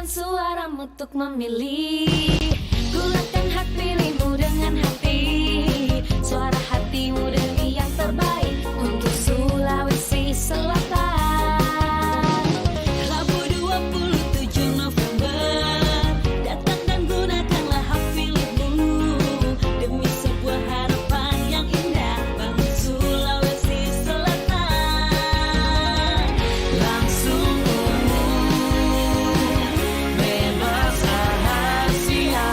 Siapkan suaramu untuk memilih. Gulakan hak pilihmu dengan hati. Suara hatimu demi yang terbaik untuk Sulawesi Selatan. Rabu 27 November, datang dan gunakanlah hak pilihmu demi sebuah harapan yang indah bagi Sulawesi Selatan. Langsung bebas rahasia,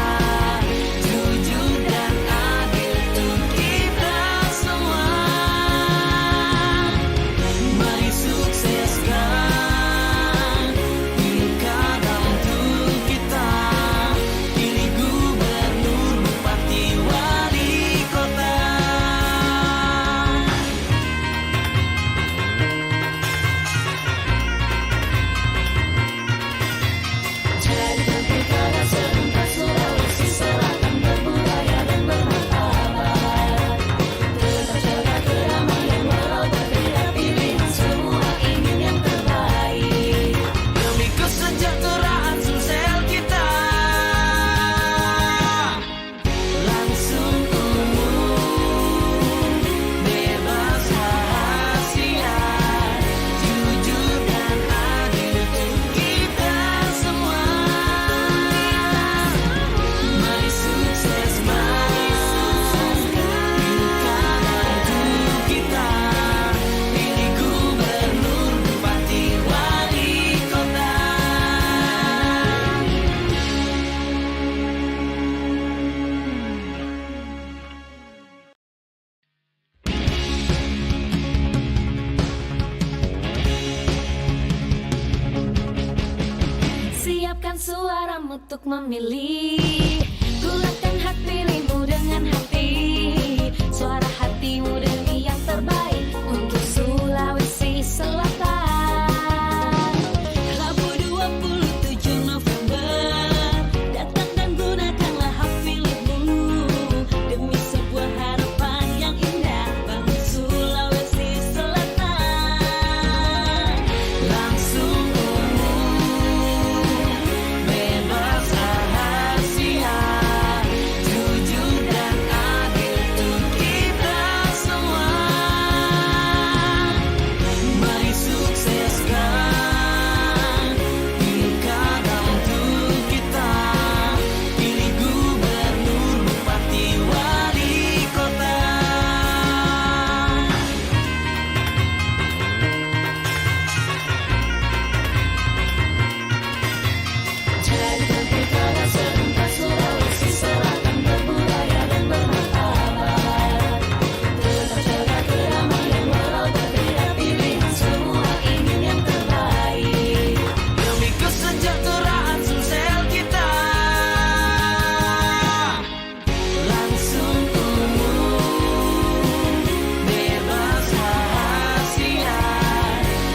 jujur dan adil untuk kita semua. Mari sukseskan pilkada untuk kita. Pilih gubernur, bupati, wali kota. Jadikan pilkada serentak Sulawesi Selatan berbudaya dan bermartabat. Tetap jaga kedamaian walau berbeda pilihan, semua ingin yang terbaik Demi kesejahteraan Sumsel kita. langsung umum, Bebas rahasia, jujur dan adil untuk kita semua. mari sukseskan Pilkada untuk kita. Pilih gubernur, bupati, wali kota. Siapkan suaramu untuk memilih. Gulakan hak pilihmu dengan hati. Suara hatimu demi yang terbaik untuk Sulawesi Selatan. Rabu 27 November, datang dan gunakanlah hak pilihmu demi sebuah harapan yang indah bagi Sulawesi Selatan. Langsung Bebas rahasia, jujur dan adil untuk kita semua. Mari sukseskan pilkada untuk kita. Pilih gubernur, bupati, wali kota. Jadikan pilkada serentak Sulawesi Selatan berbudaya dan bermartabat. Tetap jaga kedamaian walau berbeda pilihan, semua ingin yang terbaik Demi kesejahteraan Sumsel kita. langsung umum, Bebas rahasia,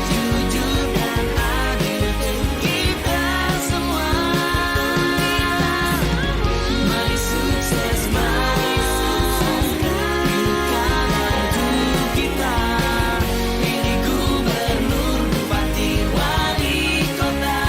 jujur dan adil untuk kita semua. Mari sukseskan pilkada untuk kita. Pilih gubernur, bupati, wali kota.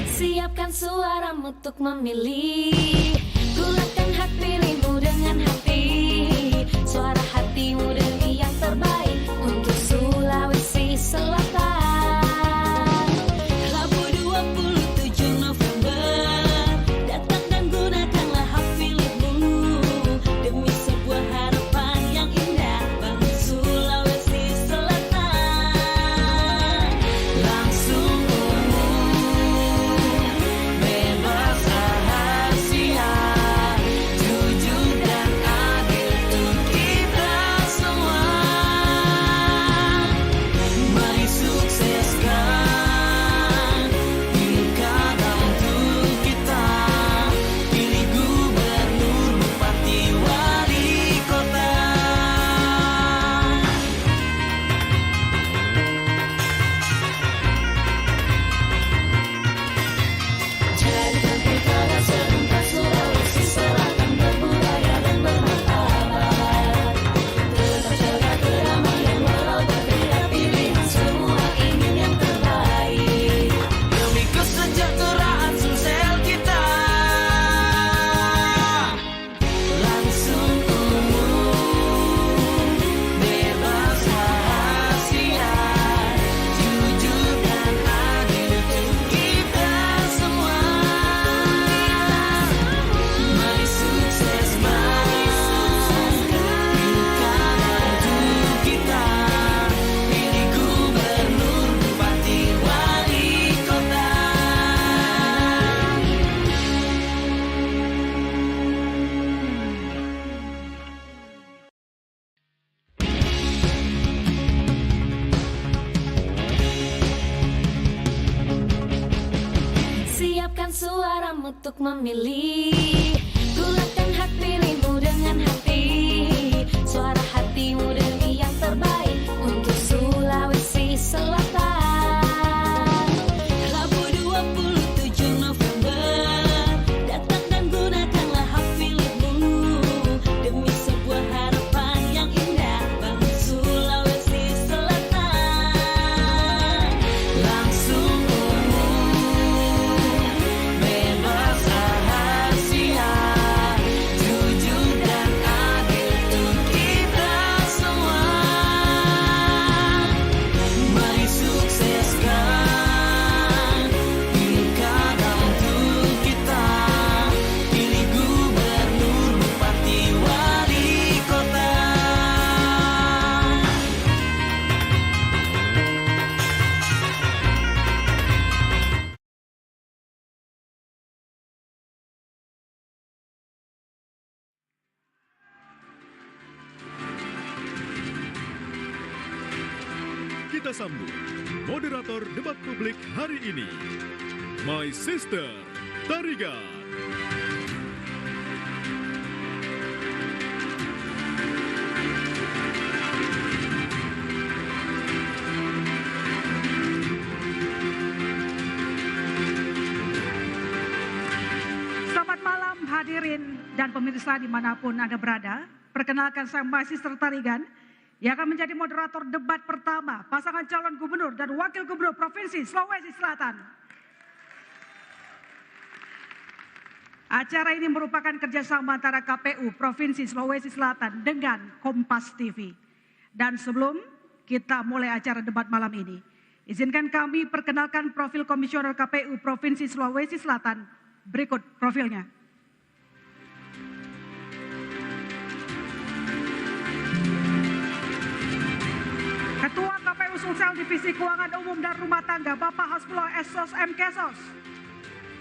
siapkan suaramu untuk memilih. Gulakan hak pilihmu dengan hati. Suara hatimu demi yang terbaik untuk Sulawesi Selatan. Rabu 27 November, datang dan gunakanlah hak pilihmu demi sebuah harapan yang indah bagi Sulawesi Selatan. Langsung Bebas rahasia, jujur dan adil untuk kita untuk memilih. Gulakan hak pilihmu dengan hati, suara hatimu demi yang terbaik untuk Sulawesi Selatan. Rabu 27 November, datang dan gunakanlah hak pilihmu demi sebuah harapan yang indah bangun Sulawesi Selatan. Langsung umum, bebas rahasia, jujur dan adil untuk kita semua. Mari sukseskan pilkada untuk kita, pilih gubernur, bupati, wali kota. Kita sambut moderator debat publik hari ini, My Sister Tarigan. Selamat malam hadirin dan pemirsa dimanapun Anda berada. Perkenalkan saya My Sister Tarigan yang akan menjadi moderator debat pertama pasangan calon gubernur dan wakil gubernur Provinsi Sulawesi Selatan. Acara ini merupakan kerjasama antara KPU Provinsi Sulawesi Selatan dengan Kompas TV. Dan sebelum kita mulai acara debat malam ini, izinkan kami perkenalkan profil Komisioner KPU Provinsi Sulawesi Selatan. Berikut profilnya. Ketua KPU Sulsel Divisi Keuangan Umum dan Rumah Tangga Bapak Hasbullah Esos M. Kesos.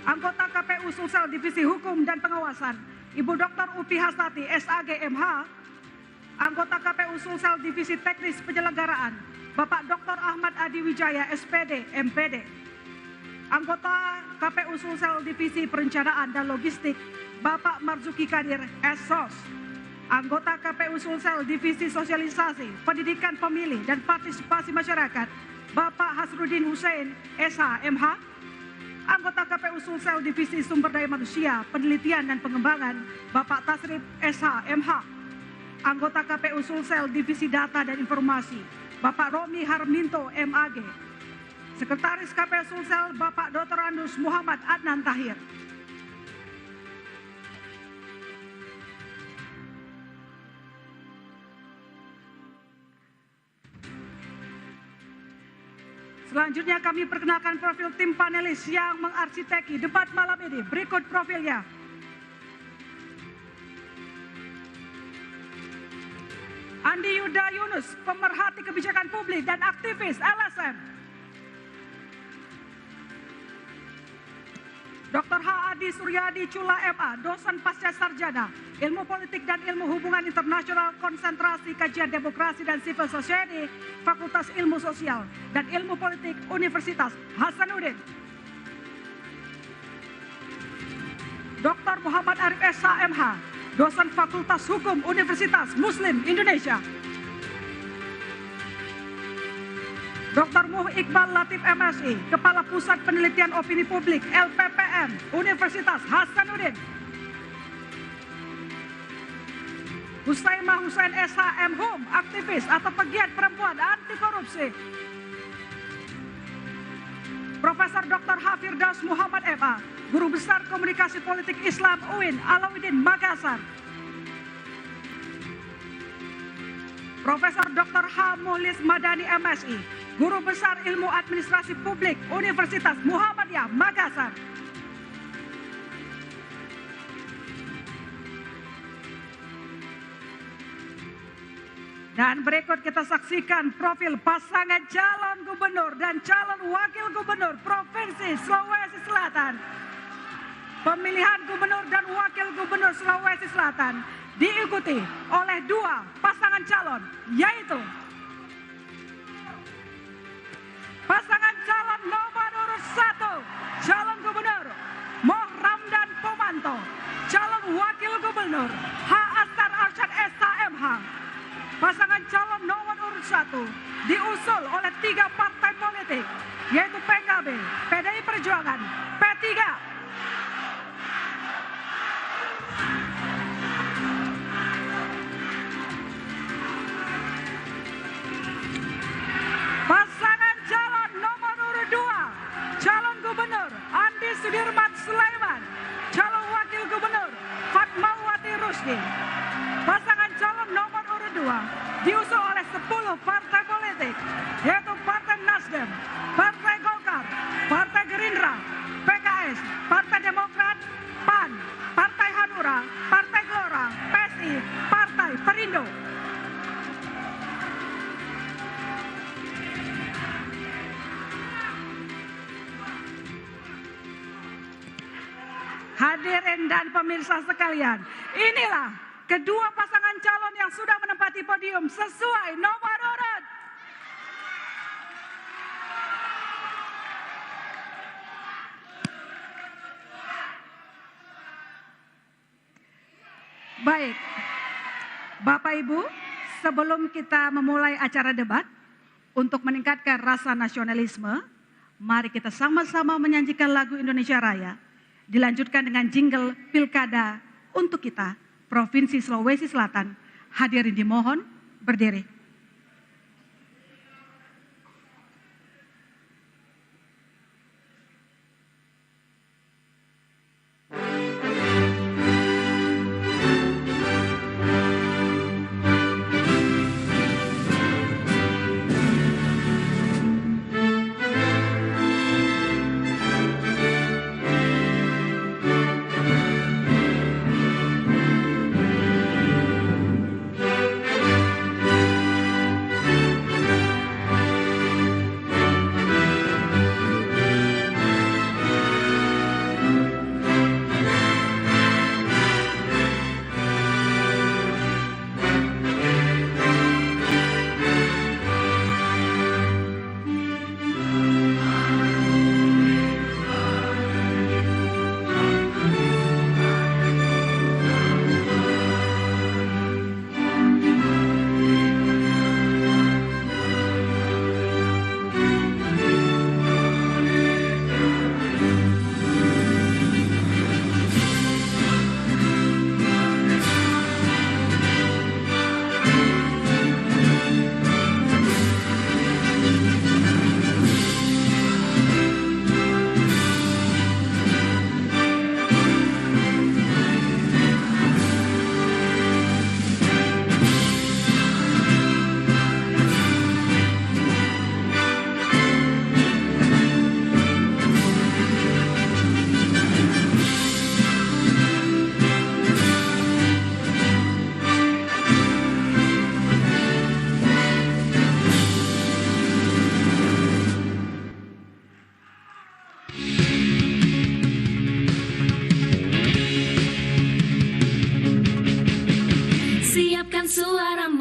Anggota KPU Sulsel Divisi Hukum dan Pengawasan Ibu Dr. Upi Hastati SAG MH. Anggota KPU Sulsel Divisi Teknis Penyelenggaraan Bapak Dr. Ahmad Adi Wijaya SPD MPD. Anggota KPU Sulsel Divisi Perencanaan dan Logistik Bapak Marzuki Kadir SOS. Anggota KPU Sulsel Divisi Sosialisasi, Pendidikan Pemilih dan Partisipasi Masyarakat Bapak Hasrudin Hussein SH MH. Anggota KPU Sulsel Divisi Sumber Daya Manusia, Penelitian dan Pengembangan Bapak Tasrif SH MH. Anggota KPU Sulsel Divisi Data dan Informasi Bapak Romi Harminto MAG. Sekretaris KPU Sulsel Bapak Dr. Andus Muhammad Adnan Tahir. Selanjutnya kami perkenalkan profil tim panelis yang mengarsiteki debat malam ini. Berikut profilnya. Andi Yuda Yunus, pemerhati kebijakan publik dan aktivis LSM. Dr. H. Adi Suryadi Chula MA, dosen pasca sarjana, Ilmu Politik dan Ilmu Hubungan Internasional, Konsentrasi Kajian Demokrasi dan Civil Society, Fakultas Ilmu Sosial dan Ilmu Politik Universitas Hasanuddin. Dr. Muhammad Arif SH.MH, dosen Fakultas Hukum Universitas Muslim Indonesia. Dr. Muh Iqbal Latif MSI, Kepala Pusat Penelitian Opini Publik LPPM Universitas Hasanuddin. Husaimah Husain SH.M. Hum, aktivis atau pegiat perempuan anti korupsi. Profesor Dr. H. Firdaus Muhammad MA, Guru Besar Komunikasi Politik Islam UIN Alauddin Makassar. Profesor Dr. H. Muhlis Madani MSI, Guru Besar Ilmu Administrasi Publik Universitas Muhammadiyah Makassar. Dan berikut kita saksikan profil pasangan calon gubernur dan calon wakil gubernur Provinsi Sulawesi Selatan. Pemilihan gubernur dan wakil gubernur Sulawesi Selatan diikuti oleh dua pasangan calon, yaitu pasangan calon nomor urut 1, calon gubernur Moh Ramdan Gubernur H. Astar Arsyad SHMH. Pasangan calon nomor urut 1 diusul oleh 3 partai politik, yaitu PKB, PDI Perjuangan, P3. Pasangan calon nomor urut 2, calon gubernur Andi Sudirman Sulaiman, calon wakil gubernur Fatmawati Rusdi. Pasangan calon nomor urut 2 diusul oleh 10 partai politik, yaitu Partai Nasdem, Partai Golkar, Partai Gerindra, PKS, Partai Demokrat, PAN, Partai Hanura, Partai Gelora, PSI, Partai Perindo. Hadirin dan pemirsa sekalian, inilah kedua pasangan calon yang sudah menempati podium sesuai nomor urut. Baik, Bapak Ibu, sebelum kita memulai acara debat, untuk meningkatkan rasa nasionalisme, mari kita sama-sama menyanyikan lagu Indonesia Raya. Dilanjutkan dengan jingle Pilkada untuk kita, Provinsi Sulawesi Selatan. Hadirin dimohon berdiri.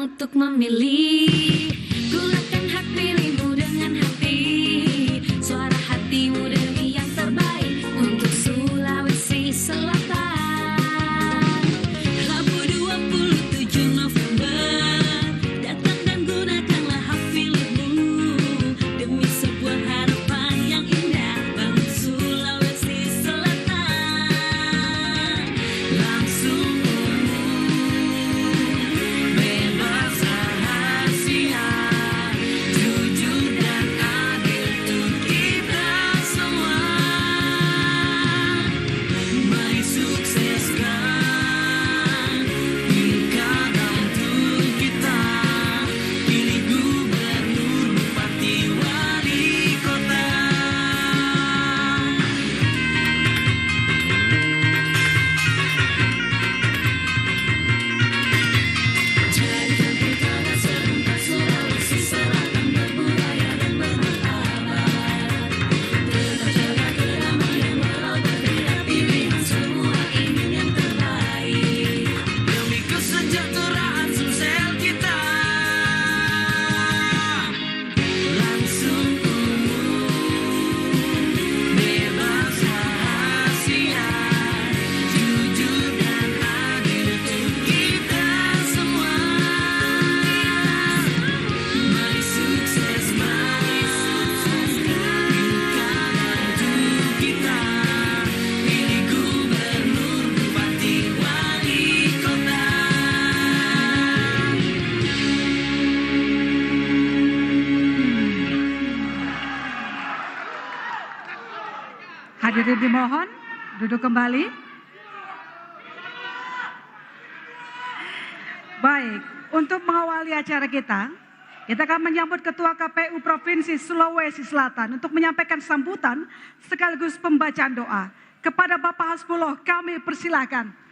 untuk memilih. Gunakan hak pilihmu dengan hati. Suara hatimu demi yang terbaik untuk Sulawesi Selatan. Rabu 27 November datang dan gunakanlah hak pilihmu demi sebuah harapan yang indah bagi Sulawesi Selatan. Langsung bebas rahasia Hadirin dimohon duduk kembali. Baik, untuk mengawali acara kita akan menyambut Ketua KPU Provinsi Sulawesi Selatan untuk menyampaikan sambutan sekaligus pembacaan doa. Kepada Bapak Hasbullah kami persilakan.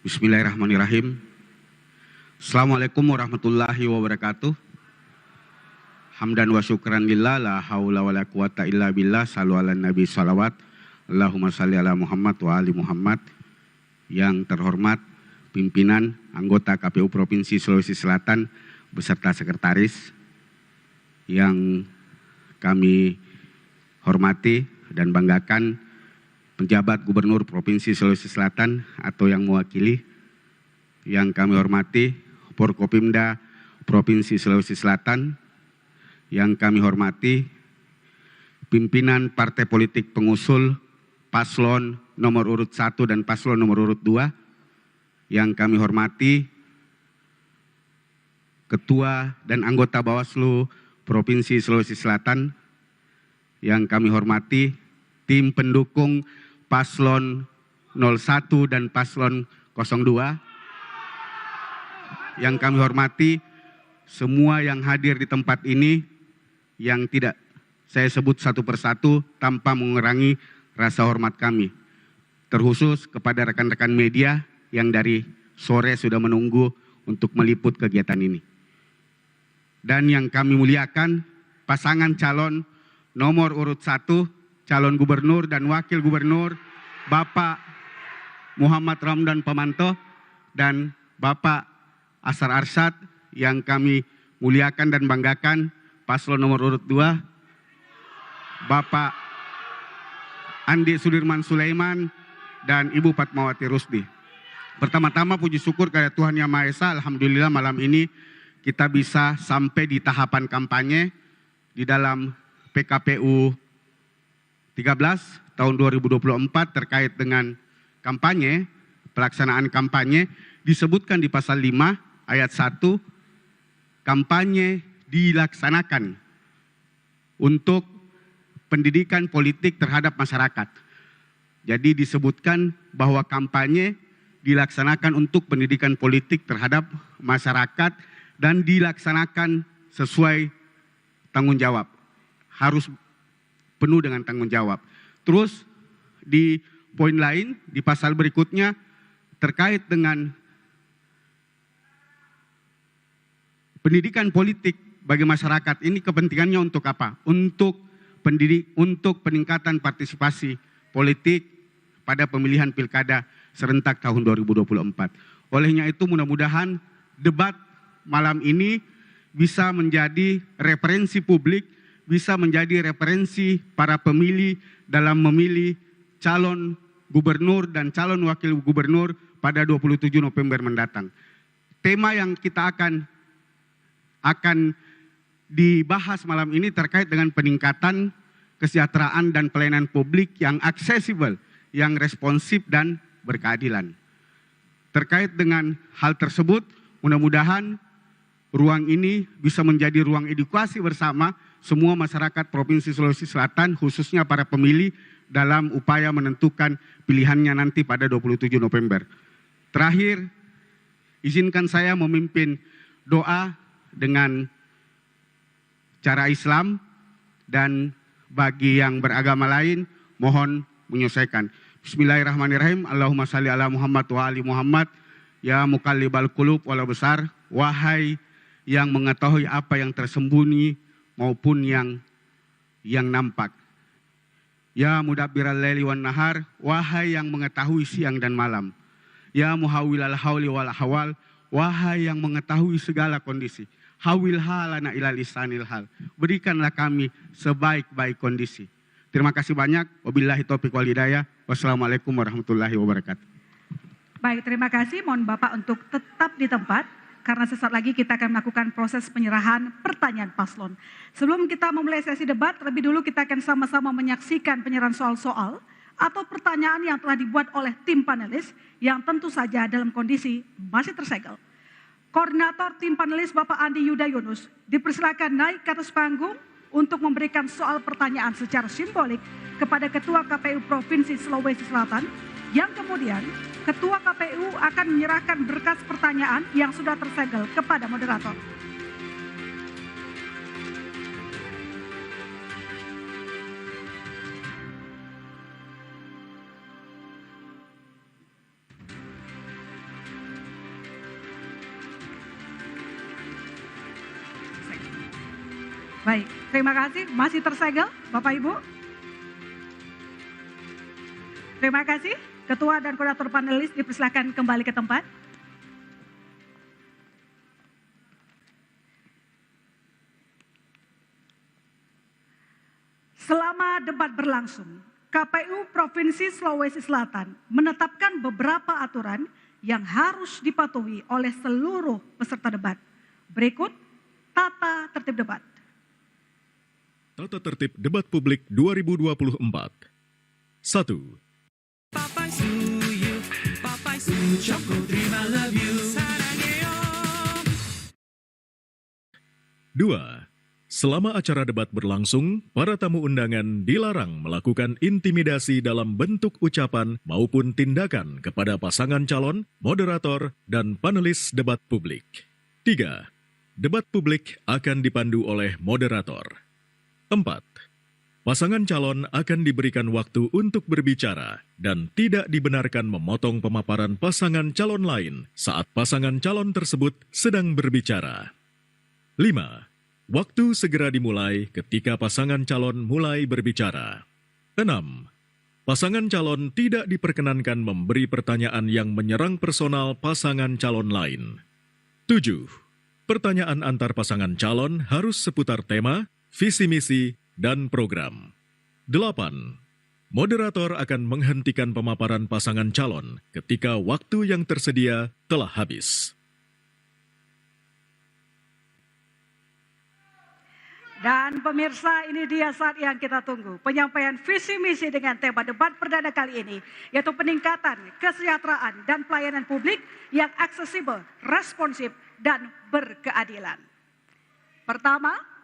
Bismillahirrahmanirrahim. Assalamualaikum warahmatullahi wabarakatuh. Hamdan wa syukran lillah, la haula wa la quwata illa billah, salu ala nabi salawat. Allahumma salli ala Muhammad wa ali Muhammad. Yang terhormat pimpinan anggota KPU Provinsi Sulawesi Selatan beserta sekretaris yang kami hormati dan banggakan, penjabat Gubernur Provinsi Sulawesi Selatan atau yang mewakili, yang kami hormati Forkopimda Provinsi Sulawesi Selatan, yang kami hormati pimpinan partai politik pengusul paslon nomor urut 1 dan paslon nomor urut 2, yang kami hormati Ketua dan anggota Bawaslu Provinsi Sulawesi Selatan, yang kami hormati tim pendukung paslon 01 dan paslon 02, yang kami hormati semua yang hadir di tempat ini yang tidak saya sebut satu persatu tanpa mengurangi rasa hormat kami. Terkhusus kepada rekan-rekan media yang dari sore sudah menunggu untuk meliput kegiatan ini. Dan yang kami muliakan pasangan calon nomor urut 1, calon gubernur dan wakil gubernur Bapak Muhammad Ramdan Pamanto dan Bapak Asar Arsyad, yang kami muliakan dan banggakan paslon nomor urut 2 Bapak Andi Sudirman Sulaiman dan Ibu Fatmawati Rusdi. Pertama-tama puji syukur kepada Tuhan Yang Maha Esa, alhamdulillah malam ini kita bisa sampai di tahapan kampanye di dalam PKPU 13 tahun 2024 terkait dengan kampanye, pelaksanaan kampanye. Disebutkan di pasal 5 ayat 1, kampanye dilaksanakan untuk pendidikan politik terhadap masyarakat. Jadi disebutkan bahwa kampanye dilaksanakan untuk pendidikan politik terhadap masyarakat dan dilaksanakan sesuai tanggung jawab. Harus penuh dengan tanggung jawab. Terus di poin lain di pasal berikutnya terkait dengan pendidikan politik bagi masyarakat, ini kepentingannya untuk apa? Untuk peningkatan partisipasi politik pada pemilihan pilkada serentak tahun 2024. Olehnya itu mudah-mudahan debat malam ini bisa menjadi referensi publik, bisa menjadi referensi para pemilih dalam memilih calon gubernur dan calon wakil gubernur pada 27 November mendatang. Tema yang kita akan dibahas malam ini terkait dengan peningkatan kesejahteraan dan pelayanan publik yang aksesibel, yang responsif dan berkeadilan. Terkait dengan hal tersebut, mudah-mudahan ruang ini bisa menjadi ruang edukasi bersama semua masyarakat Provinsi Sulawesi Selatan, khususnya para pemilih dalam upaya menentukan pilihannya nanti pada 27 November. Terakhir, izinkan saya memimpin doa dengan cara Islam, dan bagi yang beragama lain mohon menyesuaikan. Bismillahirrahmanirrahim. Allahumma salli ala Muhammad wa ali Muhammad. Ya muqallibal qulub wala besar. Wahai yang mengetahui apa yang tersembunyi maupun yang nampak. Ya mudabbiral laili wan nahar. Wahai yang mengetahui siang dan malam. Ya muhawwilal hauli wal ahwal. Wahai yang mengetahui segala kondisi. Hawil halana ilal lisanil hal. Berikanlah kami sebaik-baik kondisi. Terima kasih banyak. Wabillahi taufiq wal hidayah. Wassalamualaikum warahmatullahi wabarakatuh. Baik, terima kasih. Mohon Bapak untuk tetap di tempat. karena sesaat lagi kita akan melakukan proses penyerahan pertanyaan paslon. Sebelum kita memulai sesi debat, terlebih dulu kita akan sama-sama menyaksikan penyerahan soal-soal atau pertanyaan yang telah dibuat oleh tim panelis yang tentu saja dalam kondisi masih tersegel. Koordinator tim panelis Bapak Andi Yuda Yunus dipersilakan naik ke atas panggung untuk memberikan soal pertanyaan secara simbolik kepada Ketua KPU Provinsi Sulawesi Selatan, yang kemudian Ketua KPU akan menyerahkan berkas pertanyaan yang sudah tersegel kepada moderator. Baik, terima kasih. Masih tersegel, Bapak Ibu. Terima kasih. Ketua dan koordinator panelis dipersilakan kembali ke tempat. Selama debat berlangsung, KPU Provinsi Sulawesi Selatan menetapkan beberapa aturan yang harus dipatuhi oleh seluruh peserta debat. Berikut tata tertib debat. Tata tertib debat publik 2024. 1. Papai suyu, choco dream I love you. Sarangeo. 2. Selama acara debat berlangsung, para tamu undangan dilarang melakukan intimidasi dalam bentuk ucapan maupun tindakan kepada pasangan calon, moderator, dan panelis debat publik. 3. Debat publik akan dipandu oleh moderator. 4. Pasangan calon akan diberikan waktu untuk berbicara dan tidak dibenarkan memotong pemaparan pasangan calon lain saat pasangan calon tersebut sedang berbicara. 5. Waktu segera dimulai ketika pasangan calon mulai berbicara. 6. Pasangan calon tidak diperkenankan memberi pertanyaan yang menyerang personal pasangan calon lain. 7. Pertanyaan antar pasangan calon harus seputar tema, visi misi, dan program. 8. Moderator akan menghentikan pemaparan pasangan calon ketika waktu yang tersedia telah habis. Dan pemirsa, ini dia saat yang kita tunggu. Penyampaian visi misi dengan tema debat perdana kali ini, yaitu peningkatan kesejahteraan dan pelayanan publik yang aksesibel, responsif, dan berkeadilan. Pertama,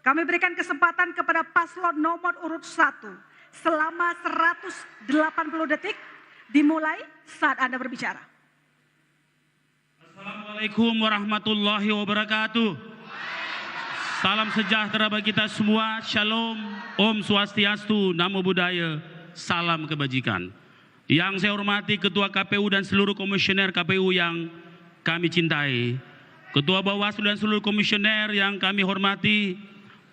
kami berikan kesempatan kepada paslon nomor urut 1 selama 180 detik dimulai saat Anda berbicara. Assalamualaikum warahmatullahi wabarakatuh. Salam sejahtera bagi kita semua. Shalom, Om Swastiastu, Namo Buddhaya, salam kebajikan. Yang saya hormati Ketua KPU dan seluruh komisioner KPU yang kami cintai, Ketua Bawaslu dan seluruh komisioner yang kami hormati,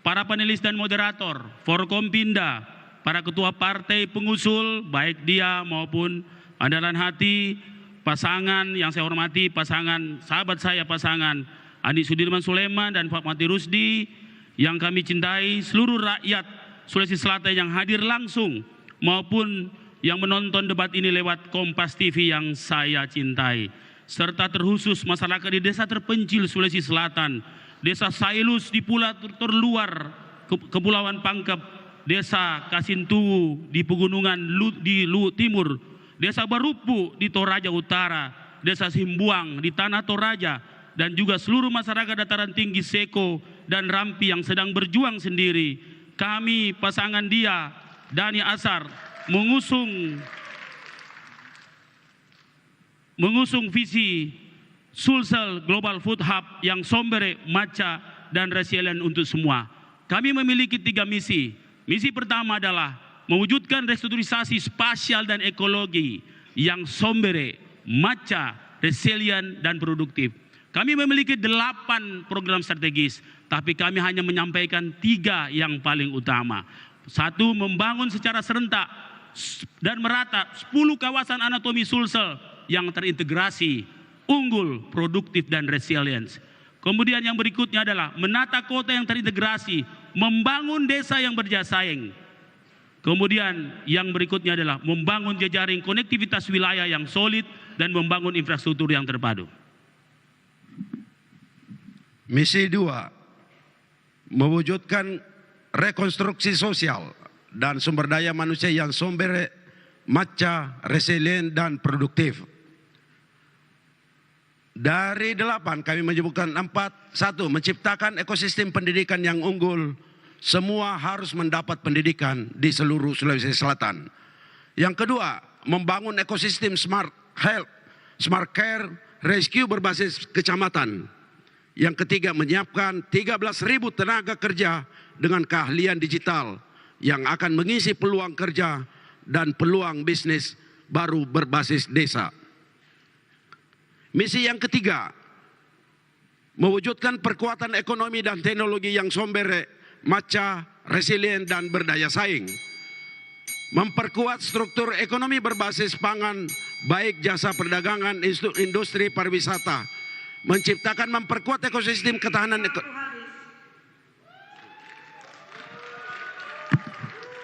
para panelis dan moderator, Forkompinda, para ketua partai pengusul, baik dia maupun andalan hati, pasangan yang saya hormati, pasangan sahabat saya, pasangan Andi Sudirman Sulaiman dan Pak Mati Rusdi, yang kami cintai, seluruh rakyat Sulawesi Selatan yang hadir langsung maupun yang menonton debat ini lewat Kompas TV yang saya cintai, serta terkhusus masyarakat di desa terpencil Sulawesi Selatan, Desa Sailus di Pulau terluar Kepulauan Pangkep, Desa Kasintuwu di Pegunungan di Luhut Timur, Desa Barupu di Toraja Utara, Desa Simbuang di Tanah Toraja, dan juga seluruh masyarakat dataran tinggi Seko dan Rampi yang sedang berjuang sendiri. Kami pasangan Dia, Dani Asar, mengusung visi Sulsel Global Food Hub yang sombere, maca, dan resilient untuk semua. Kami memiliki 3 misi. Misi pertama adalah mewujudkan restrukturisasi spasial dan ekologi yang sombere, maca, resilient, dan produktif. Kami memiliki 8 program strategis, tapi kami hanya menyampaikan 3 yang paling utama. 1, membangun secara serentak dan merata 10 kawasan anatomi Sulsel yang terintegrasi, unggul, produktif, dan resilience. Kemudian yang berikutnya adalah menata kota yang terintegrasi, membangun desa yang berjasa-saing. Kemudian yang berikutnya adalah membangun jejaring konektivitas wilayah yang solid dan membangun infrastruktur yang terpadu. Misi 2, mewujudkan rekonstruksi sosial dan sumber daya manusia yang sumber, maca, resilient, dan produktif. Dari 8 kami menyebutkan 4. 1. Menciptakan ekosistem pendidikan yang unggul. Semua harus mendapat pendidikan di seluruh Sulawesi Selatan. Yang kedua, membangun ekosistem smart health, smart care, rescue berbasis kecamatan. Yang ketiga, menyiapkan 13.000 tenaga kerja dengan keahlian digital yang akan mengisi peluang kerja dan peluang bisnis baru berbasis desa. Misi yang ketiga, mewujudkan perkuatan ekonomi dan teknologi yang sumber, maca, resilient, dan berdaya saing. Memperkuat struktur ekonomi berbasis pangan, baik jasa perdagangan, industri pariwisata. Menciptakan, memperkuat ekosistem ketahanan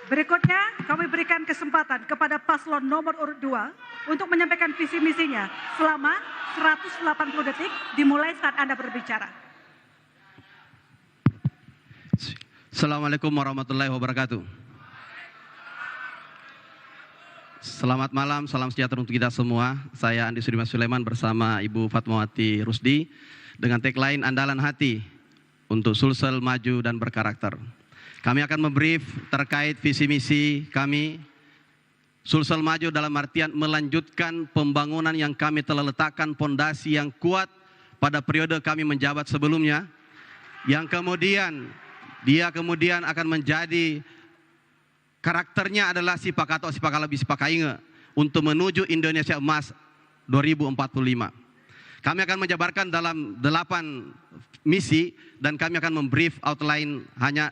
Berikutnya kami berikan kesempatan kepada paslon nomor urut 2 untuk menyampaikan visi misinya selama 180 detik dimulai saat Anda berbicara. Assalamualaikum warahmatullahi wabarakatuh. Selamat malam, salam sejahtera untuk kita semua. Saya Andi Sudirman Sulaiman bersama Ibu Fatmawati Rusdi dengan tagline Andalan Hati untuk Sulsel Maju dan Berkarakter. Kami akan membrief terkait visi misi kami. Sulsel Maju dalam artian melanjutkan pembangunan yang kami telah letakkan pondasi yang kuat pada periode kami menjabat sebelumnya, yang kemudian akan menjadi karakternya adalah sipakato, sipakalabi, sipakainge untuk menuju Indonesia Emas 2045. Kami akan menjabarkan dalam 8 misi dan kami akan membrief outline hanya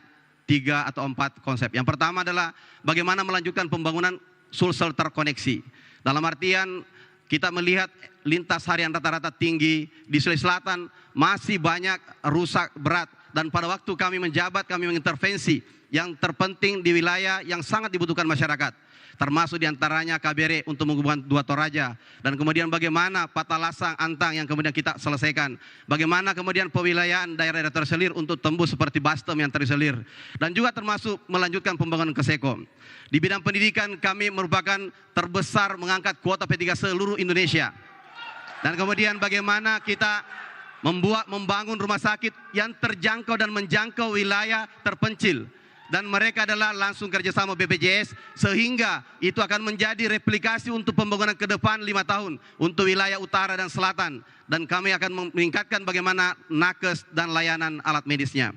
3 atau 4 konsep. Yang pertama adalah bagaimana melanjutkan pembangunan Sulsel terkoneksi. Dalam artian kita melihat lintas harian rata-rata tinggi di Sulawesi Selatan masih banyak rusak berat. Dan pada waktu kami menjabat, kami mengintervensi yang terpenting di wilayah yang sangat dibutuhkan masyarakat. Termasuk diantaranya KBR untuk menghubungkan 2 Toraja. Dan kemudian bagaimana Patalasang, Antang yang kemudian kita selesaikan. Bagaimana kemudian pewilayahan daerah-daerah terselir untuk tembus seperti Bastem yang terselir. Dan juga termasuk melanjutkan pembangunan Keseko. Di bidang pendidikan kami merupakan terbesar mengangkat kuota P3 seluruh Indonesia. Dan kemudian bagaimana kita membangun rumah sakit yang terjangkau dan menjangkau wilayah terpencil. Dan mereka adalah langsung kerjasama BPJS sehingga itu akan menjadi replikasi untuk pembangunan ke depan 5 tahun untuk wilayah utara dan selatan. Dan kami akan meningkatkan bagaimana nakes dan layanan alat medisnya.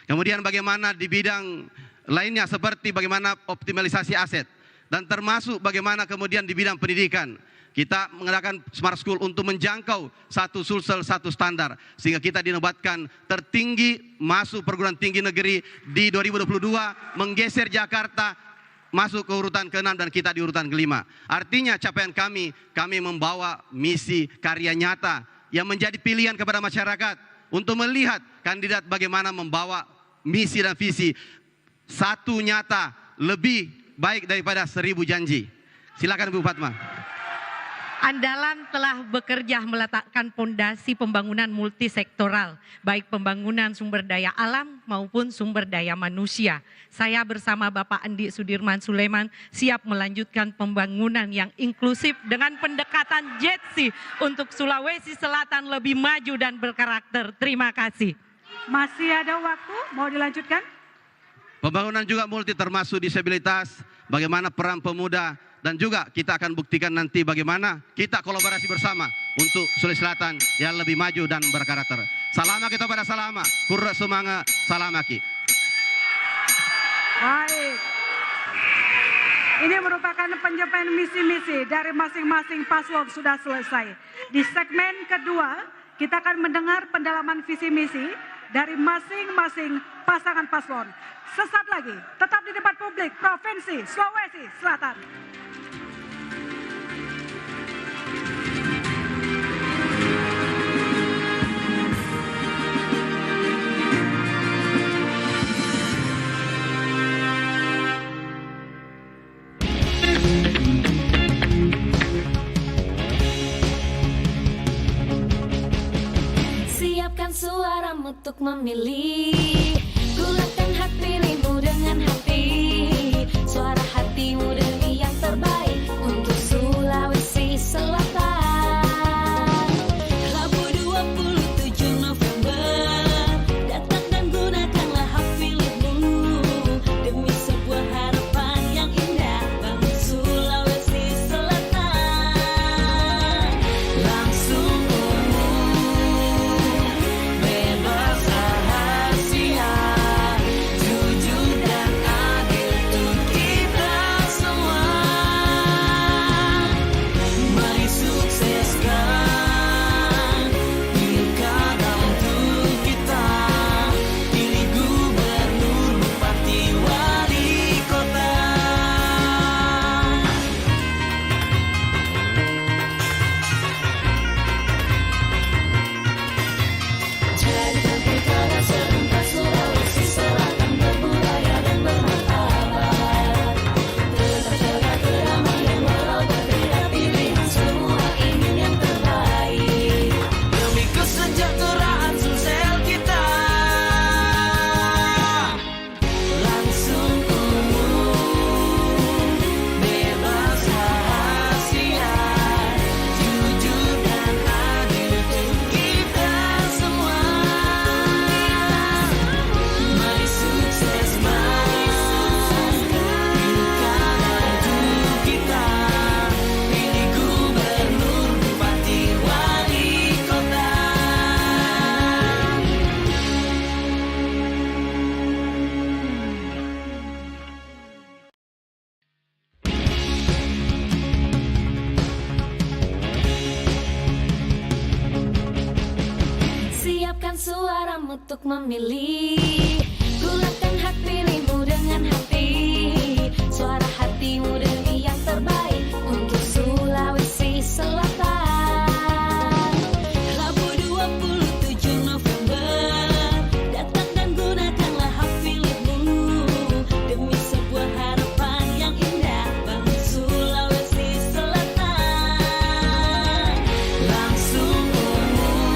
Kemudian bagaimana di bidang lainnya seperti bagaimana optimalisasi aset. Dan termasuk bagaimana kemudian di bidang pendidikan. Kita mengadakan Smart School untuk menjangkau satu Sulsel, satu standar. Sehingga kita dinobatkan tertinggi masuk perguruan tinggi negeri di 2022. Menggeser Jakarta masuk ke urutan ke-6 dan kita di urutan ke-5. Artinya capaian kami membawa misi karya nyata yang menjadi pilihan kepada masyarakat. Untuk melihat kandidat bagaimana membawa misi dan visi. Satu nyata lebih baik daripada 1000 janji. Silakan Bu Fatma. Andalan telah bekerja meletakkan pondasi pembangunan multisektoral, baik pembangunan sumber daya alam maupun sumber daya manusia. Saya bersama Bapak Andi Sudirman Sulaiman siap melanjutkan pembangunan yang inklusif dengan pendekatan JETSI untuk Sulawesi Selatan lebih maju dan berkarakter. Terima kasih. Masih ada waktu, mau dilanjutkan? Pembangunan juga multi termasuk disabilitas, bagaimana peran pemuda. Dan juga kita akan buktikan nanti bagaimana kita kolaborasi bersama untuk Sulawesi Selatan yang lebih maju dan berkarakter. Salama kita pada salama, kurra sumanga salamaki. Baik. Ini merupakan penyampaian misi-misi dari masing-masing paslon sudah selesai. Di segmen kedua, kita akan mendengar pendalaman visi misi dari masing-masing pasangan paslon. Sesaat lagi, tetap di debat publik Provinsi Sulawesi Selatan. Siapkan suaramu untuk memilih. Gulakan hak pilihmu dengan hati, suara hatimu demi yang terbaik untuk Sulawesi Selatan. Rabu 27 November, datang dan gunakanlah hak pilihmu demi sebuah harapan yang indah bangun Sulawesi Selatan. Langsung umum, bebas rahasia, jujur dan adil untuk kita semua. Mari sukseskan pilkada untuk kita, pilih gubernur, bupati, wali kota. Jadikan pilkada serentak Sulawesi Selatan berbudaya dan bermartabat. Tetap jaga keramaian walau berbeda pilihan, semua ingin yang terbaik demi kesejahteraan Sulsel kita. Langsung umum, bebas rahasia, jujur dan adil untuk kita semua. Mari sukseskan pilkada untuk kita, pilih gubernur, bupati, wali kota. Siapkan suaramu untuk memilih. Gulakan hak pilihmu dengan hati, suara hatimu demi yang terbaik untuk Sulawesi Selatan. Rabu 27 November, datang dan gunakanlah hak pilihmu demi sebuah harapan yang indah bangun Sulawesi Selatan. Langsung umum,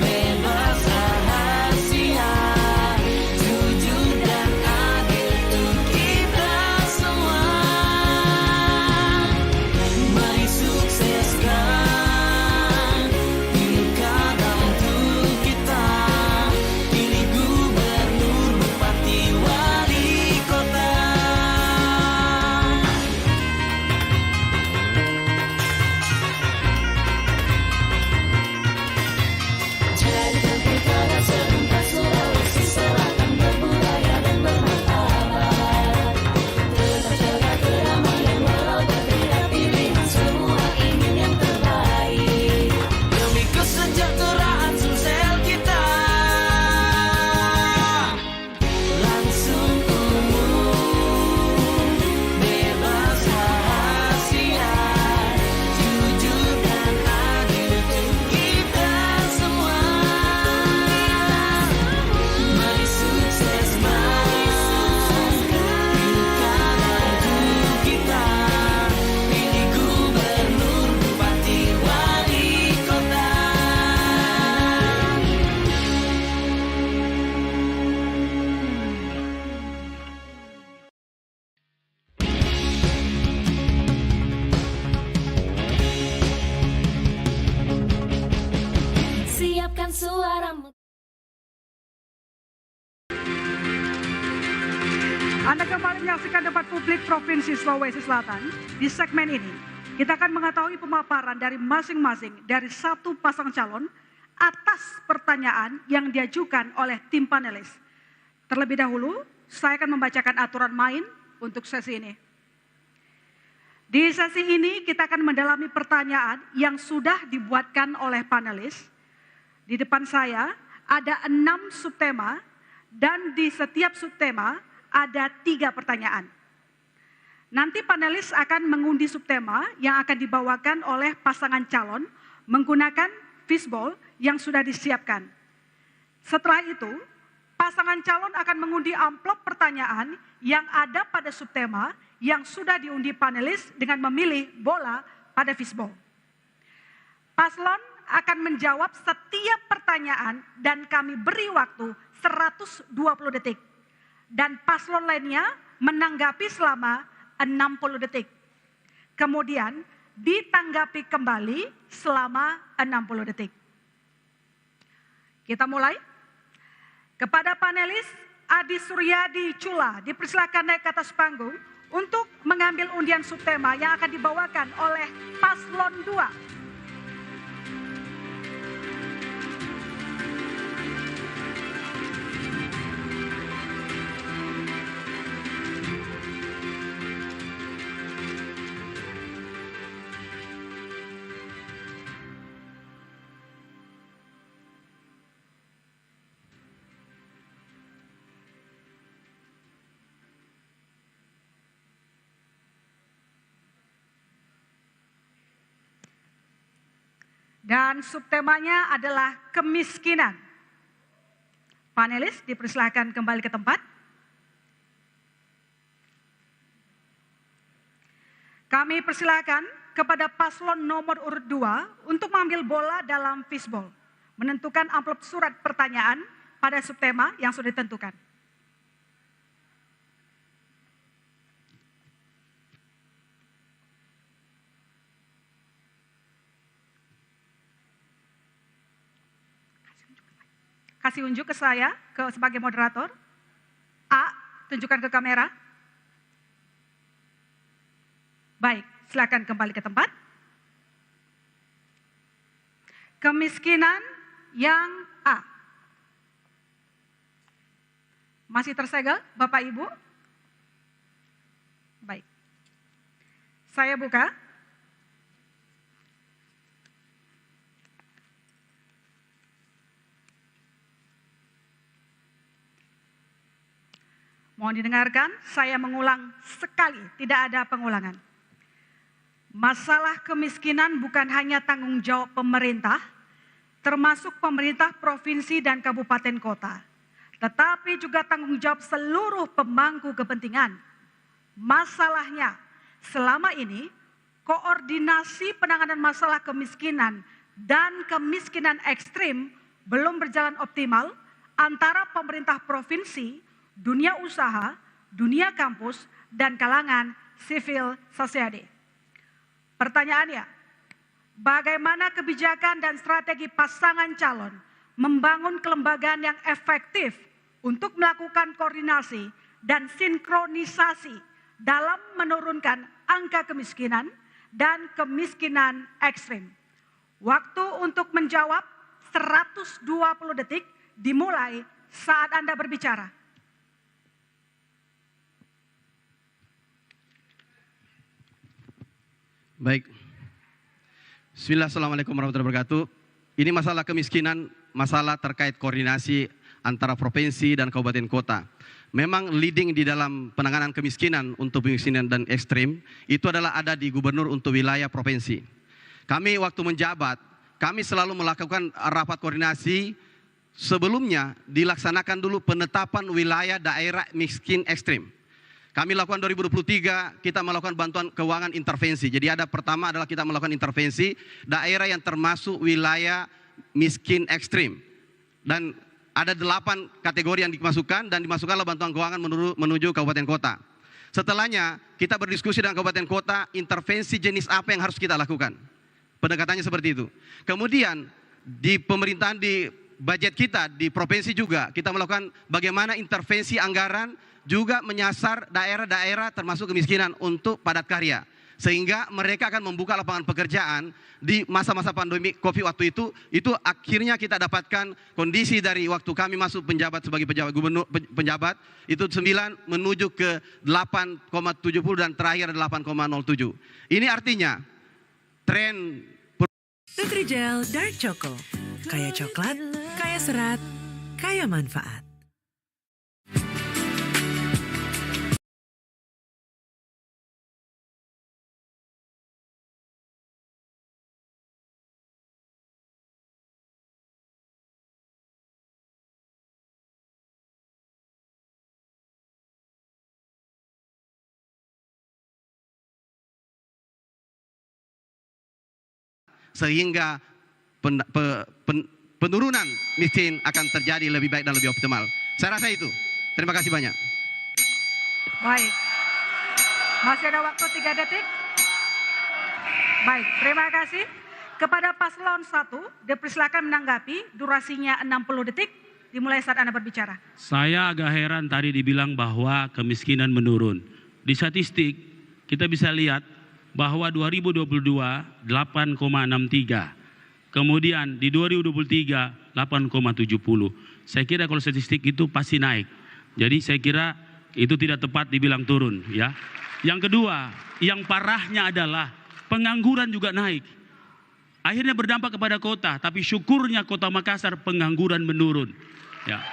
bebas rahasia, jujur dan adil untuk kita semua. Mari sukseskan pilkada untuk kita, pilih gubernur, bupati, wali kota. Jadikan pilkada serentak Sulawesi Selatan berbudaya dan bermartabat. Tetap jaga keramaian walau berbeda pilihan, semua ingin yang terbaik demi kesejahteraan Sulsel kita. Langsung umum, bebas rahasia, jujur dan adil untuk kita semua. Mari sukseskan pilkada untuk kita, pilih gubernur, bupati, wali kota. Siapkan suaramu. Anda kembali menyaksikan debat publik Provinsi Sulawesi Selatan. Di segmen ini, kita akan mengetahui pemaparan dari masing-masing dari satu pasang calon atas pertanyaan yang diajukan oleh tim panelis. Terlebih dahulu, saya akan membacakan aturan main untuk sesi ini. Di sesi ini kita akan mendalami pertanyaan yang sudah dibuatkan oleh panelis. Di depan saya ada 6 subtema dan di setiap subtema ada 3 pertanyaan. Nanti panelis akan mengundi subtema yang akan dibawakan oleh pasangan calon menggunakan fishbowl yang sudah disiapkan. Setelah itu, pasangan calon akan mengundi amplop pertanyaan yang ada pada subtema yang sudah diundi panelis dengan memilih bola pada fishbowl. Paslon akan menjawab setiap pertanyaan dan kami beri waktu 120 detik. Dan paslon lainnya menanggapi selama 60 detik. Kemudian ditanggapi kembali selama 60 detik. Kita mulai. Kepada panelis, Adi Suryadi Chula dipersilakan naik ke atas panggung untuk mengambil undian subtema yang akan dibawakan oleh paslon 2. Dan subtemanya adalah kemiskinan. Panelis dipersilakan kembali ke tempat. Kami persilakan kepada paslon nomor urut 2 untuk mengambil bola dalam fishbowl. Menentukan amplop surat pertanyaan pada subtema yang sudah ditentukan. Kasih unjuk ke saya sebagai moderator. A, tunjukkan ke kamera. Baik, silakan kembali ke tempat. Kemiskinan yang A. Masih tersegel Bapak Ibu? Baik. Saya buka. Mohon didengarkan, saya mengulang sekali, tidak ada pengulangan. Masalah kemiskinan bukan hanya tanggung jawab pemerintah, termasuk pemerintah provinsi dan kabupaten kota, tetapi juga tanggung jawab seluruh pemangku kepentingan. Masalahnya, selama ini koordinasi penanganan masalah kemiskinan dan kemiskinan ekstrim belum berjalan optimal antara pemerintah provinsi, dunia usaha, dunia kampus, dan kalangan civil society. Pertanyaannya, bagaimana kebijakan dan strategi pasangan calon membangun kelembagaan yang efektif untuk melakukan koordinasi dan sinkronisasi dalam menurunkan angka kemiskinan dan kemiskinan ekstrim? Waktu untuk menjawab 120 detik dimulai saat Anda berbicara. Baik. Bismillah, assalamualaikum warahmatullahi wabarakatuh. Ini masalah kemiskinan, masalah terkait koordinasi antara provinsi dan kabupaten kota. Memang leading di dalam penanganan kemiskinan untuk kemiskinan dan ekstrim itu adalah ada di gubernur untuk wilayah provinsi. Kami waktu menjabat, kami selalu melakukan rapat koordinasi. Sebelumnya dilaksanakan dulu penetapan wilayah daerah miskin ekstrim. Kami lakukan 2023, kita melakukan bantuan keuangan intervensi. Jadi ada pertama adalah kita melakukan intervensi daerah yang termasuk wilayah miskin ekstrim. Dan ada 8 kategori yang dimasukkan dan dimasukkanlah bantuan keuangan menuju kabupaten kota. Setelahnya kita berdiskusi dengan kabupaten kota, intervensi jenis apa yang harus kita lakukan. Pendekatannya seperti itu. Kemudian di pemerintahan, di budget kita, di provinsi juga kita melakukan bagaimana intervensi anggaran juga menyasar daerah-daerah termasuk kemiskinan untuk padat karya. Sehingga mereka akan membuka lapangan pekerjaan di masa-masa pandemi COVID waktu itu akhirnya kita dapatkan kondisi dari waktu kami masuk penjabat sebagai pejabat gubernur penjabat itu 9 menuju ke 8,70 dan terakhir 8,07. Ini artinya tren Nutrijel Dark Choco, kaya coklat, kaya serat, kaya manfaat. Sehingga penurunan miskin akan terjadi lebih baik dan lebih optimal. Saya rasa itu. Terima kasih banyak. Baik. Masih ada waktu 3 detik. Baik, terima kasih. Kepada paslon 1, dipersilakan menanggapi, durasinya 60 detik, dimulai saat Anda berbicara. Saya agak heran tadi dibilang bahwa kemiskinan menurun. Di statistik kita bisa lihat bahwa 2022 8,63. Kemudian di 2023 8,70. Saya kira kalau statistik itu pasti naik. Jadi saya kira itu tidak tepat dibilang turun, ya. Yang kedua, yang parahnya adalah pengangguran juga naik. Akhirnya berdampak kepada kota, tapi syukurnya Kota Makassar pengangguran menurun. Ya.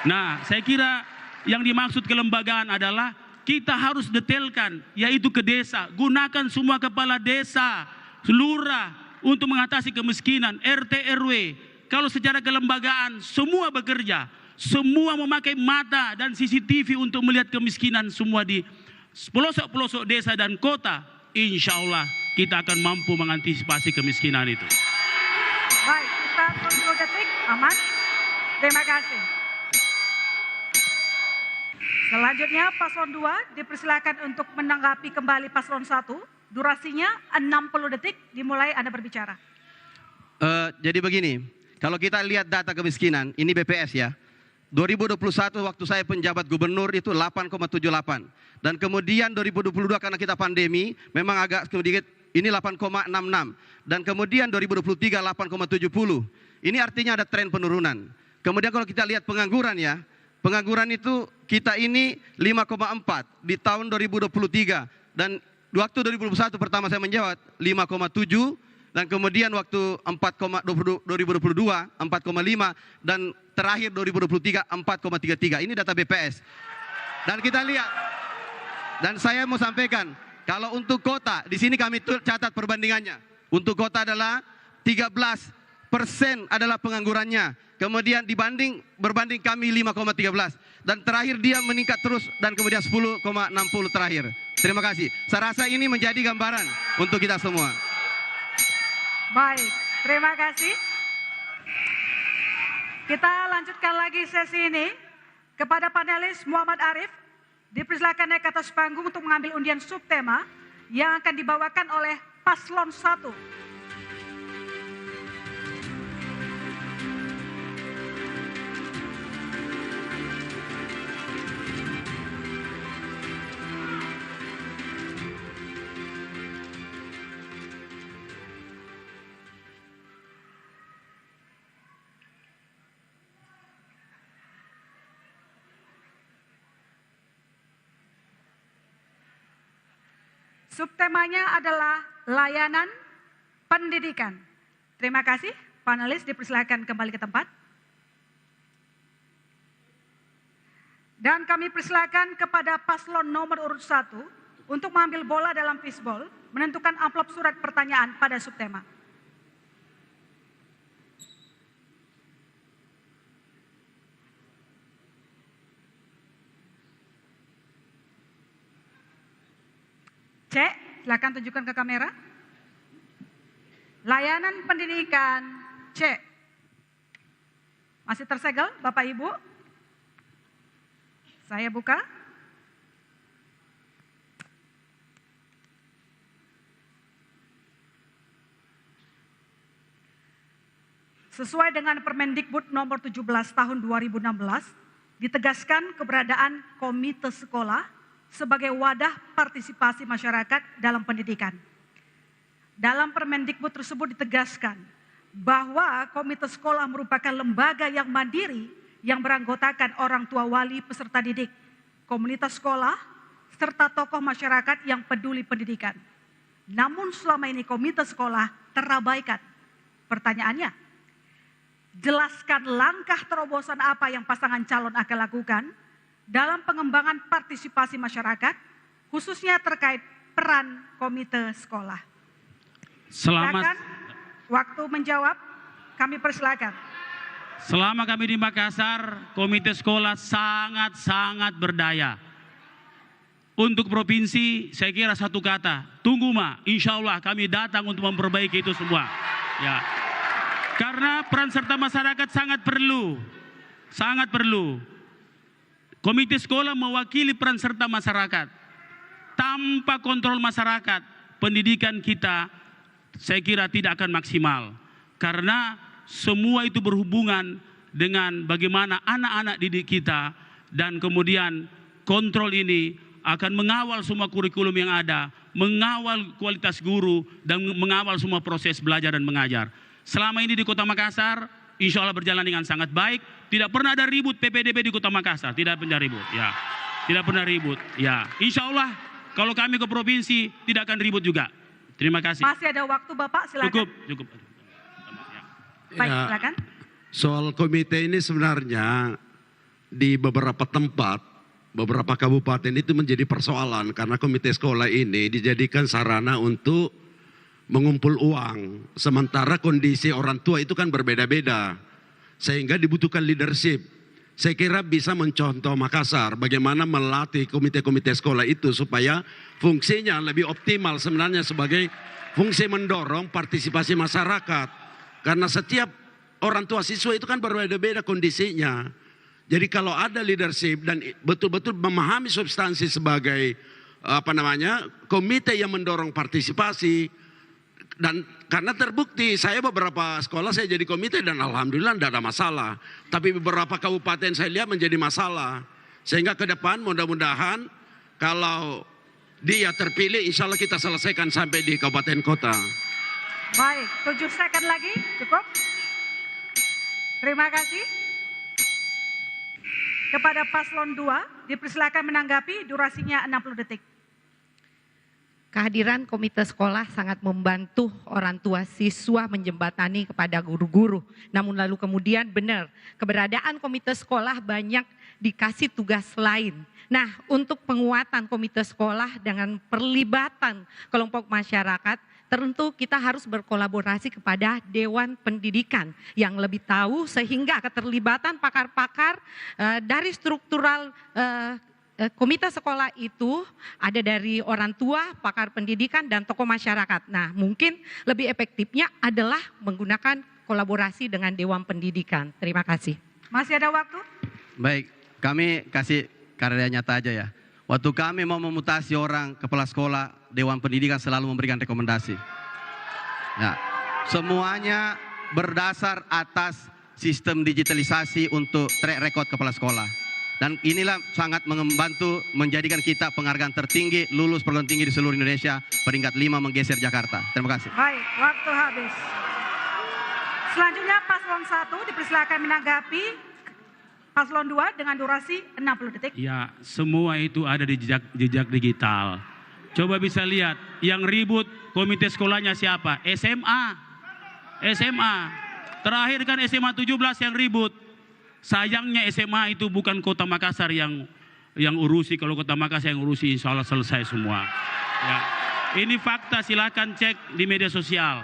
Nah, saya kira yang dimaksud kelembagaan adalah kita harus detailkan, yaitu ke desa. Gunakan semua kepala desa, lurah untuk mengatasi kemiskinan, RT RW. Kalau secara kelembagaan semua bekerja, semua memakai mata dan CCTV untuk melihat kemiskinan semua di pelosok-pelosok desa dan kota, insya Allah kita akan mampu mengantisipasi kemiskinan itu. Baik, kita 10 detik, aman. Terima kasih. Selanjutnya paslon 2 dipersilakan untuk menanggapi kembali paslon 1. Durasinya 60 detik, dimulai Anda berbicara. Jadi begini, kalau kita lihat data kemiskinan, ini BPS ya. 2021 waktu saya penjabat gubernur itu 8,78. Dan kemudian 2022 karena kita pandemi, memang agak sedikit, ini 8,66. Dan kemudian 2023 8,70. Ini artinya ada tren penurunan. Kemudian kalau kita lihat pengangguran ya, pengangguran itu kita ini 5,4 di tahun 2023. Dan waktu 2021 pertama saya menjawab 5,7. Dan kemudian waktu 2022 4,5 dan terakhir 2023 4,33. Ini data BPS. Dan kita lihat, dan saya mau sampaikan, kalau untuk kota, di sini kami catat perbandingannya. Untuk kota adalah 13% adalah penganggurannya. Kemudian berbanding kami 5,13. Dan terakhir dia meningkat terus dan kemudian 10,60 terakhir. Terima kasih. Saya rasa ini menjadi gambaran untuk kita semua. Baik, terima kasih. Kita lanjutkan lagi sesi ini. Kepada panelis Muhammad Arif, dipersilakan naik ke atas panggung untuk mengambil undian subtema yang akan dibawakan oleh paslon 1. Subtemanya adalah layanan pendidikan. Terima kasih, panelis dipersilakan kembali ke tempat. Dan kami persilakan kepada paslon nomor urut 1 untuk mengambil bola dalam fishbowl, menentukan amplop surat pertanyaan pada subtema. C, silakan tunjukkan ke kamera. Layanan pendidikan C. Masih tersegel Bapak Ibu? Saya buka. Sesuai dengan Permendikbud nomor 17 tahun 2016, ditegaskan keberadaan komite sekolah sebagai wadah partisipasi masyarakat dalam pendidikan. Dalam Permendikbud tersebut ditegaskan bahwa komite sekolah merupakan lembaga yang mandiri yang beranggotakan orang tua wali peserta didik, komunitas sekolah, serta tokoh masyarakat yang peduli pendidikan. Namun selama ini komite sekolah terabaikan. Pertanyaannya, jelaskan langkah terobosan apa yang pasangan calon akan lakukan dalam pengembangan partisipasi masyarakat, khususnya terkait peran komite sekolah. Silakan, waktu menjawab kami persilakan. Selama kami di Makassar, komite sekolah sangat-sangat berdaya. Untuk provinsi, saya kira satu kata, tunggu Ma, insya Allah kami datang untuk memperbaiki itu semua. Ya. Karena peran serta masyarakat sangat perlu. Sangat perlu. Komite sekolah mewakili peran serta masyarakat. Tanpa kontrol masyarakat, pendidikan kita saya kira tidak akan maksimal. Karena semua itu berhubungan dengan bagaimana anak-anak didik kita, dan kemudian kontrol ini akan mengawal semua kurikulum yang ada, mengawal kualitas guru, dan mengawal semua proses belajar dan mengajar. Selama ini di Kota Makassar, insya Allah berjalan dengan sangat baik. Tidak pernah ada ribut PPDB di Kota Makassar, tidak pernah ribut. Ya, tidak pernah ribut. Ya, insya Allah kalau kami ke provinsi tidak akan ribut juga. Terima kasih. Masih ada waktu Bapak, silakan. Cukup. Baik, Ya, silakan. soal komite ini sebenarnya di beberapa tempat, beberapa kabupaten itu menjadi persoalan karena komite sekolah ini dijadikan sarana untuk mengumpul uang. Sementara kondisi orang tua itu kan berbeda-beda. Sehingga dibutuhkan leadership. Saya kira bisa mencontoh Makassar bagaimana melatih komite-komite sekolah itu supaya fungsinya lebih optimal sebenarnya sebagai fungsi mendorong partisipasi masyarakat. Karena setiap orang tua siswa itu kan berbeda-beda kondisinya. Jadi kalau ada leadership dan betul-betul memahami substansi sebagai komite yang mendorong partisipasi, dan karena terbukti saya beberapa sekolah saya jadi komite dan alhamdulillah tidak ada masalah. Tapi beberapa kabupaten saya lihat menjadi masalah. Sehingga ke depan mudah-mudahan kalau dia terpilih insya Allah kita selesaikan sampai di kabupaten kota. Baik, 7 second lagi, cukup. Terima kasih. Kepada paslon 2, dipersilakan menanggapi, durasinya 60 detik. Kehadiran komite sekolah sangat membantu orang tua siswa menjembatani kepada guru-guru. Namun lalu kemudian benar, keberadaan komite sekolah banyak dikasih tugas lain. Nah, untuk penguatan komite sekolah dengan perlibatan kelompok masyarakat, tentu kita harus berkolaborasi kepada Dewan Pendidikan yang lebih tahu sehingga keterlibatan pakar-pakar dari struktural komite sekolah itu ada dari orang tua, pakar pendidikan, dan tokoh masyarakat. Nah, mungkin lebih efektifnya adalah menggunakan kolaborasi dengan Dewan Pendidikan. Terima kasih. Masih ada waktu? Baik, kami kasih karya nyata aja ya. Waktu kami mau memutasi orang kepala sekolah, Dewan Pendidikan selalu memberikan rekomendasi. Nah, semuanya berdasar atas sistem digitalisasi untuk track record kepala sekolah. Dan inilah sangat membantu menjadikan kita penghargaan tertinggi, lulus perguruan tinggi di seluruh Indonesia, peringkat 5 menggeser Jakarta. Terima kasih. Baik, waktu habis. Selanjutnya paslon 1 dipersilakan menanggapi paslon 2 dengan durasi 60 detik. Ya, semua itu ada di jejak digital. Coba bisa lihat, yang ribut komite sekolahnya siapa? SMA. Terakhir kan SMA 17 yang ribut. Sayangnya SMA itu bukan Kota Makassar yang urusi. Kalau Kota Makassar yang urusi, insya Allah selesai semua. Ya. Ini fakta, silakan cek di media sosial.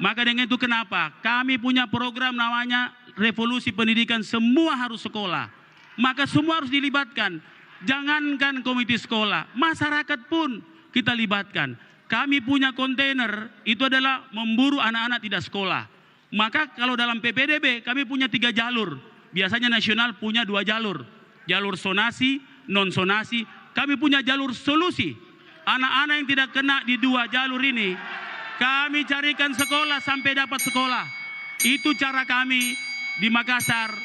Maka dengan itu kenapa? Kami punya program namanya Revolusi Pendidikan, semua harus sekolah. Maka semua harus dilibatkan. Jangankan komite sekolah, masyarakat pun kita libatkan. Kami punya kontainer, itu adalah memburu anak-anak tidak sekolah. Maka kalau dalam PPDB kami punya 3 jalur. Biasanya nasional punya 2 jalur. Jalur sonasi, non sonasi. Kami punya jalur solusi. Anak-anak yang tidak kena di 2 jalur ini, kami carikan sekolah sampai dapat sekolah. Itu cara kami di Makassar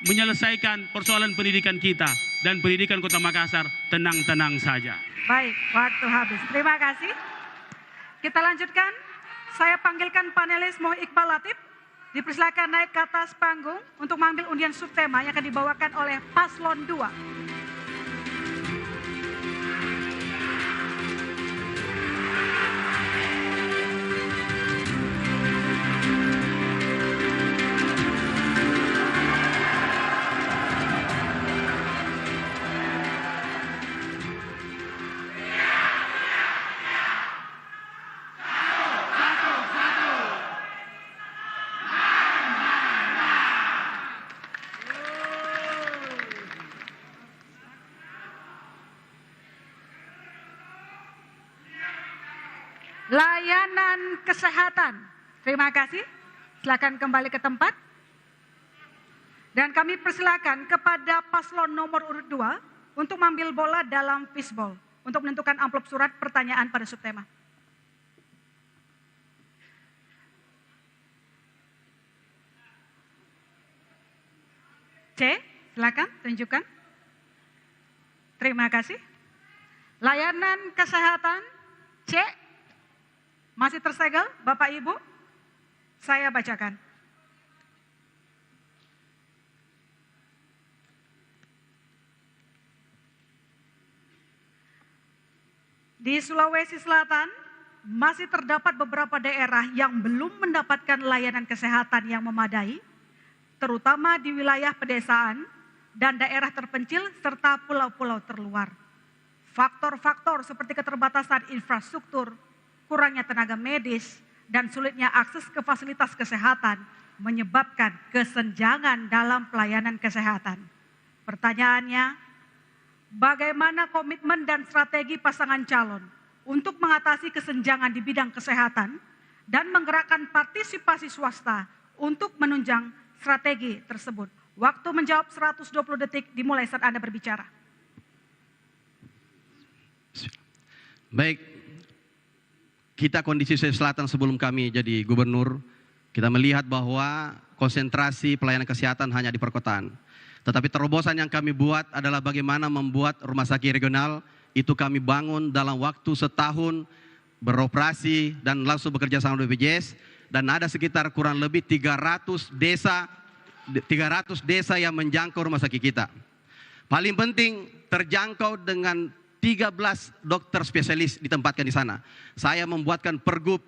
menyelesaikan persoalan pendidikan kita. Dan pendidikan Kota Makassar tenang-tenang saja. Baik, waktu habis. Terima kasih. Kita lanjutkan. Saya panggilkan panelis Mo Iqbal Latif. Dipersilakan naik ke atas panggung untuk mengambil undian subtema yang akan dibawakan oleh paslon 2. Layanan kesehatan. Terima kasih. Silakan kembali ke tempat. Dan kami persilakan kepada paslon nomor urut 2 untuk mengambil bola dalam fishball untuk menentukan amplop surat pertanyaan pada subtema. C, silakan tunjukkan. Terima kasih. Layanan kesehatan C, masih tersegel Bapak Ibu? Saya bacakan. Di Sulawesi Selatan masih terdapat beberapa daerah yang belum mendapatkan layanan kesehatan yang memadai, terutama di wilayah pedesaan dan daerah terpencil serta pulau-pulau terluar. Faktor-faktor seperti keterbatasan infrastruktur, kurangnya tenaga medis, dan sulitnya akses ke fasilitas kesehatan menyebabkan kesenjangan dalam pelayanan kesehatan. Pertanyaannya, bagaimana komitmen dan strategi pasangan calon untuk mengatasi kesenjangan di bidang kesehatan dan menggerakkan partisipasi swasta untuk menunjang strategi tersebut? Waktu menjawab 120 detik dimulai saat Anda berbicara. Baik, kita kondisi Sulawesi Selatan sebelum kami jadi gubernur, kita melihat bahwa konsentrasi pelayanan kesehatan hanya di perkotaan. Tetapi terobosan yang kami buat adalah bagaimana membuat rumah sakit regional itu kami bangun dalam waktu setahun beroperasi dan langsung bekerja sama BPJS, dan ada sekitar kurang lebih 300 desa yang menjangkau rumah sakit kita. Paling penting terjangkau dengan 13 dokter spesialis ditempatkan di sana. Saya membuatkan pergub.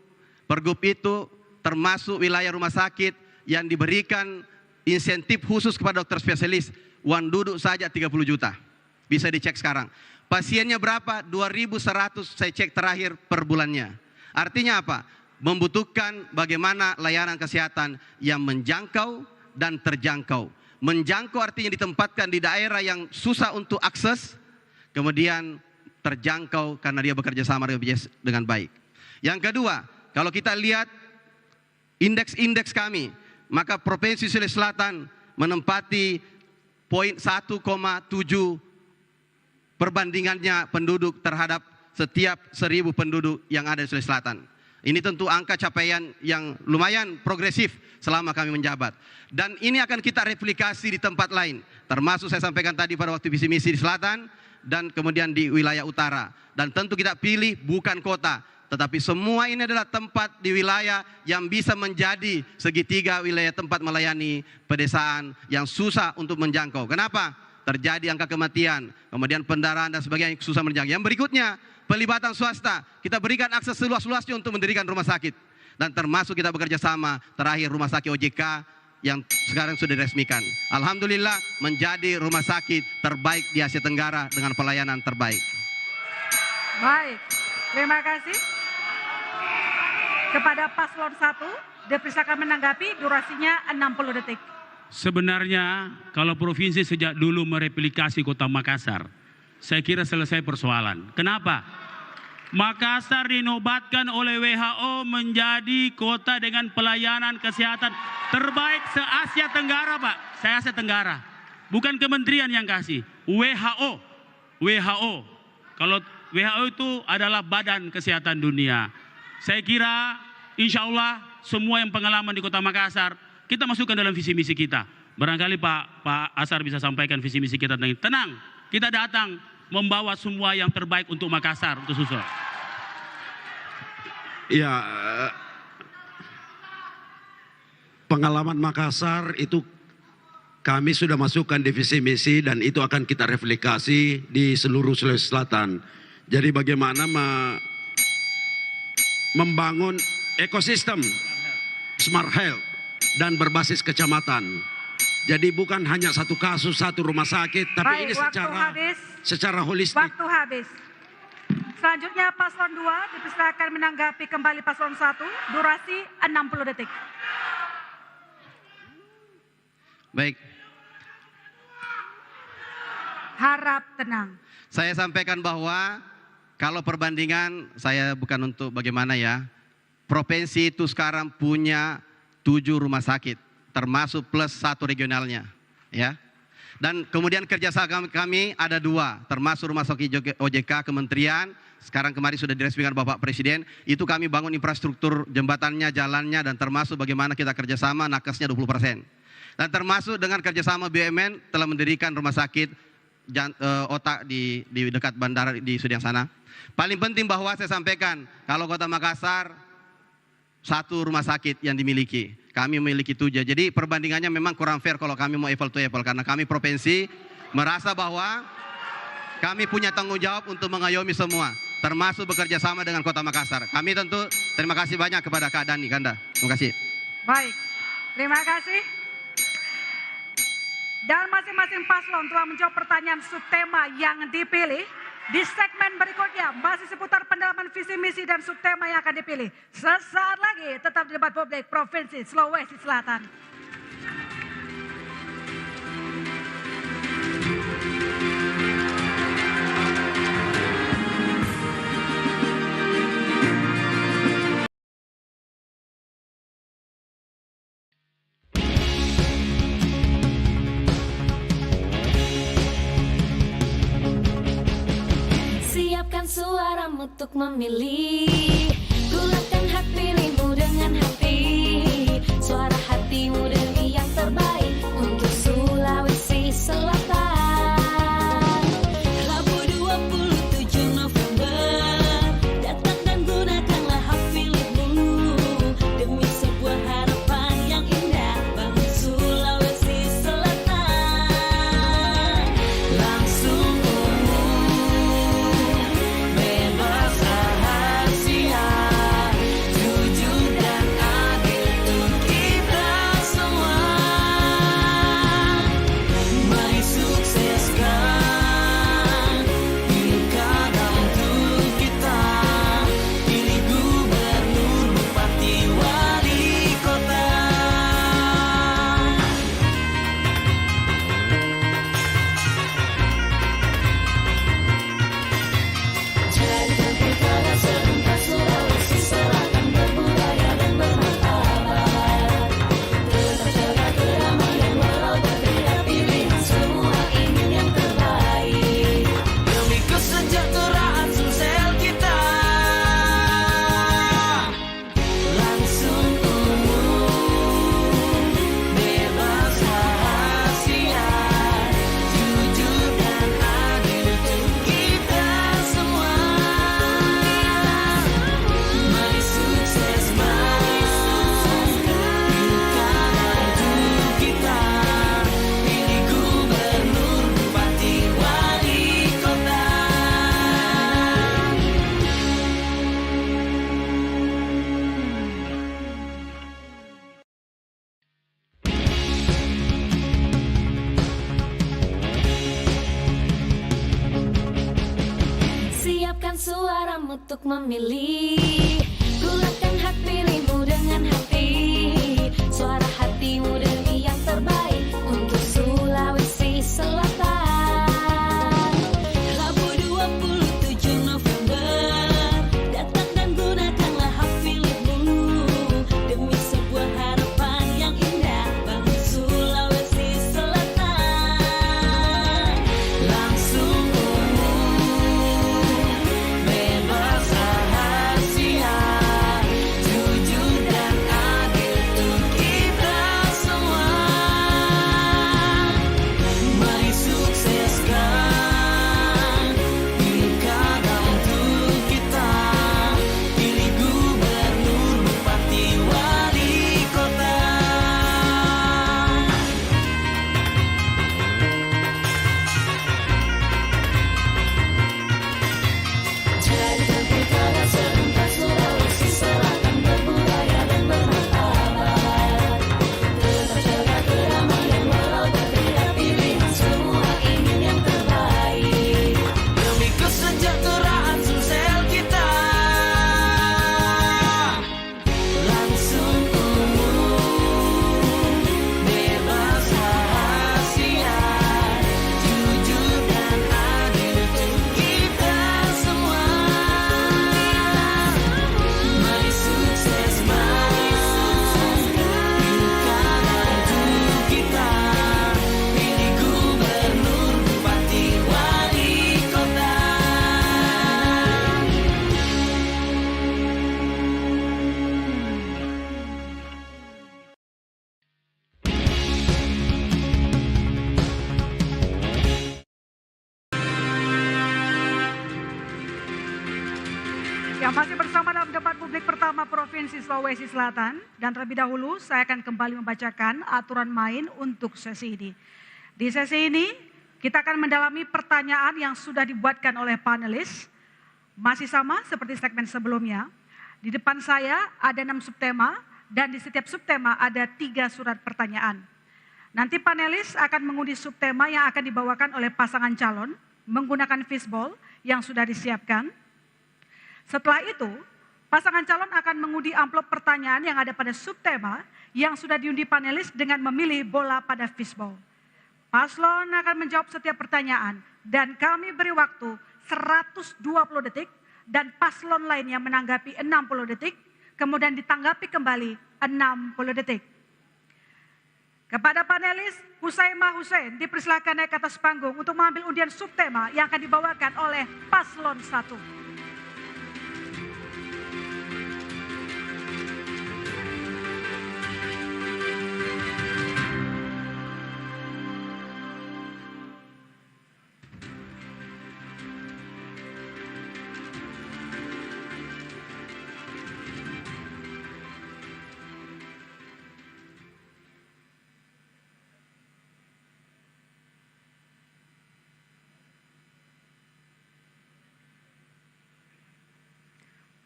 Pergub itu termasuk wilayah rumah sakit yang diberikan insentif khusus kepada dokter spesialis. Uang duduk saja 30 juta. Bisa dicek sekarang. Pasiennya berapa? 2.100 saya cek terakhir per bulannya. Artinya apa? Membutuhkan bagaimana layanan kesehatan yang menjangkau dan terjangkau. Menjangkau artinya ditempatkan di daerah yang susah untuk akses, kemudian terjangkau karena dia bekerja sama dengan BPJS dengan baik. Yang kedua, kalau kita lihat indeks-indeks kami, maka Provinsi Sulawesi Selatan menempati poin 1,7 perbandingannya penduduk terhadap setiap 1.000 penduduk yang ada di Sulawesi Selatan. Ini tentu angka capaian yang lumayan progresif selama kami menjabat. Dan ini akan kita replikasi di tempat lain. Termasuk saya sampaikan tadi pada waktu visi misi di selatan dan kemudian di wilayah utara. Dan tentu kita pilih bukan kota, tetapi semua ini adalah tempat di wilayah yang bisa menjadi segitiga wilayah tempat melayani pedesaan yang susah untuk menjangkau. Kenapa? Terjadi angka kematian, kemudian pendarahan dan sebagainya susah menjangkau. Yang berikutnya, pelibatan swasta. Kita berikan akses seluas-luasnya untuk mendirikan rumah sakit. Dan termasuk kita bekerja sama terakhir rumah sakit OJK yang sekarang sudah diresmikan. Alhamdulillah menjadi rumah sakit terbaik di Asia Tenggara dengan pelayanan terbaik. Baik, terima kasih. Kepada paslon 1, dipersilakan menanggapi, durasinya 60 detik. Sebenarnya kalau provinsi sejak dulu mereplikasi kota Makassar, saya kira selesai persoalan. Kenapa? Makassar dinobatkan oleh WHO menjadi kota dengan pelayanan kesehatan terbaik se-Asia Tenggara, Pak. Saya Asia Tenggara. Bukan kementerian yang kasih, WHO. WHO. Kalau WHO itu adalah Badan Kesehatan Dunia. Saya kira insya Allah semua yang pengalaman di kota Makassar kita masukkan dalam visi misi kita. Barangkali Pak Asar bisa sampaikan visi misi kita dengan tenang. Kita datang membawa semua yang terbaik untuk Makassar, untuk Susul. Ya, pengalaman Makassar itu kami sudah masukkan di visi misi dan itu akan kita replikasi di seluruh Sulawesi Selatan. Jadi bagaimana membangun ekosistem smart health dan berbasis kecamatan. Jadi bukan hanya satu kasus, satu rumah sakit, tapi ini secara holistik. Waktu habis. Selanjutnya paslon 2 dipersilakan menanggapi kembali paslon 1, durasi 60 detik. Baik. Harap tenang. Saya sampaikan bahwa kalau perbandingan, saya bukan untuk bagaimana ya, provinsi itu sekarang punya 7 rumah sakit, termasuk plus 1 regionalnya, ya. Dan kemudian kerjasama kami ada 2, termasuk rumah sakit OJK Kementerian. Sekarang kemarin sudah diresmikan Bapak Presiden. Itu kami bangun infrastruktur jembatannya, jalannya, dan termasuk bagaimana kita kerjasama nakesnya 20%. Dan termasuk dengan kerjasama BUMN telah mendirikan rumah sakit otak di dekat bandara di Sudiang sana. Paling penting bahwa saya sampaikan, kalau Kota Makassar 1 rumah sakit yang dimiliki. Kami memiliki 7. Jadi perbandingannya memang kurang fair kalau kami mau apple to apple. Karena kami provinsi merasa bahwa kami punya tanggung jawab untuk mengayomi semua. Termasuk bekerja sama dengan Kota Makassar. Kami tentu terima kasih banyak kepada Kak Dani Kanda. Terima kasih. Baik, terima kasih. Dan masing-masing paslon telah menjawab pertanyaan subtema yang dipilih. Di segmen berikutnya masih seputar pendalaman visi misi dan subtema yang akan dipilih. Sesaat lagi tetap di debat publik Provinsi Sulawesi Selatan. Siapkan suaramu untuk memilih. Gunakan hak pilihmu dengan hati. Suara hatimu demi yang terbaik untuk Sulawesi Selatan. Rabu 27 November, datang dan gunakanlah hak pilihmu demi sebuah harapan yang indah bagi Sulawesi Selatan. Langsung bebas rahasia, jujur dan adil untuk kita semua. Mari sukseskan pilkada untuk kita. Pilih gubernur, bupati, wali kota. Jadikan pilkada serentak Sulawesi Selatan berbudaya dan bermartabat. Tetap jaga kedamaian walau berbeda pilihan, semua ingin yang terbaik demi kesejahteraan Sulsel kita. Langsung umum, bebas rahasia, jujur dan adil untuk kita semua. Mari sukses, pilkada untuk kita. Pilih gubernur, bupati, wali kota. Siapkan suaramu untuk memilih. Gunakan hak pilihmu dengan hati. Suara hatimu demi yang terbaik untuk Sulawesi Selatan. Rabu 27 November, datang dan gunakanlah hak pilihmu demi sebuah harapan yang indah bagi Sulawesi Selatan. Langsung umum, bebas rahasia, jujur Republik pertama Provinsi Sulawesi Selatan. Dan terlebih dahulu saya akan kembali membacakan aturan main untuk sesi ini. Di sesi ini kita akan mendalami pertanyaan yang sudah dibuatkan oleh panelis. Masih sama seperti segmen sebelumnya. Di depan saya ada 6 subtema dan di setiap subtema ada 3 surat pertanyaan. Nanti panelis akan mengundi subtema yang akan dibawakan oleh pasangan calon menggunakan fishbowl yang sudah disiapkan. Setelah itu, pasangan calon akan mengundi amplop pertanyaan yang ada pada subtema yang sudah diundi panelis dengan memilih bola pada fishbowl. Paslon akan menjawab setiap pertanyaan dan kami beri waktu 120 detik dan paslon lainnya menanggapi 60 detik, kemudian ditanggapi kembali 60 detik. Kepada panelis, Husaimah Hussein dipersilakan naik ke atas panggung untuk mengambil undian subtema yang akan dibawakan oleh paslon 1.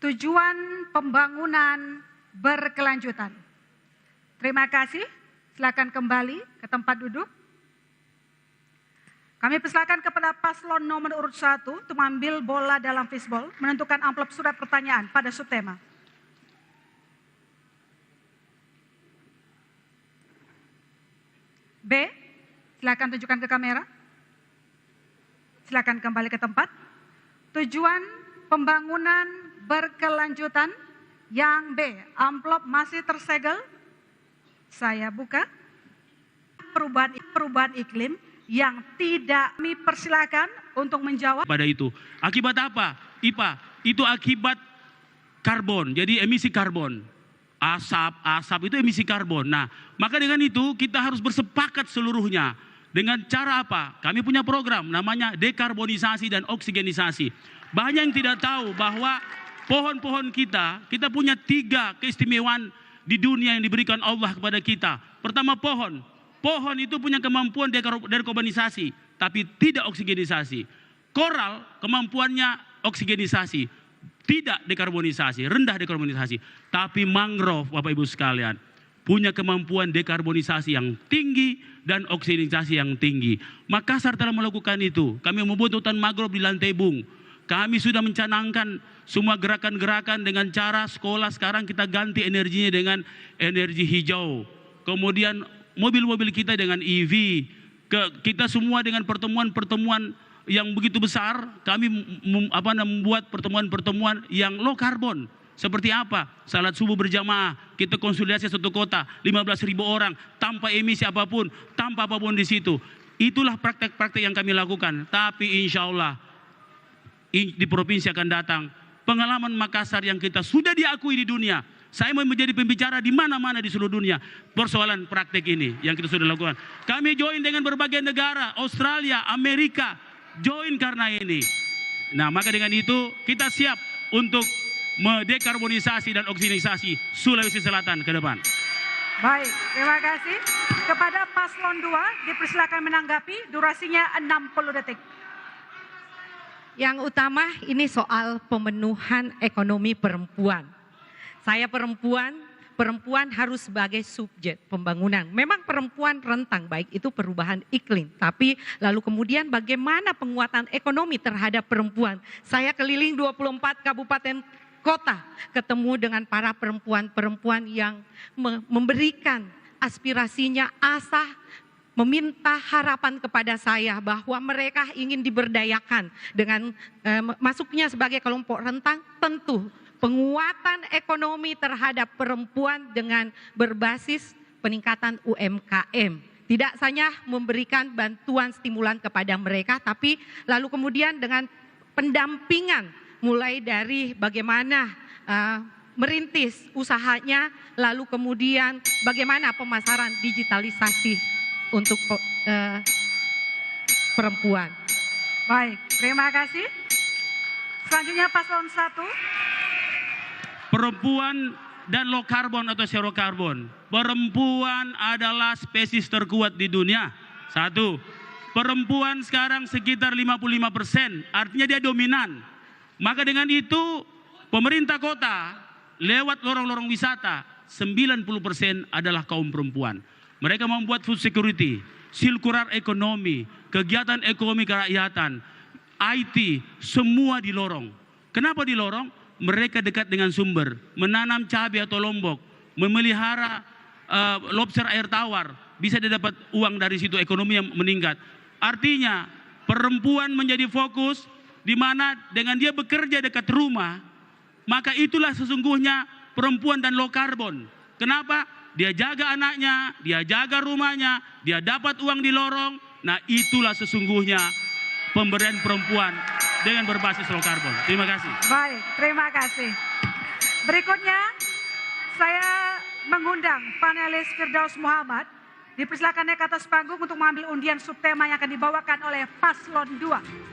Tujuan pembangunan berkelanjutan. Terima kasih. Silakan kembali ke tempat duduk. Kami persilakan kepada paslon nomor urut 1 untuk mengambil bola dalam fishbowl, menentukan amplop surat pertanyaan pada subtema. B, silakan tunjukkan ke kamera. Silakan kembali ke tempat. Tujuan pembangunan berkelanjutan yang B, amplop masih tersegel. Saya buka. Perubahan iklim yang tidak, kami persilakan untuk menjawab. Pada itu, akibat apa? IPA, itu akibat karbon, jadi emisi karbon. Asap itu emisi karbon. Nah, maka dengan itu kita harus bersepakat seluruhnya. Dengan cara apa? Kami punya program namanya dekarbonisasi dan oksigenisasi. Banyak yang tidak tahu bahwa pohon-pohon kita punya 3 keistimewaan di dunia yang diberikan Allah kepada kita. Pertama pohon. Pohon itu punya kemampuan dekarbonisasi, tapi tidak oksigenisasi. Koral kemampuannya oksigenisasi, tidak dekarbonisasi, rendah dekarbonisasi. Tapi mangrove, Bapak Ibu sekalian, punya kemampuan dekarbonisasi yang tinggi dan oksigenisasi yang tinggi. Makassar telah melakukan itu. Kami membuat hutan mangrove di Lantai Bung. Kami sudah mencanangkan semua gerakan-gerakan dengan cara sekolah sekarang kita ganti energinya dengan energi hijau. Kemudian mobil-mobil kita dengan EV. Kita semua dengan pertemuan-pertemuan yang begitu besar, kami membuat pertemuan-pertemuan yang low carbon. Seperti apa? Salat subuh berjamaah, kita konsolidasi satu kota, 15.000 orang, tanpa emisi apapun, tanpa apapun di situ. Itulah praktek-praktek yang kami lakukan. Tapi insya Allah di provinsi akan datang pengalaman Makassar yang kita sudah diakui di dunia. Saya mau menjadi pembicara di mana-mana di seluruh dunia persoalan praktek ini yang kita sudah lakukan. Kami join dengan berbagai negara, Australia, Amerika, join karena ini. Nah, maka dengan itu kita siap untuk mendekarbonisasi dan oksigenisasi Sulawesi Selatan ke depan. Baik, terima kasih. Kepada paslon 2 dipersilakan menanggapi, durasinya 60 detik. Yang utama ini soal pemenuhan ekonomi perempuan. Saya perempuan harus sebagai subjek pembangunan. Memang perempuan rentang, baik itu perubahan iklim. Tapi lalu kemudian bagaimana penguatan ekonomi terhadap perempuan. Saya keliling 24 kabupaten kota, ketemu dengan para perempuan-perempuan yang memberikan aspirasinya, asa, meminta harapan kepada saya bahwa mereka ingin diberdayakan dengan masuknya sebagai kelompok rentang. Tentu penguatan ekonomi terhadap perempuan dengan berbasis peningkatan UMKM. Tidak hanya memberikan bantuan stimulan kepada mereka, tapi lalu kemudian dengan pendampingan mulai dari bagaimana merintis usahanya, lalu kemudian bagaimana pemasaran digitalisasi untuk perempuan. Baik, terima kasih. Selanjutnya paslon 1. perempuan dan low carbon atau zero carbon. Perempuan adalah spesies terkuat di dunia. Satu, perempuan sekarang sekitar 55%, artinya dia dominan. Maka dengan itu pemerintah kota lewat lorong-lorong wisata 90% adalah kaum perempuan. Mereka membuat food security, sirkular ekonomi, kegiatan ekonomi kerakyatan, IT, semua di lorong. Kenapa di lorong? Mereka dekat dengan sumber, menanam cabai atau lombok, memelihara lobster air tawar, bisa didapat uang dari situ, ekonomi yang meningkat. Artinya perempuan menjadi fokus di mana dengan dia bekerja dekat rumah, maka itulah sesungguhnya perempuan dan low carbon. Kenapa? Dia jaga anaknya, dia jaga rumahnya, dia dapat uang di lorong. Nah, itulah sesungguhnya pemberdayaan perempuan dengan berbasis low carbon. Terima kasih. Baik, terima kasih. Berikutnya saya mengundang panelis Firdaus Muhammad. Dipersilakan naik ke atas panggung untuk mengambil undian subtema yang akan dibawakan oleh Paslon 2.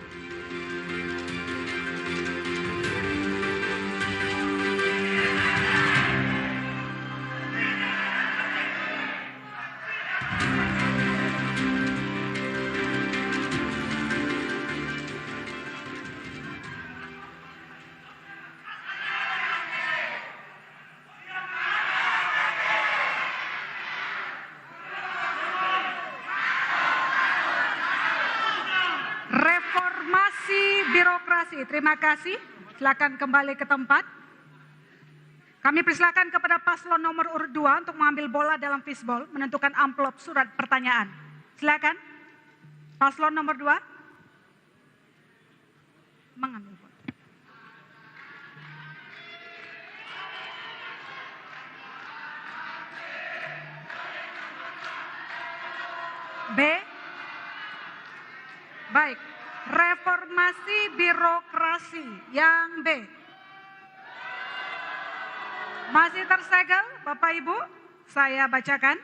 Birokrasi, terima kasih. Silakan kembali ke tempat. Kami persilakan kepada paslon nomor urut 2 untuk mengambil bola dalam fishbowl, menentukan amplop surat pertanyaan. Silakan. Paslon nomor 2. Mengambil bola. B. Baik. Reformasi birokrasi yang B. Masih tersegel Bapak Ibu, saya bacakan.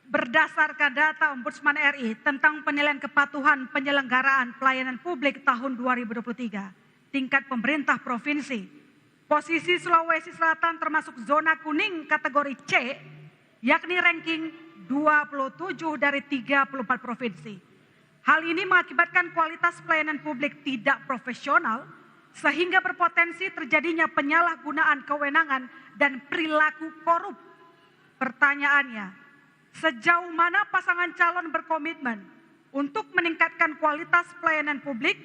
Berdasarkan data Ombudsman RI tentang penilaian kepatuhan penyelenggaraan pelayanan publik tahun 2023, tingkat pemerintah provinsi, posisi Sulawesi Selatan termasuk zona kuning kategori C, yakni ranking 27 dari 34 provinsi. Hal ini mengakibatkan kualitas pelayanan publik tidak profesional, sehingga berpotensi terjadinya penyalahgunaan kewenangan dan perilaku korup. Pertanyaannya, sejauh mana pasangan calon berkomitmen untuk meningkatkan kualitas pelayanan publik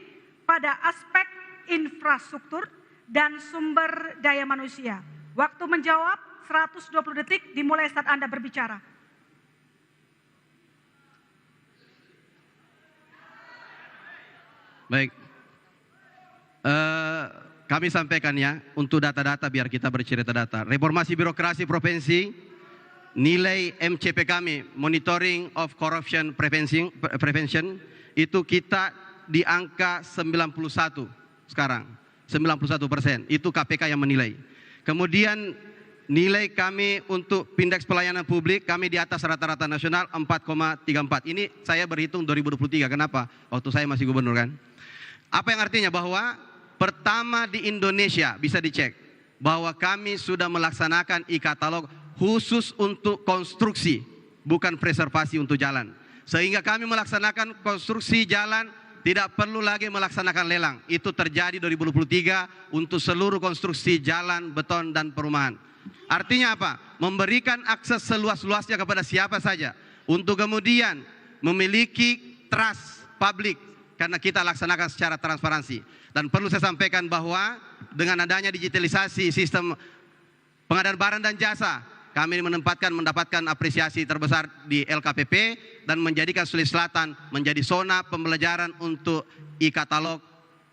pada aspek infrastruktur dan sumber daya manusia? Waktu menjawab 120 detik dimulai saat Anda berbicara. Baik. Kami sampaikan ya, untuk data-data biar kita bercerita data. Reformasi birokrasi provinsi, nilai MCP kami, Monitoring of Corruption Prevention, itu kita di angka 91 sekarang. 91%, itu KPK yang menilai. Kemudian nilai kami untuk indeks pelayanan publik, kami di atas rata-rata nasional 4,34. Ini saya berhitung 2023, kenapa? Waktu saya masih gubernur kan. Apa yang artinya? Bahwa pertama di Indonesia, bisa dicek, bahwa kami sudah melaksanakan e-katalog khusus untuk konstruksi, bukan preservasi untuk jalan. Sehingga kami melaksanakan konstruksi jalan, tidak perlu lagi melaksanakan lelang. Itu terjadi 2023 untuk seluruh konstruksi jalan, beton, dan perumahan. Artinya apa? Memberikan akses seluas-luasnya kepada siapa saja. Untuk kemudian memiliki trust publik. Karena kita laksanakan secara transparansi. Dan perlu saya sampaikan bahwa dengan adanya digitalisasi sistem pengadaan barang dan jasa, kami mendapatkan apresiasi terbesar di LKPP dan menjadikan Sulawesi Selatan menjadi zona pembelajaran untuk e-katalog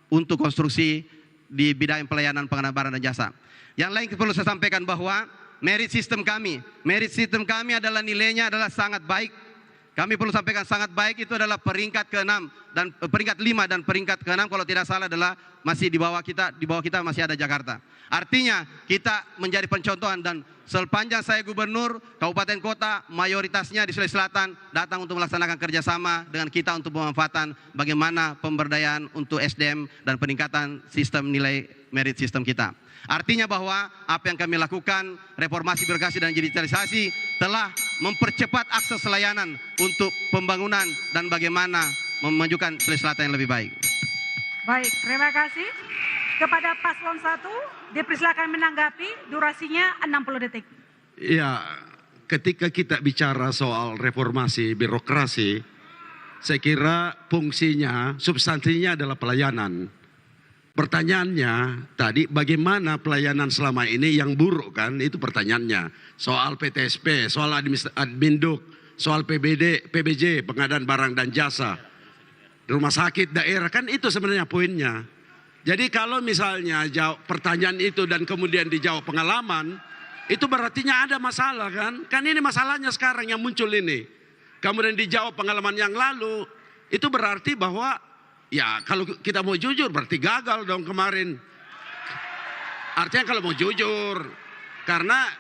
untuk konstruksi di bidang pelayanan pengadaan barang dan jasa. Yang lain perlu saya sampaikan bahwa merit system kami adalah nilainya adalah sangat baik. Kami perlu sampaikan sangat baik, itu adalah peringkat ke-6 dan peringkat 5 dan peringkat ke-6 kalau tidak salah adalah masih di bawah kita masih ada Jakarta. Artinya kita menjadi pencontohan dan sepanjang saya gubernur, kabupaten kota mayoritasnya di Sulawesi Selatan datang untuk melaksanakan kerjasama dengan kita untuk pemanfaatan bagaimana pemberdayaan untuk SDM dan peningkatan sistem nilai merit sistem kita. Artinya bahwa apa yang kami lakukan, reformasi birokrasi dan digitalisasi telah mempercepat akses layanan untuk pembangunan dan bagaimana memajukan Sulawesi Selatan yang lebih baik. Baik, terima kasih. Kepada Paslon 1, dipersilakan menanggapi, durasinya 60 detik. Ya, ketika kita bicara soal reformasi birokrasi, saya kira fungsinya, substansinya adalah pelayanan. Pertanyaannya tadi bagaimana pelayanan selama ini yang buruk kan, itu pertanyaannya. Soal PTSP, soal Adminduk, soal PBJ, pengadaan barang dan jasa, rumah sakit daerah, kan itu sebenarnya poinnya. Jadi kalau misalnya jawab pertanyaan itu dan kemudian dijawab pengalaman, itu berartinya ada masalah kan? Kan ini masalahnya sekarang yang muncul ini. Kemudian dijawab pengalaman yang lalu, itu berarti bahwa ya kalau kita mau jujur berarti gagal dong kemarin. Artinya kalau mau jujur, karena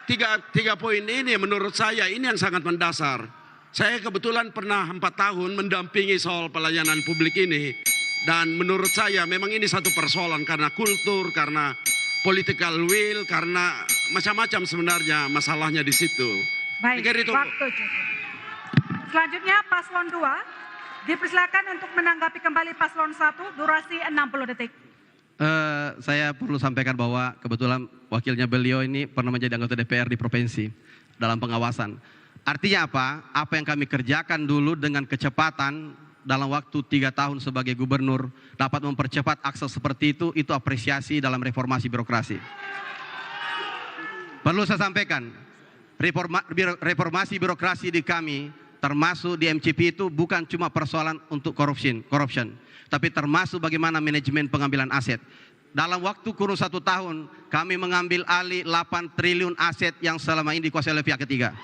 tiga poin ini menurut saya ini yang sangat mendasar. Saya kebetulan pernah 4 tahun mendampingi soal pelayanan publik ini. Dan menurut saya memang ini satu persoalan karena kultur, karena political will, karena macam-macam sebenarnya masalahnya di situ. Baik, waktu cukup. Selanjutnya Paslon 2, dipersilakan untuk menanggapi kembali Paslon 1, durasi 60 detik. Saya perlu sampaikan bahwa kebetulan wakilnya beliau ini pernah menjadi anggota DPR di provinsi dalam pengawasan. Artinya apa? Apa yang kami kerjakan dulu dengan kecepatan dalam waktu 3 tahun sebagai gubernur dapat mempercepat akses seperti itu apresiasi dalam reformasi birokrasi. Perlu saya sampaikan, reformasi birokrasi di kami termasuk di MCP itu bukan cuma persoalan untuk corruption, tapi termasuk bagaimana manajemen pengambilan aset. Dalam waktu kurun 1 tahun kami mengambil alih 8 triliun aset yang selama ini dikuasai oleh pihak ketiga.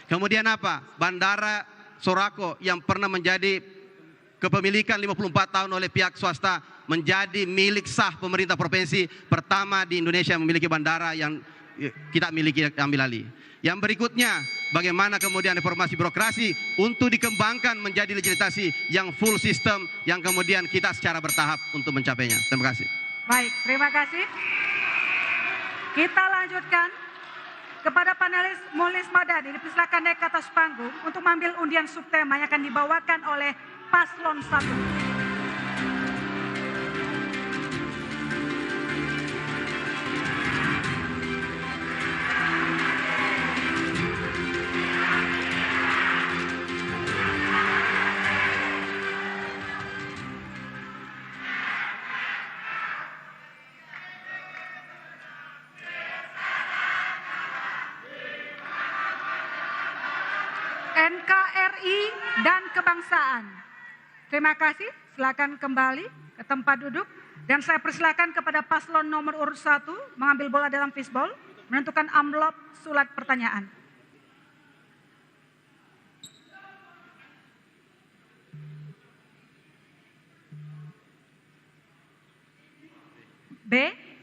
Kemudian apa? Bandara Sorako yang pernah menjadi kepemilikan 54 tahun oleh pihak swasta menjadi milik sah pemerintah provinsi pertama di Indonesia memiliki bandara yang kita miliki ambil alih. Yang berikutnya, bagaimana kemudian reformasi birokrasi untuk dikembangkan menjadi legislasi yang full system yang kemudian kita secara bertahap untuk mencapainya. Terima kasih. Baik, terima kasih. Kita lanjutkan. Kepada panelis Mulis Madani, dipersilakan naik ke atas panggung untuk mengambil undian subtema yang akan dibawakan oleh Paslon 1. NKRI dan kebangsaan. Terima kasih, silakan kembali ke tempat duduk. Dan saya persilakan kepada paslon nomor urut 1 mengambil bola dalam fishbowl, menentukan amplop surat pertanyaan. B,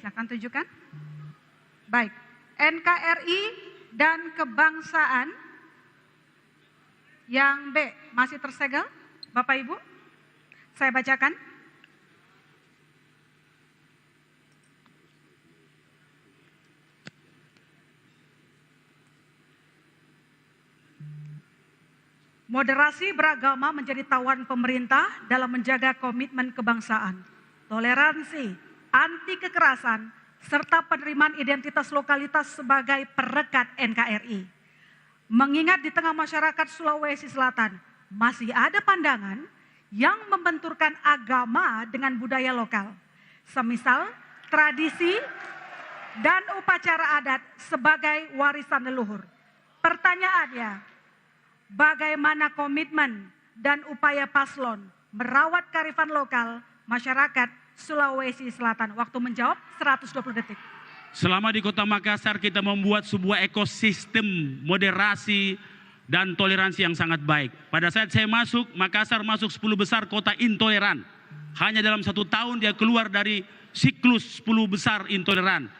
silakan tunjukkan. Baik, NKRI dan kebangsaan. Yang B masih tersegel, Bapak Ibu. Saya bacakan. Moderasi beragama menjadi tawaran pemerintah dalam menjaga komitmen kebangsaan, toleransi, anti kekerasan, serta penerimaan identitas lokalitas sebagai perekat NKRI. Mengingat di tengah masyarakat Sulawesi Selatan masih ada pandangan yang membenturkan agama dengan budaya lokal, semisal tradisi dan upacara adat sebagai warisan leluhur. Pertanyaannya, bagaimana komitmen dan upaya paslon merawat kearifan lokal masyarakat Sulawesi Selatan? Waktu menjawab 120 detik. Selama di Kota Makassar kita membuat sebuah ekosistem moderasi dan toleransi yang sangat baik. Pada saat saya masuk, Makassar masuk 10 besar kota intoleran. Hanya dalam 1 tahun dia keluar dari siklus 10 besar intoleran.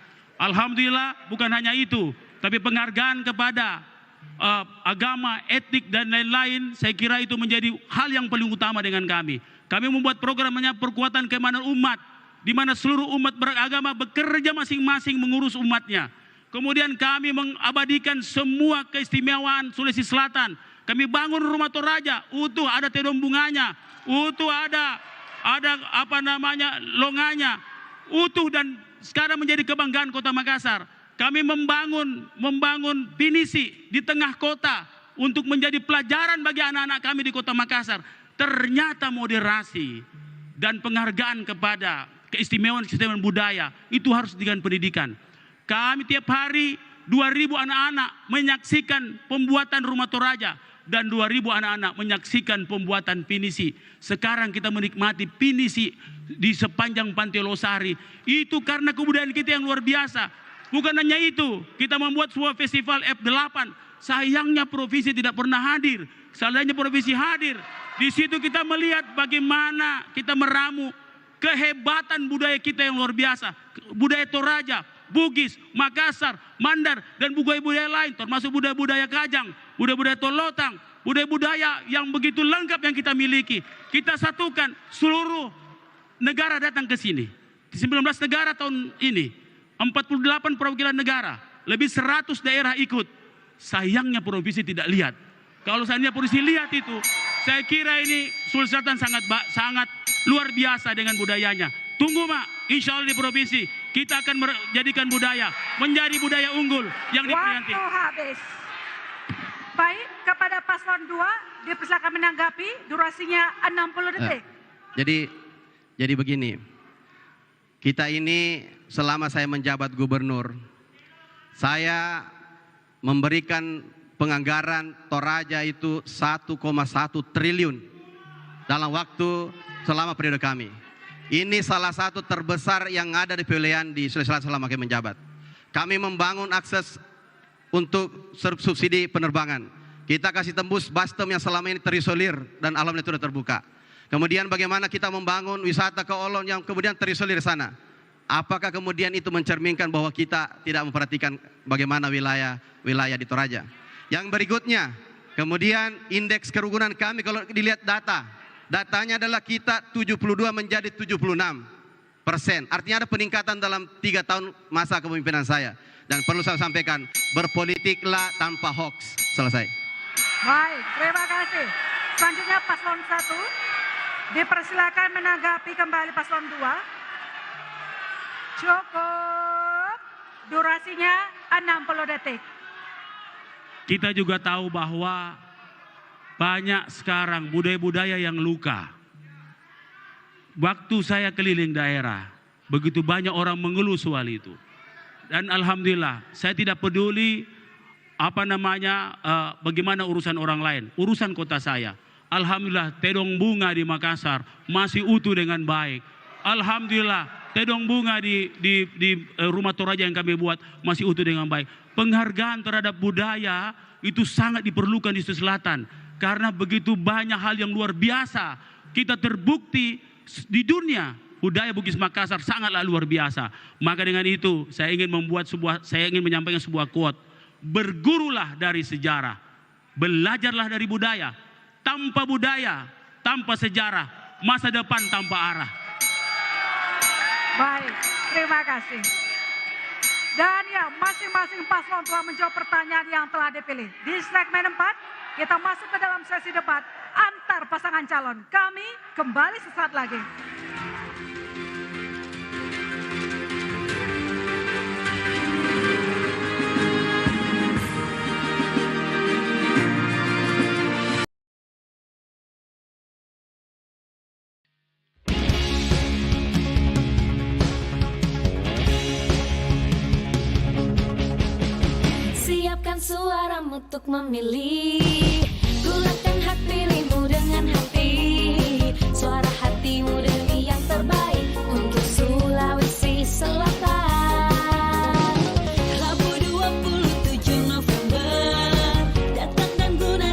Alhamdulillah, bukan hanya itu, tapi penghargaan kepada agama, etnik dan lain-lain, saya kira itu menjadi hal yang paling utama dengan kami. Kami membuat programnya perkuatan keimanan umat, di mana seluruh umat beragama bekerja masing-masing mengurus umatnya. Kemudian kami mengabadikan semua keistimewaan Sulawesi Selatan. Kami bangun rumah Toraja, utuh ada tedong bunganya, utuh ada longanya, utuh dan sekarang menjadi kebanggaan Kota Makassar. Kami membangun pinisi di tengah kota untuk menjadi pelajaran bagi anak-anak kami di Kota Makassar. Ternyata moderasi dan penghargaan kepada keistimewaan budaya itu harus dengan pendidikan. Kami tiap hari 2.000 anak-anak menyaksikan pembuatan rumah Toraja dan 2.000 anak-anak menyaksikan pembuatan pinisi. Sekarang kita menikmati pinisi di sepanjang Pantai Losari. Itu karena kebudayaan kita yang luar biasa. Bukan hanya itu, kita membuat sebuah festival F8. Sayangnya provinsi tidak pernah hadir. Seandainya provinsi hadir, di situ kita melihat bagaimana kita meramu kehebatan budaya kita yang luar biasa. Budaya Toraja, Bugis, Makassar, Mandar, dan budaya-budaya lain, termasuk budaya-budaya Kajang, budaya-budaya Tolotang, budaya-budaya yang begitu lengkap yang kita miliki. Kita satukan, seluruh negara datang ke sini. 19 negara tahun ini, 48 perwakilan negara, lebih 100 daerah ikut. Sayangnya provinsi tidak lihat. Kalau seandainya provinsi lihat itu, saya kira ini Sulawesi Selatan sangat luar biasa dengan budayanya. Tunggu Mak, insya Allah di provinsi kita akan menjadikan budaya menjadi budaya unggul yang diperingati. Waktu habis. Baik, kepada paslon 2 dipersilakan menanggapi, durasinya 60 detik. Jadi begini, kita ini selama saya menjabat gubernur, saya memberikan penganggaran Toraja itu 1,1 triliun dalam waktu selama periode kami. Ini salah satu terbesar yang ada di pilihan di Sulawesi Selatan selama kami menjabat. Kami membangun akses untuk subsidi penerbangan. Kita kasih tembus Bastem yang selama ini terisolir dan alhamdulillah itu sudah terbuka. Kemudian bagaimana kita membangun wisata ke Olon yang kemudian terisolir di sana. Apakah kemudian itu mencerminkan bahwa kita tidak memperhatikan bagaimana wilayah di Toraja? Yang berikutnya, kemudian indeks kerukunan kami kalau dilihat datanya adalah kita 72 menjadi 76%. Artinya ada peningkatan dalam 3 tahun masa kepemimpinan saya. Dan perlu saya sampaikan, berpolitiklah tanpa hoax. Selesai. Baik, terima kasih. Selanjutnya paslon 1 dipersilakan menanggapi kembali paslon 2. Cukup, durasinya 60 detik. Kita juga tahu bahwa banyak sekarang budaya-budaya yang luka. Waktu saya keliling daerah, begitu banyak orang mengeluh soal itu. Dan alhamdulillah, saya tidak peduli bagaimana urusan orang lain, urusan kota saya. Alhamdulillah, tedong bunga di Makassar masih utuh dengan baik. Alhamdulillah, tedong bunga di rumah Toraja yang kami buat masih utuh dengan baik. Penghargaan terhadap budaya itu sangat diperlukan di Sulawesi Selatan. Karena begitu banyak hal yang luar biasa. Kita terbukti di dunia budaya Bugis Makassar sangatlah luar biasa. Maka dengan itu saya ingin menyampaikan sebuah quote. Bergurulah dari sejarah. Belajarlah dari budaya. Tanpa budaya, tanpa sejarah, masa depan tanpa arah. Baik, terima kasih. Dan ya, masing-masing paslon telah menjawab pertanyaan yang telah dipilih. Di segmen 4, kita masuk ke dalam sesi debat antar pasangan calon. Kami kembali sesaat lagi. Siapkan suaramu untuk memilih. Gulakan hak pilihmu dengan hati. Suara hatimu demi yang terbaik untuk Sulawesi Selatan. Rabu 27 November, datang dan gunakan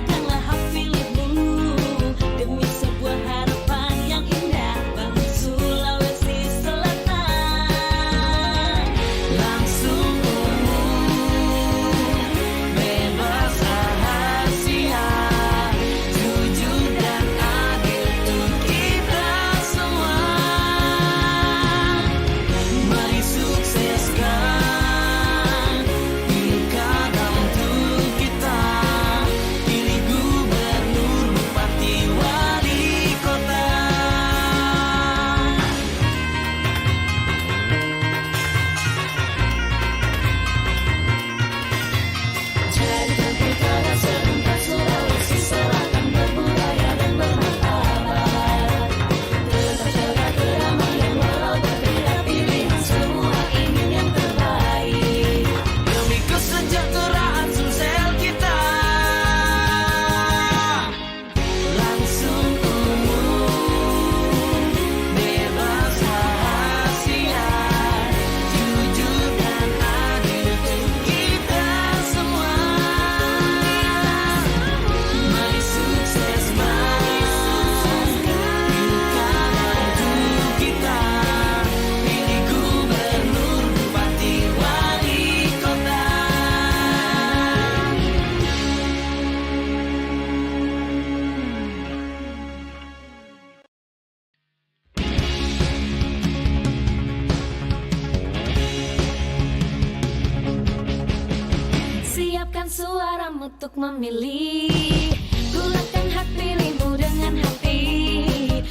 suaramu untuk memilih. Gunakan hak pilihmu dengan hati.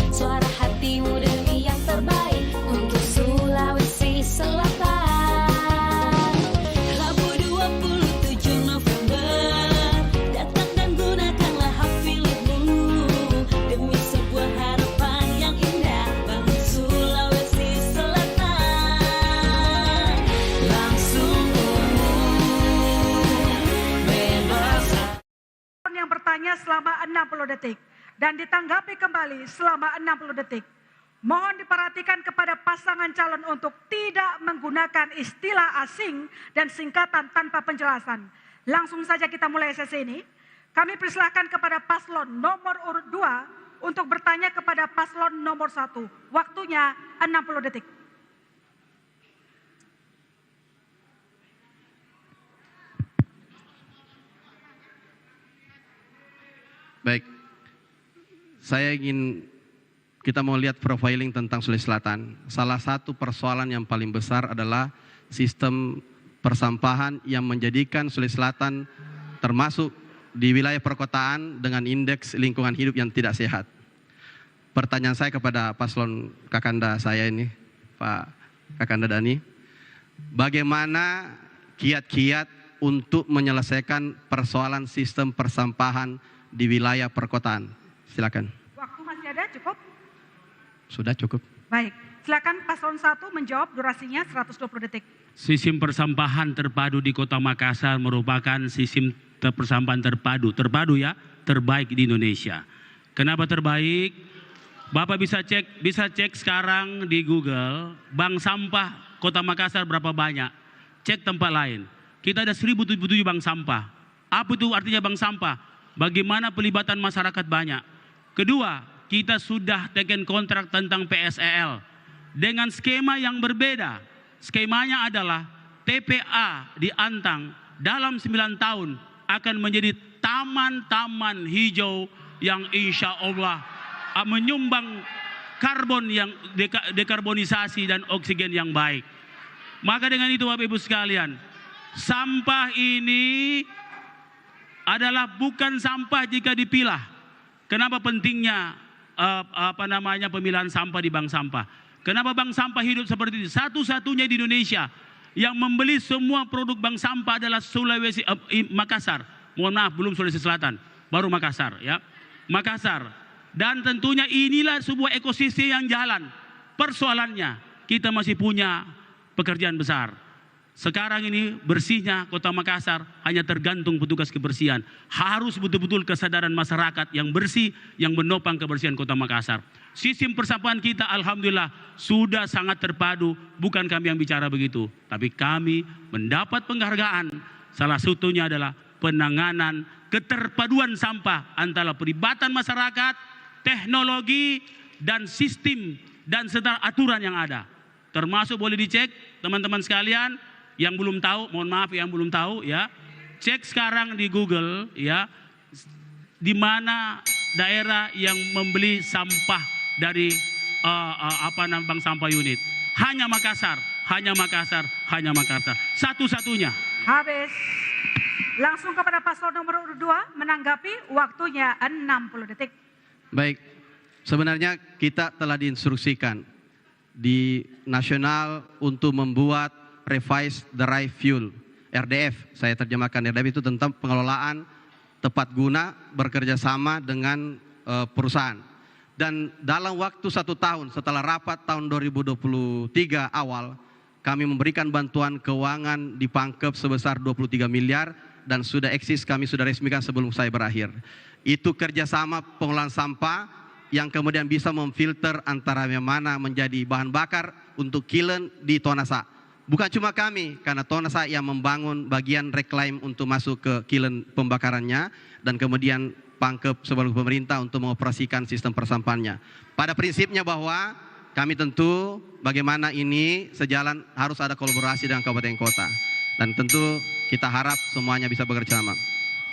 Suara hatimu demi yang terbaik untuk Sulawesi Selatan. Rabu 27 November, datang dan gunakanlah hak pilihmu demi sebuah harapan yang indah bagi Sulawesi Selatan. Langsung bebas. Yang bertanya selama 60 detik dan ditanggapi kembali selama 60 detik. Mohon diperhatikan kepada pasangan calon untuk tidak menggunakan istilah asing dan singkatan tanpa penjelasan. Langsung saja kita mulai sesi ini. Kami persilahkan kepada paslon nomor urut 2 untuk bertanya kepada paslon nomor 1. Waktunya 60 detik. Baik, kita mau lihat profiling tentang Sulawesi Selatan. Salah satu persoalan yang paling besar adalah sistem persampahan yang menjadikan Sulawesi Selatan termasuk di wilayah perkotaan dengan indeks lingkungan hidup yang tidak sehat. Pertanyaan saya kepada paslon Kakanda saya ini, Pak Kakanda Dhani, bagaimana kiat-kiat untuk menyelesaikan persoalan sistem persampahan di wilayah perkotaan? Silakan. Waktu masih ada, cukup? Sudah cukup. Baik, silakan paslon 1 menjawab, durasinya 120 detik. Sistem persampahan terpadu di Kota Makassar merupakan sistem persampahan terpadu ya, terbaik di Indonesia. Kenapa terbaik? Bapak bisa cek sekarang di Google, bank sampah Kota Makassar berapa banyak. Cek tempat lain. Kita ada 1077 bank sampah. Apa itu artinya bank sampah? Bagaimana pelibatan masyarakat banyak. Kedua, kita sudah taken kontrak tentang PSEL dengan skema yang berbeda. Skemanya adalah TPA di Antang dalam 9 tahun akan menjadi taman-taman hijau yang insya Allah menyumbang karbon yang dekarbonisasi dan oksigen yang baik. Maka dengan itu Bapak Ibu sekalian, sampah ini adalah bukan sampah jika dipilah. Kenapa pentingnya pemilahan sampah di bank sampah? Kenapa bank sampah hidup seperti ini? Satu-satunya di Indonesia yang membeli semua produk bank sampah adalah Makassar. Mohon maaf, belum Sulawesi Selatan, baru Makassar ya. Makassar. Dan tentunya inilah sebuah ekosistem yang jalan. Persoalannya kita masih punya pekerjaan besar. Sekarang ini bersihnya Kota Makassar hanya tergantung petugas kebersihan. Harus betul-betul kesadaran masyarakat yang bersih, yang menopang kebersihan Kota Makassar. Sistem persampahan kita alhamdulillah sudah sangat terpadu. Bukan kami yang bicara begitu, tapi kami mendapat penghargaan. Salah satunya adalah penanganan keterpaduan sampah antara pelibatan masyarakat, teknologi, dan sistem dan serta aturan yang ada. Termasuk boleh dicek teman-teman sekalian. Yang belum tahu, mohon maaf yang belum tahu ya, cek sekarang di Google ya, di mana daerah yang membeli sampah dari bank sampah unit. Hanya Makassar, hanya Makassar, hanya Makassar. Satu-satunya. Habis. Langsung kepada paslon nomor 2 menanggapi, waktunya 60 detik. Baik, sebenarnya kita telah diinstruksikan di nasional untuk membuat Revised Derived Fuel, RDF. Saya terjemahkan RDF itu tentang pengelolaan tepat guna bekerja sama dengan perusahaan. Dan dalam waktu 1 tahun setelah rapat tahun 2023 awal, kami memberikan bantuan keuangan di Pangkep sebesar 23 miliar dan sudah eksis, kami sudah resmikan sebelum saya berakhir. Itu kerjasama pengelolaan sampah yang kemudian bisa memfilter antara yang mana menjadi bahan bakar untuk kilen di Tonasa. Bukan cuma kami, karena Tonasa yang membangun bagian reclaim untuk masuk ke kilen pembakarannya, dan kemudian Pangkep sebagai pemerintah untuk mengoperasikan sistem persampahannya. Pada prinsipnya bahwa kami tentu bagaimana ini sejalan, harus ada kolaborasi dengan kabupaten kota. Dan tentu kita harap semuanya bisa bekerja sama.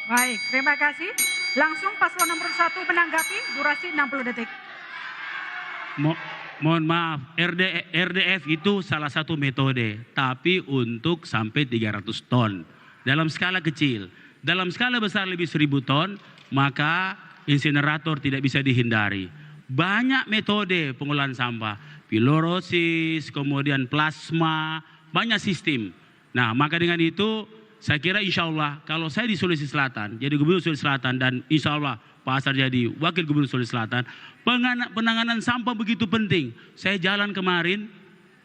Baik, terima kasih. Langsung paslon nomor 1 menanggapi, durasi 60 detik. Mohon maaf, RDF itu salah satu metode, tapi untuk sampai 300 ton dalam skala kecil. dalam skala besar lebih 1000 ton, maka insinerator tidak bisa dihindari. Banyak metode pengolahan sampah, pilorosis, kemudian plasma, banyak sistem. Nah, maka dengan itu saya kira insya Allah kalau saya di Sulawesi Selatan, jadi Gubernur Sulawesi Selatan, dan insya Allah Pak Asar jadi Wakil Gubernur Sulawesi Selatan, penanganan sampah begitu penting. Saya jalan kemarin,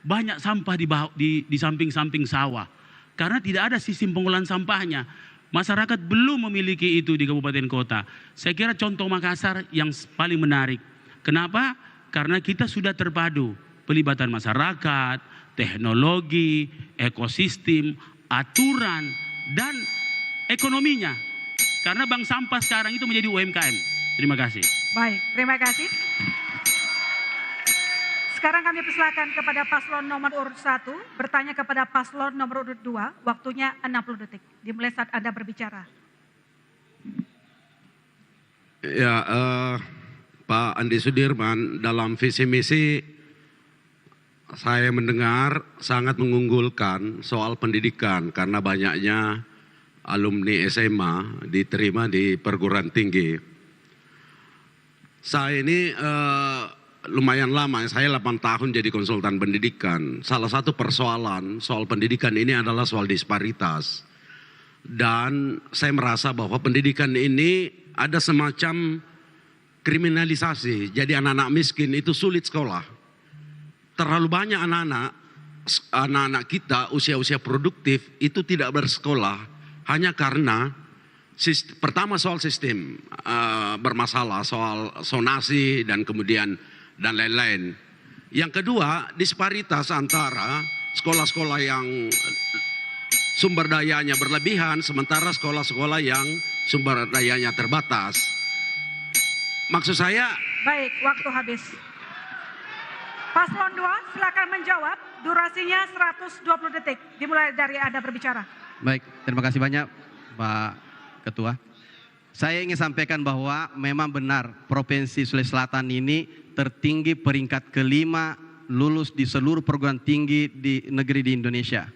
banyak sampah di samping-samping sawah. Karena tidak ada sistem pengolahan sampahnya. Masyarakat belum memiliki itu di kabupaten kota. Saya kira contoh Makassar yang paling menarik. Kenapa? Karena kita sudah terpadu. Pelibatan masyarakat, teknologi, ekosistem, aturan, dan ekonominya. Karena bank sampah sekarang itu menjadi UMKM. Terima kasih. Baik, terima kasih. Sekarang kami persilakan kepada paslon nomor urut 1 bertanya kepada paslon nomor urut 2. Waktunya 60 detik. Dimulai saat Anda berbicara. Ya, Pak Andi Sudirman, dalam visi misi saya mendengar sangat mengunggulkan soal pendidikan karena banyaknya alumni SMA diterima di perguruan tinggi. Saya ini lumayan lama, saya 8 tahun jadi konsultan pendidikan. Salah satu persoalan soal pendidikan ini adalah soal disparitas. Dan saya merasa bahwa pendidikan ini ada semacam kriminalisasi. Jadi anak-anak miskin itu sulit sekolah. Terlalu banyak anak-anak kita usia-usia produktif itu tidak bersekolah hanya karena pertama soal sistem bermasalah, soal zonasi dan kemudian dan lain-lain. Yang kedua, disparitas antara sekolah-sekolah yang sumber dayanya berlebihan, sementara sekolah-sekolah yang sumber dayanya terbatas. Maksud saya... Baik, waktu habis. Paslon 2, silakan menjawab. Durasinya 120 detik. Dimulai dari Anda berbicara. Baik, terima kasih banyak Pak Ketua. Saya ingin sampaikan bahwa memang benar Provinsi Sulawesi Selatan ini tertinggi peringkat kelima lulus di seluruh perguruan tinggi di negeri di Indonesia.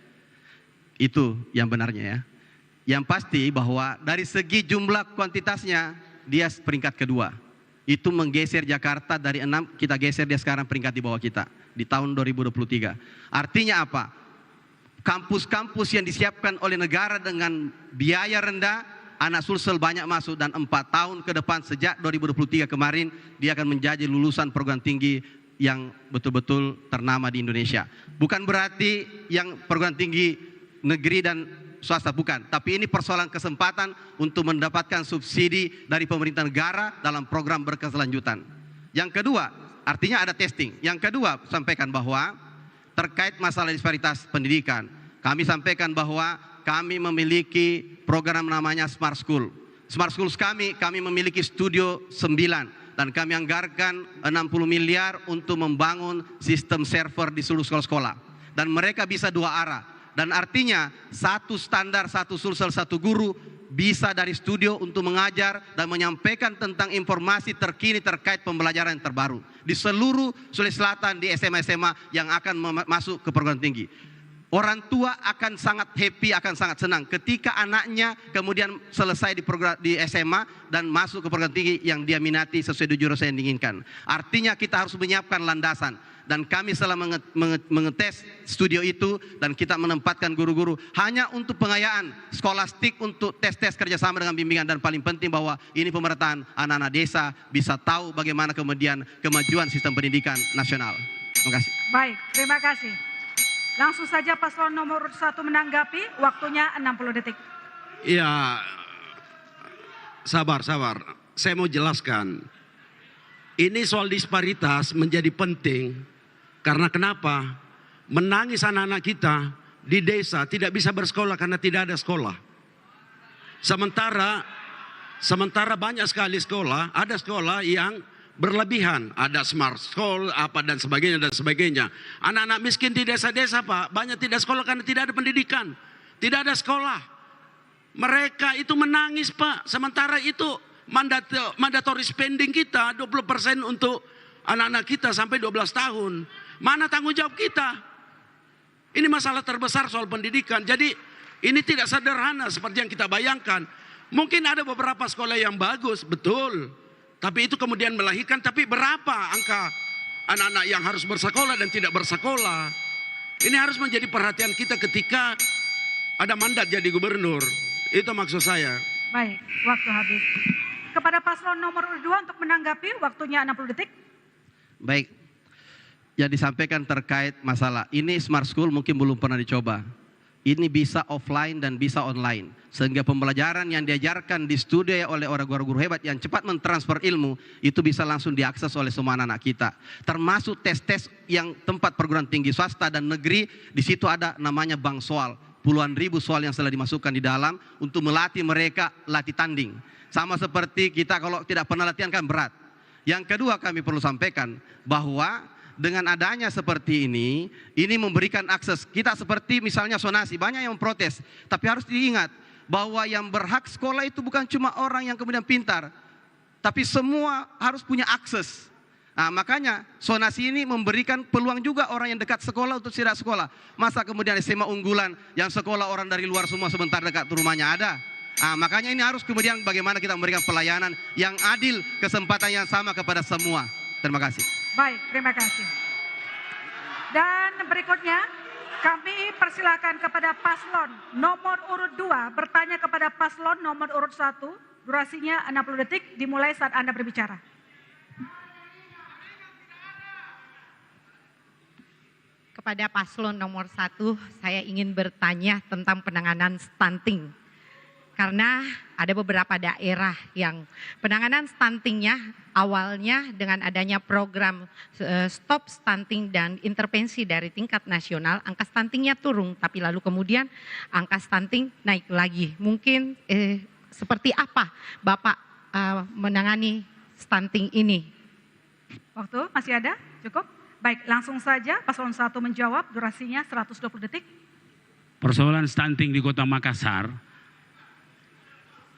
Itu yang benarnya ya. Yang pasti bahwa dari segi jumlah kuantitasnya dia peringkat kedua. Itu menggeser Jakarta dari 6, kita geser dia sekarang peringkat di bawah kita di tahun 2023. Artinya apa? Kampus-kampus yang disiapkan oleh negara dengan biaya rendah, anak Sulsel banyak masuk, dan 4 tahun ke depan sejak 2023 kemarin dia akan menjadi lulusan perguruan tinggi yang betul-betul ternama di Indonesia. Bukan berarti yang perguruan tinggi negeri dan swasta, bukan. Tapi ini persoalan kesempatan untuk mendapatkan subsidi dari pemerintah negara dalam program berkelanjutan. Yang kedua, artinya ada testing. Yang kedua, sampaikan bahwa terkait masalah disparitas pendidikan, kami sampaikan bahwa kami memiliki program namanya Smart School. Smart Schools kami memiliki studio 9 dan kami anggarkan 60 miliar untuk membangun sistem server di seluruh sekolah-sekolah. Dan mereka bisa 2 arah. Dan artinya satu standar, satu Sulsel, satu guru bisa dari studio untuk mengajar dan menyampaikan tentang informasi terkini terkait pembelajaran yang terbaru di seluruh Sulawesi Selatan, di SMA-SMA yang akan masuk ke perguruan tinggi. Orang tua akan sangat happy, akan sangat senang ketika anaknya kemudian selesai di SMA dan masuk ke perguruan tinggi yang dia minati sesuai jurusan yang diinginkan. Artinya kita harus menyiapkan landasan. Dan kami setelah mengetes studio itu dan kita menempatkan guru-guru hanya untuk pengayaan skolastik, untuk tes-tes kerjasama dengan bimbingan, dan paling penting bahwa ini pemerataan anak-anak desa bisa tahu bagaimana kemudian kemajuan sistem pendidikan nasional. Terima kasih. Baik, terima kasih. Langsung saja paslon nomor 1 menanggapi, waktunya 60 detik. Ya, sabar. Saya mau jelaskan. Ini soal disparitas menjadi penting. Karena kenapa? Menangis anak-anak kita di desa tidak bisa bersekolah karena tidak ada sekolah. Sementara banyak sekali sekolah, ada sekolah yang berlebihan, ada smart school, apa dan sebagainya. Anak-anak miskin di desa-desa, Pak, banyak tidak sekolah karena tidak ada pendidikan, tidak ada sekolah. Mereka itu menangis, Pak. Sementara itu mandatory spending kita 20% untuk anak-anak kita sampai 12 tahun. Mana tanggung jawab kita? Ini masalah terbesar soal pendidikan. Jadi ini tidak sederhana seperti yang kita bayangkan. Mungkin ada beberapa sekolah yang bagus, betul. Tapi itu kemudian melahirkan, tapi berapa angka anak-anak yang harus bersekolah dan tidak bersekolah? Ini harus menjadi perhatian kita ketika ada mandat jadi gubernur. Itu maksud saya. Baik, waktu habis. Kepada paslon nomor 2 untuk menanggapi, waktunya 60 detik. Baik, yang disampaikan terkait masalah ini smart school mungkin belum pernah dicoba. Ini bisa offline dan bisa online. Sehingga pembelajaran yang diajarkan di studio oleh orang guru hebat yang cepat mentransfer ilmu, itu bisa langsung diakses oleh semua anak-anak kita. Termasuk tes-tes yang tempat perguruan tinggi swasta dan negeri, di situ ada namanya bank soal. Puluhan ribu soal yang telah dimasukkan di dalam untuk melatih mereka latih tanding. Sama seperti kita kalau tidak pernah latihan kan berat. Yang kedua kami perlu sampaikan bahwa dengan adanya seperti ini memberikan akses. Kita seperti misalnya sonasi, banyak yang memprotes. Tapi harus diingat bahwa yang berhak sekolah itu bukan cuma orang yang kemudian pintar. Tapi semua harus punya akses. Nah, makanya sonasi ini memberikan peluang juga orang yang dekat sekolah untuk tidak sekolah. Masa kemudian SMA unggulan yang sekolah orang dari luar semua sebentar dekat rumahnya ada. Nah, makanya ini harus kemudian bagaimana kita memberikan pelayanan yang adil, kesempatan yang sama kepada semua. Terima kasih. Baik, terima kasih. Dan berikutnya kami persilakan kepada paslon nomor urut 2 bertanya kepada paslon nomor urut 1. Durasinya 60 detik dimulai saat Anda berbicara. Kepada paslon nomor 1, saya ingin bertanya tentang penanganan stunting. Karena ada beberapa daerah yang penanganan stuntingnya awalnya dengan adanya program stop stunting dan intervensi dari tingkat nasional, angka stuntingnya turun, tapi lalu kemudian angka stunting naik lagi. Mungkin seperti apa Bapak menangani stunting ini? Waktu masih ada? Cukup? Baik, langsung saja paslon 1 menjawab, durasinya 120 detik. Persoalan stunting di Kota Makassar,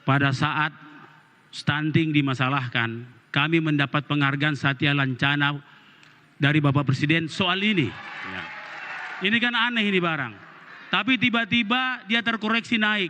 pada saat stunting dimasalahkan, kami mendapat penghargaan Satya Lancana dari Bapak Presiden soal ini. Ya. Ini kan aneh ini barang. Tapi tiba-tiba dia terkoreksi naik.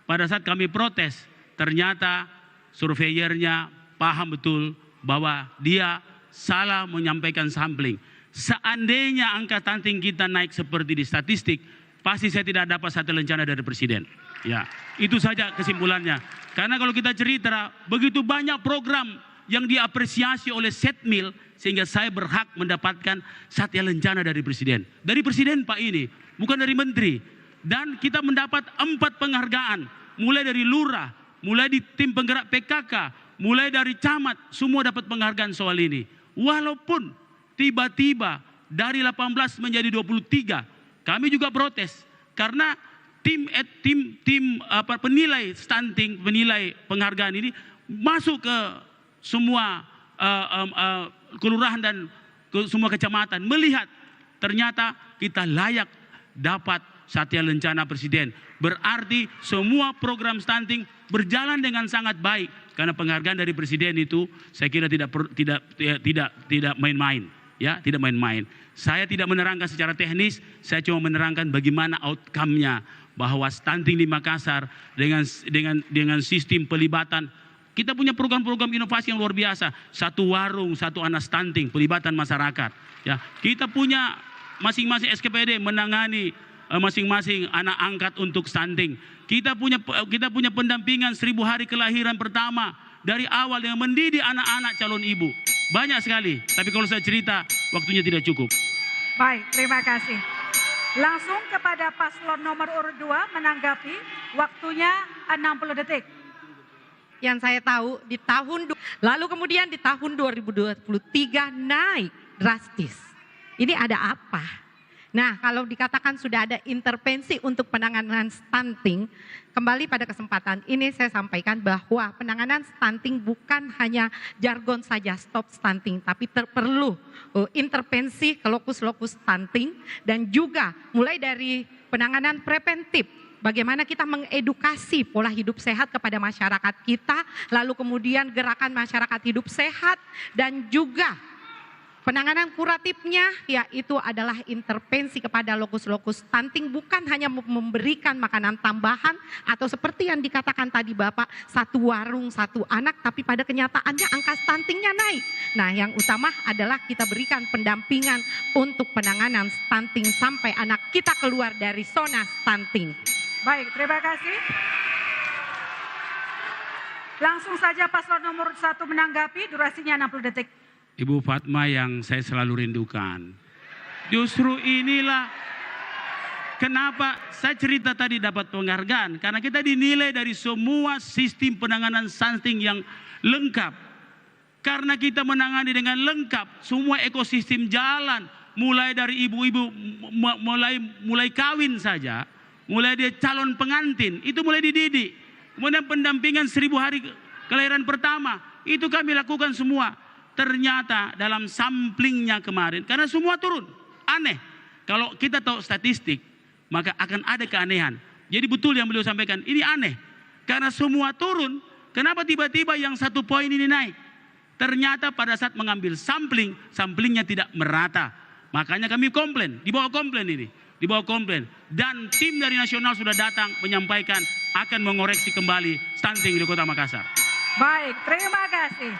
Pada saat kami protes, ternyata surveyornya paham betul bahwa dia salah menyampaikan sampling. Seandainya angka stunting kita naik seperti di statistik, pasti saya tidak dapat Satya Lancana dari Presiden. Ya, itu saja kesimpulannya. Karena kalau kita cerita, begitu banyak program yang diapresiasi oleh Setmil, sehingga saya berhak mendapatkan Satya Lancana dari Presiden. Dari Presiden Pak ini, bukan dari Menteri. Dan kita mendapat 4 penghargaan, mulai dari lurah, mulai di tim penggerak PKK, mulai dari camat, semua dapat penghargaan soal ini. Walaupun tiba-tiba dari 18 menjadi 23, kami juga protes. Karena tim penilai stunting, penilai penghargaan ini masuk ke semua kelurahan dan ke semua kecamatan, melihat ternyata kita layak dapat Satya Lancana Presiden. Berarti semua program stunting berjalan dengan sangat baik, karena penghargaan dari Presiden itu saya kira tidak main-main, ya, tidak main-main. Saya tidak menerangkan secara teknis, saya cuma menerangkan bagaimana outcome-nya, bahwa stunting di Makassar dengan sistem pelibatan, kita punya program-program inovasi yang luar biasa. Satu warung, satu anak stunting, pelibatan masyarakat. Ya, kita punya masing-masing SKPD menangani masing-masing anak angkat untuk stunting. Kita punya pendampingan 1000 hari kelahiran pertama dari awal yang mendidik anak-anak calon ibu. Banyak sekali, tapi kalau saya cerita waktunya tidak cukup. Baik, terima kasih. Langsung kepada paslon nomor urut 2 menanggapi, waktunya 60 detik. Yang saya tahu lalu kemudian di tahun 2023 naik drastis. Ini ada apa? Nah, kalau dikatakan sudah ada intervensi untuk penanganan stunting, kembali pada kesempatan ini saya sampaikan bahwa penanganan stunting bukan hanya jargon saja stop stunting, tapi perlu intervensi ke lokus-lokus stunting dan juga mulai dari penanganan preventif. Bagaimana kita mengedukasi pola hidup sehat kepada masyarakat kita, lalu kemudian gerakan masyarakat hidup sehat dan juga Penanganan kuratifnya yaitu adalah intervensi kepada lokus-lokus stunting, bukan hanya memberikan makanan tambahan atau seperti yang dikatakan tadi Bapak, satu warung satu anak, tapi pada kenyataannya angka stuntingnya naik. Nah, yang utama adalah kita berikan pendampingan untuk penanganan stunting sampai anak kita keluar dari zona stunting. Baik, terima kasih. Langsung saja paslon nomor 1 menanggapi, durasinya 60 detik. Ibu Fatma yang saya selalu rindukan. Justru inilah kenapa saya cerita tadi dapat penghargaan. Karena kita dinilai dari semua sistem penanganan stunting yang lengkap. Karena kita menangani dengan lengkap, semua ekosistem jalan. Mulai dari ibu-ibu, mulai kawin saja. Mulai dia calon pengantin, itu mulai dididik. Kemudian pendampingan 1000 hari kelahiran pertama, itu kami lakukan semua. Ternyata dalam samplingnya kemarin, karena semua turun, aneh. Kalau kita tahu statistik, maka akan ada keanehan. Jadi betul yang beliau sampaikan, ini aneh. Karena semua turun, kenapa tiba-tiba yang 1 poin ini naik? Ternyata pada saat mengambil sampling, samplingnya tidak merata. Makanya kami komplain, dibawa komplain ini. Dibawa komplain. Dan tim dari nasional sudah datang menyampaikan akan mengoreksi kembali stunting di Kota Makassar. Baik, terima kasih.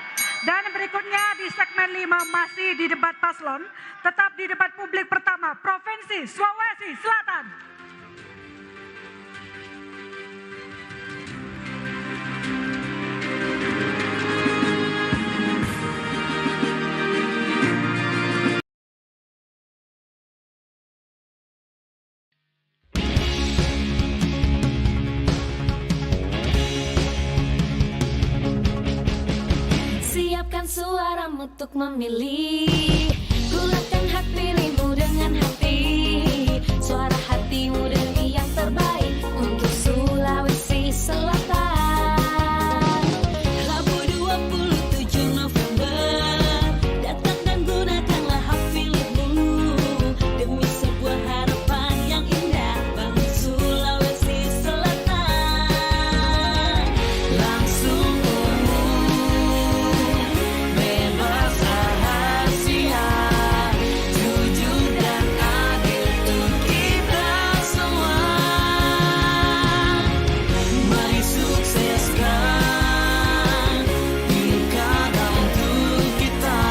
Dan berikutnya di segmen 5 masih di debat paslon, tetap di debat publik pertama Provinsi Sulawesi Selatan. Siapkan suaramu untuk memilih, gunakan hak pilihmu dengan hati. Suara hatimu demi yang terbaik untuk Sulawesi Selatan. Rabu 27 November, datang dan gunakanlah hak pilihmu demi sebuah harapan yang indah bagi Sulawesi Selatan. Langsung bebas rahasia, jujur dan adil untuk kita semua. Mari sukseskan pilkada untuk kita,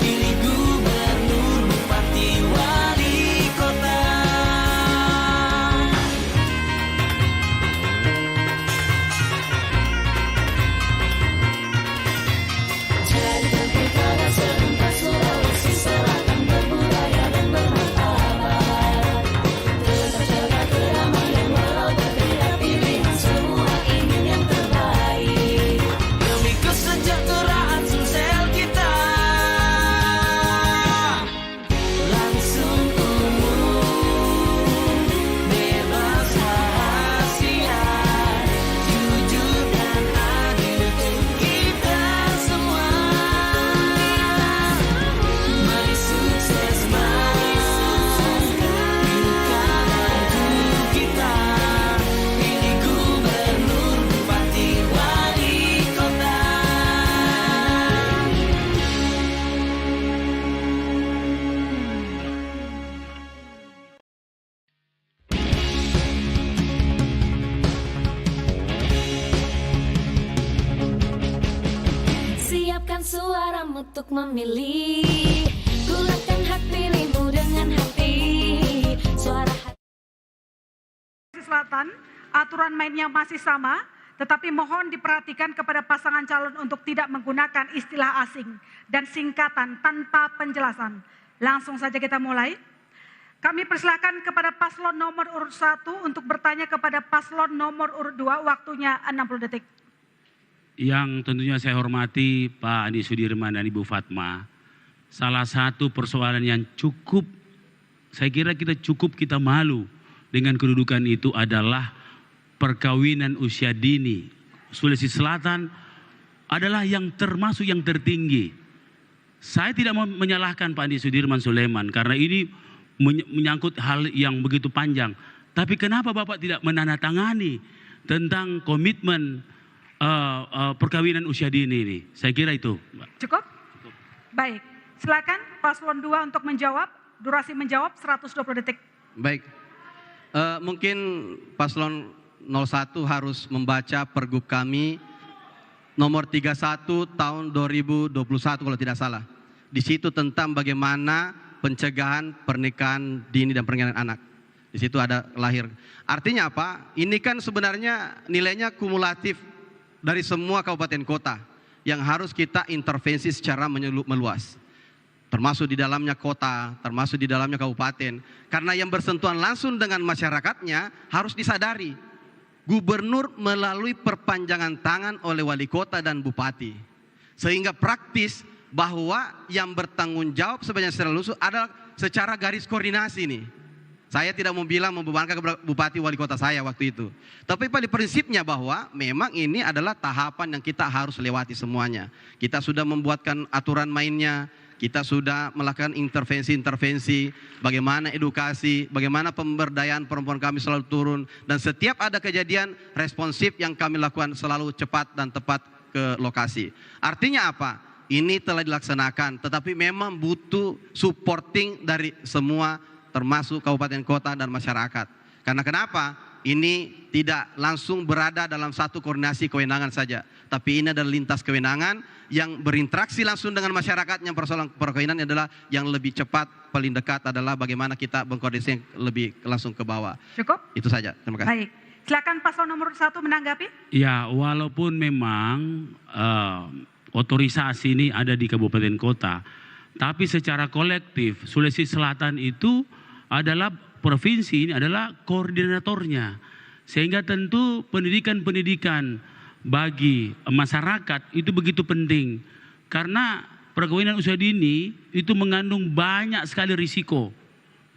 pilih gubernur, bupati, wali kota. Jadikan pilkada serentak Sulawesi Selatan berbudaya dan bermartabat. Tetap jaga kedamaian walau berbeda pilihan, semua ingin yang terbaik demi kesejahteraan Sulsel kita. Langsung umum, bebas rahasia, jujur dan adil untuk kita semua. Mari sukseskan pilkada untuk kita, pilih gubernur, bupati, wali kota. Siapkan suaramu untuk memilih, gunakan hak pilihmu dengan hati. Suara hati. Sulawesi Selatan, aturan mainnya masih sama, tetapi mohon diperhatikan kepada pasangan calon untuk tidak menggunakan istilah asing dan singkatan tanpa penjelasan. Langsung saja kita mulai. Kami persilakan kepada paslon nomor urut 1 untuk bertanya kepada paslon nomor urut 2, waktunya 60 detik. Yang tentunya saya hormati Pak Andi Sudirman dan Ibu Fatma. Salah satu persoalan yang saya kira kita malu dengan kedudukan itu adalah perkawinan usia dini. Sulawesi Selatan adalah yang termasuk yang tertinggi. Saya tidak mau menyalahkan Pak Andi Sudirman Sulaiman karena ini menyangkut hal yang begitu panjang. Tapi kenapa Bapak tidak menandatangani tentang komitmen perkawinan usia dini ini? Saya kira itu, Mbak. Cukup? Baik. Silakan paslon 2 untuk menjawab. Durasi menjawab 120 detik. Baik, mungkin paslon 01 harus membaca pergub kami nomor 31 tahun 2021 kalau tidak salah. Di situ tentang bagaimana pencegahan pernikahan dini dan pernikahan anak. Di situ ada lahir. Artinya apa? Ini kan sebenarnya nilainya kumulatif dari semua kabupaten kota yang harus kita intervensi secara meluas. Termasuk di dalamnya kota, termasuk di dalamnya kabupaten. Karena yang bersentuhan langsung dengan masyarakatnya harus disadari. Gubernur melalui perpanjangan tangan oleh wali kota dan bupati. Sehingga praktis bahwa yang bertanggung jawab sebenarnya secara lusuh adalah secara garis koordinasi nih. Saya tidak mau bilang membebankan kepada bupati wali kota saya waktu itu. Tapi pada prinsipnya bahwa memang ini adalah tahapan yang kita harus lewati semuanya. Kita sudah membuatkan aturan mainnya. Kita sudah melakukan intervensi-intervensi, bagaimana edukasi, bagaimana pemberdayaan perempuan kami selalu turun. Dan setiap ada kejadian responsif yang kami lakukan selalu cepat dan tepat ke lokasi. Artinya apa? Ini telah dilaksanakan, tetapi memang butuh supporting dari semua termasuk kabupaten kota dan masyarakat. Karena kenapa? Ini tidak langsung berada dalam satu koordinasi kewenangan saja. Tapi ini adalah lintas kewenangan yang berinteraksi langsung dengan masyarakat. Yang persoalan perkawinan adalah yang lebih cepat, paling dekat adalah bagaimana kita berkoordinasi yang lebih langsung ke bawah. Cukup? Itu saja, terima kasih. Baik, silakan paslon nomor 1 menanggapi. Ya, walaupun memang otorisasi ini ada di kabupaten kota, tapi secara kolektif Sulawesi Selatan itu adalah provinsi, ini adalah koordinatornya. Sehingga tentu pendidikan-pendidikan bagi masyarakat itu begitu penting. Karena perkawinan usia dini itu mengandung banyak sekali risiko.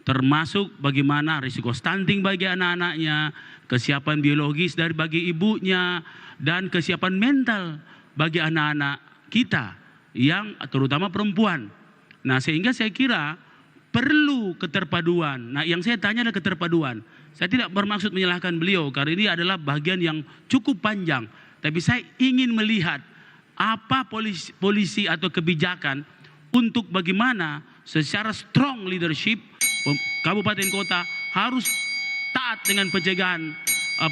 Termasuk bagaimana risiko stunting bagi anak-anaknya, kesiapan biologis dari bagi ibunya, dan kesiapan mental bagi anak-anak kita yang terutama perempuan. Nah, sehingga saya kira perlu keterpaduan. Nah, yang saya tanya adalah keterpaduan. Saya tidak bermaksud menyalahkan beliau karena ini adalah bagian yang cukup panjang. Tapi saya ingin melihat apa polisi atau kebijakan untuk bagaimana secara strong leadership kabupaten kota harus taat dengan pencegahan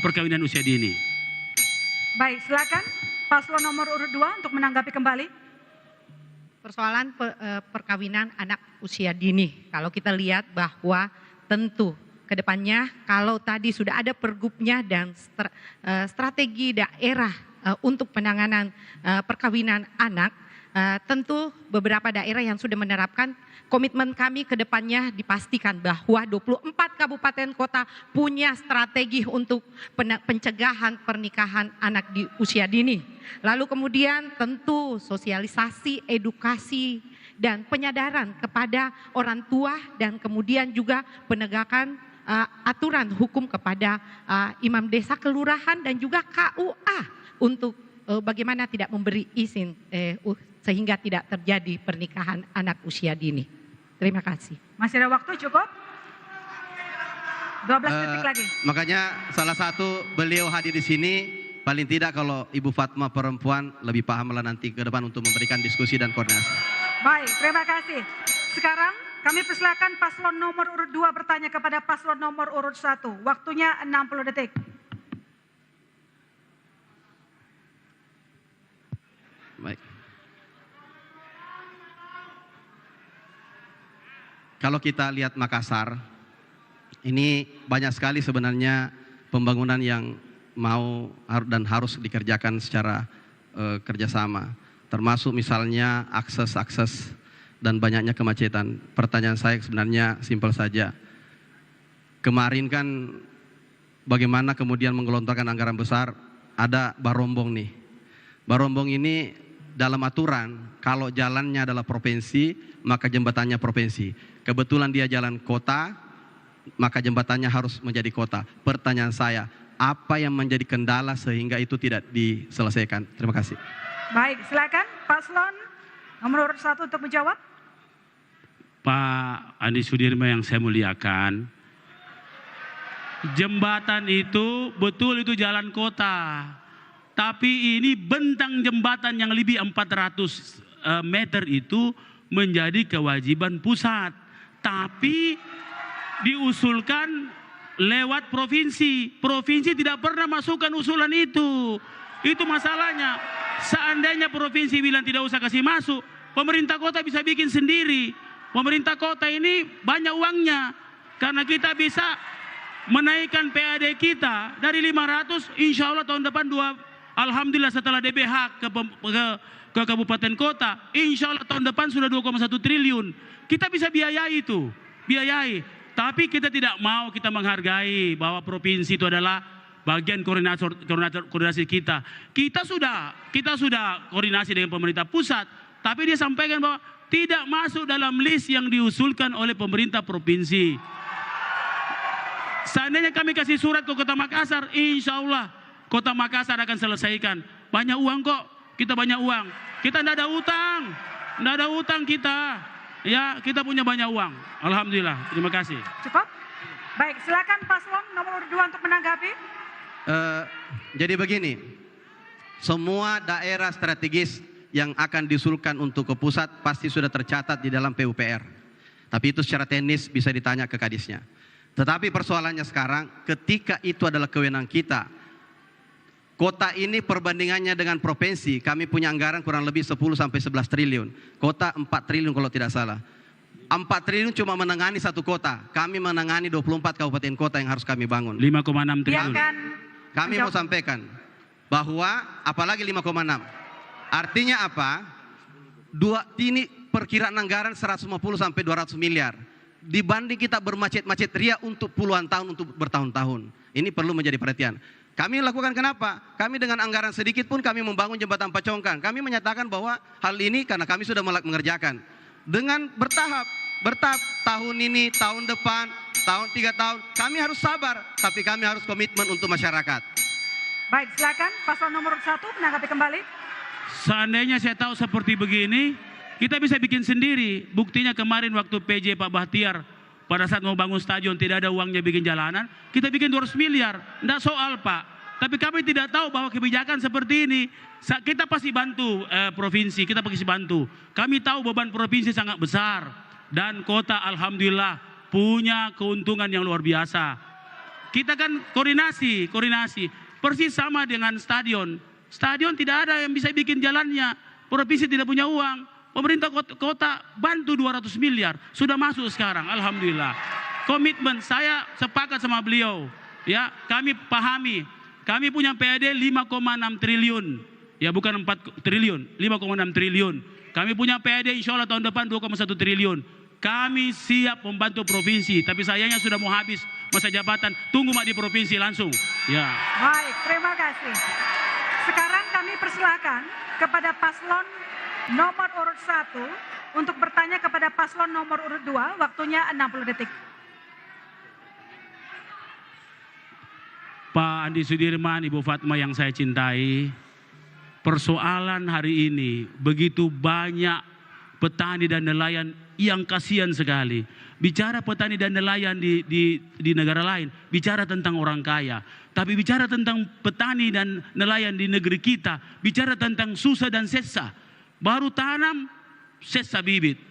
perkawinan usia dini. Baik, silakan paslon nomor urut 2 untuk menanggapi kembali. Persoalan perkawinan anak usia dini. Kalau kita lihat bahwa tentu ke depannya kalau tadi sudah ada pergubnya dan strategi daerah untuk penanganan perkawinan anak, tentu beberapa daerah yang sudah menerapkan, komitmen kami ke depannya dipastikan bahwa 24 kabupaten kota punya strategi untuk pencegahan pernikahan anak di usia dini. Lalu kemudian tentu sosialisasi, edukasi, dan penyadaran kepada orang tua dan kemudian juga penegakan aturan hukum kepada imam desa, kelurahan, dan juga KUA untuk bagaimana tidak memberi izin sehingga tidak terjadi pernikahan anak usia dini. Terima kasih. Masih ada waktu cukup? 12 detik lagi. Makanya salah satu beliau hadir di sini, paling tidak kalau Ibu Fatma perempuan lebih paham lah nanti ke depan untuk memberikan diskusi dan koordinasi. Baik, terima kasih. Sekarang kami persilakan paslon nomor urut 2 bertanya kepada paslon nomor urut 1. Waktunya 60 detik. Baik. Kalau kita lihat Makassar, ini banyak sekali sebenarnya pembangunan yang mau dan harus dikerjakan secara kerjasama. Termasuk misalnya akses dan banyaknya kemacetan. Pertanyaan saya sebenarnya simpel saja. Kemarin kan bagaimana kemudian menggelontorkan anggaran besar, ada barombong nih. Barombong ini dalam aturan, kalau jalannya adalah provinsi, maka jembatannya provinsi. Kebetulan dia jalan kota, maka jembatannya harus menjadi kota. Pertanyaan saya, apa yang menjadi kendala sehingga itu tidak diselesaikan? Terima kasih. Baik, silakan paslon nomor urut 1 untuk menjawab. Pak Andi Sudirman yang saya muliakan, jembatan itu betul itu jalan kota. Tapi ini bentang jembatan yang lebih 400 meter itu menjadi kewajiban pusat, tapi diusulkan lewat provinsi. Provinsi tidak pernah masukkan usulan itu. Itu masalahnya. Seandainya provinsi bilang tidak usah kasih masuk, pemerintah kota bisa bikin sendiri. Pemerintah kota ini banyak uangnya, karena kita bisa menaikkan PAD kita dari 500, insya Allah tahun depan alhamdulillah setelah DBH ke kabupaten kota, insya Allah tahun depan sudah 2,1 triliun. Kita bisa biayai itu, biayai. Tapi kita tidak mau, kita menghargai bahwa provinsi itu adalah bagian koordinasi kita. Kita sudah koordinasi dengan pemerintah pusat, tapi dia sampaikan bahwa tidak masuk dalam list yang diusulkan oleh pemerintah provinsi. Seandainya kami kasih surat ke Kota Makassar, insya Allah Kota Makassar akan selesaikan. Banyak uang kok, kita banyak uang. Kita tidak ada utang, tidak ada utang kita. Ya, kita punya banyak uang. Alhamdulillah, terima kasih. Cukup? Baik, silakan paslon nomor 2 untuk menanggapi. Jadi begini, semua daerah strategis yang akan diusulkan untuk ke pusat pasti sudah tercatat di dalam PUPR. Tapi itu secara teknis bisa ditanya ke kadisnya. Tetapi persoalannya sekarang, ketika itu adalah kewenangan kita, kota ini perbandingannya dengan provinsi, kami punya anggaran kurang lebih 10 sampai 11 triliun. Kota 4 triliun kalau tidak salah. 4 triliun cuma menangani satu kota. Kami menangani 24 kabupaten kota yang harus kami bangun. 5,6 triliun. Kami mau sampaikan bahwa apalagi 5,6. Artinya apa? Ini perkiraan anggaran 150 sampai 200 miliar. Dibanding kita bermacet-macet ria untuk puluhan tahun, untuk bertahun-tahun. Ini perlu menjadi perhatian. Kami lakukan kenapa? Kami dengan anggaran sedikit pun kami membangun jembatan Pacongkang. Kami menyatakan bahwa hal ini karena kami sudah mengerjakan. Dengan bertahap, tahun ini, tahun depan, tahun 3 tahun. Kami harus sabar, tapi kami harus komitmen untuk masyarakat. Baik, silakan paslon nomor 1 menanggapi kembali. Seandainya saya tahu seperti begini, kita bisa bikin sendiri. Buktinya kemarin waktu PJ Pak Bahtiar pada saat mau bangun stadion tidak ada uangnya bikin jalanan, kita bikin 200 miliar. Tidak soal Pak. Tapi kami tidak tahu bahwa kebijakan seperti ini. Kita pasti bantu provinsi, kita pasti bantu. Kami tahu beban provinsi sangat besar. Dan kota alhamdulillah punya keuntungan yang luar biasa. Kita kan koordinasi. Persis sama dengan stadion. Stadion tidak ada yang bisa bikin jalannya. Provinsi tidak punya uang. Pemerintah kota bantu 200 miliar. Sudah masuk sekarang, alhamdulillah. Komitmen, saya sepakat sama beliau. Ya, kami pahami. Kami punya PAD 5,6 triliun. Ya, bukan 4 triliun, 5,6 triliun. Kami punya PAD insya Allah tahun depan 2,1 triliun. Kami siap membantu provinsi, tapi sayangnya sudah mau habis masa jabatan. Tunggu Mak di provinsi langsung. Ya. Baik, terima kasih. Sekarang kami persilakan kepada paslon nomor urut 1 untuk bertanya kepada paslon nomor urut 2, waktunya 60 detik. Pak Andi Sudirman, Ibu Fatma yang saya cintai, persoalan hari ini begitu banyak petani dan nelayan yang kasihan sekali. Bicara petani dan nelayan di negara lain, bicara tentang orang kaya. Tapi bicara tentang petani dan nelayan di negeri kita, bicara tentang susah dan sesa. Baru tanam, sesa bibit.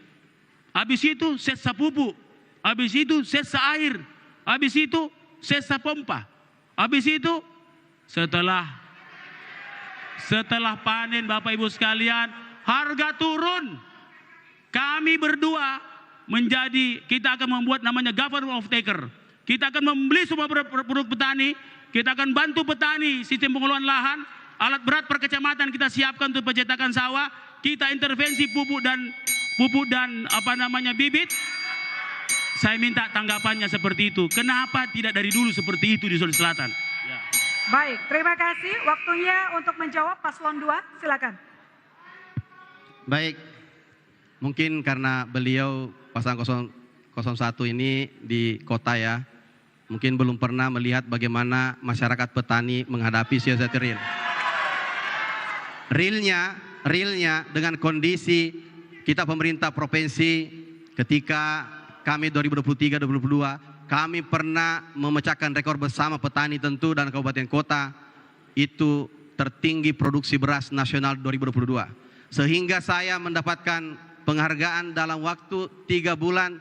Habis itu sesa pupuk. Habis itu sesa air. Habis itu sesa pompa. Habis itu setelah panen Bapak Ibu sekalian, harga turun. Kami berdua kita akan membuat namanya government of taker. Kita akan membeli semua produk petani. Kita akan bantu petani sistem pengelolaan lahan. Alat berat per kecamatan kita siapkan untuk pencetakan sawah. Kita intervensi pupuk dan bibit. Saya minta tanggapannya seperti itu. Kenapa tidak dari dulu seperti itu di Sulawesi Selatan? Ya. Baik, terima kasih. Waktunya untuk menjawab paslon 2, silakan. Baik, mungkin karena beliau pasangan 01 ini di kota ya, mungkin belum pernah melihat bagaimana masyarakat petani menghadapi situasi real. Realnya dengan kondisi kita pemerintah provinsi ketika kami 2023-2022 kami pernah memecahkan rekor bersama petani tentu dan kabupaten kota, itu tertinggi produksi beras nasional 2022. Sehingga saya mendapatkan penghargaan dalam waktu 3 bulan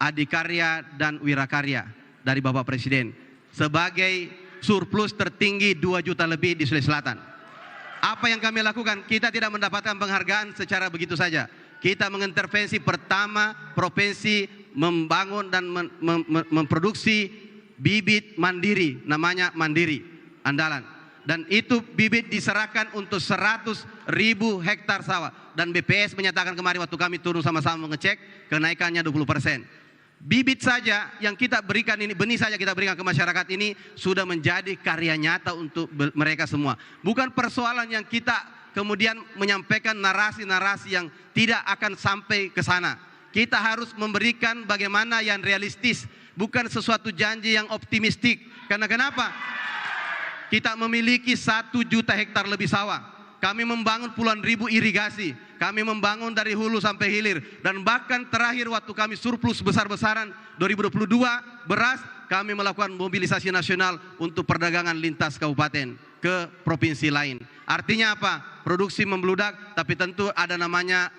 Adikarya dan Wirakarya dari Bapak Presiden sebagai surplus tertinggi 2 juta lebih di Sulawesi Selatan. Apa yang kami lakukan? Kita tidak mendapatkan penghargaan secara begitu saja. Kita mengintervensi pertama provinsi membangun dan memproduksi bibit mandiri, namanya Mandiri Andalan. Dan itu bibit diserahkan untuk 100.000 hektar sawah. Dan BPS menyatakan kemarin waktu kami turun sama-sama mengecek, kenaikannya 20%. Bibit saja yang kita berikan ini, benih saja kita berikan ke masyarakat ini sudah menjadi karya nyata untuk mereka semua. Bukan persoalan yang kita kemudian menyampaikan narasi-narasi yang tidak akan sampai ke sana. Kita harus memberikan bagaimana yang realistis, bukan sesuatu janji yang optimistik. Karena kenapa? Kita memiliki 1 juta hektar lebih sawah. Kami membangun puluhan ribu irigasi. Kami membangun dari hulu sampai hilir. Dan bahkan terakhir waktu kami surplus besar-besaran 2022 beras, kami melakukan mobilisasi nasional untuk perdagangan lintas kabupaten ke provinsi lain. Artinya apa? Produksi membludak, tapi tentu ada namanya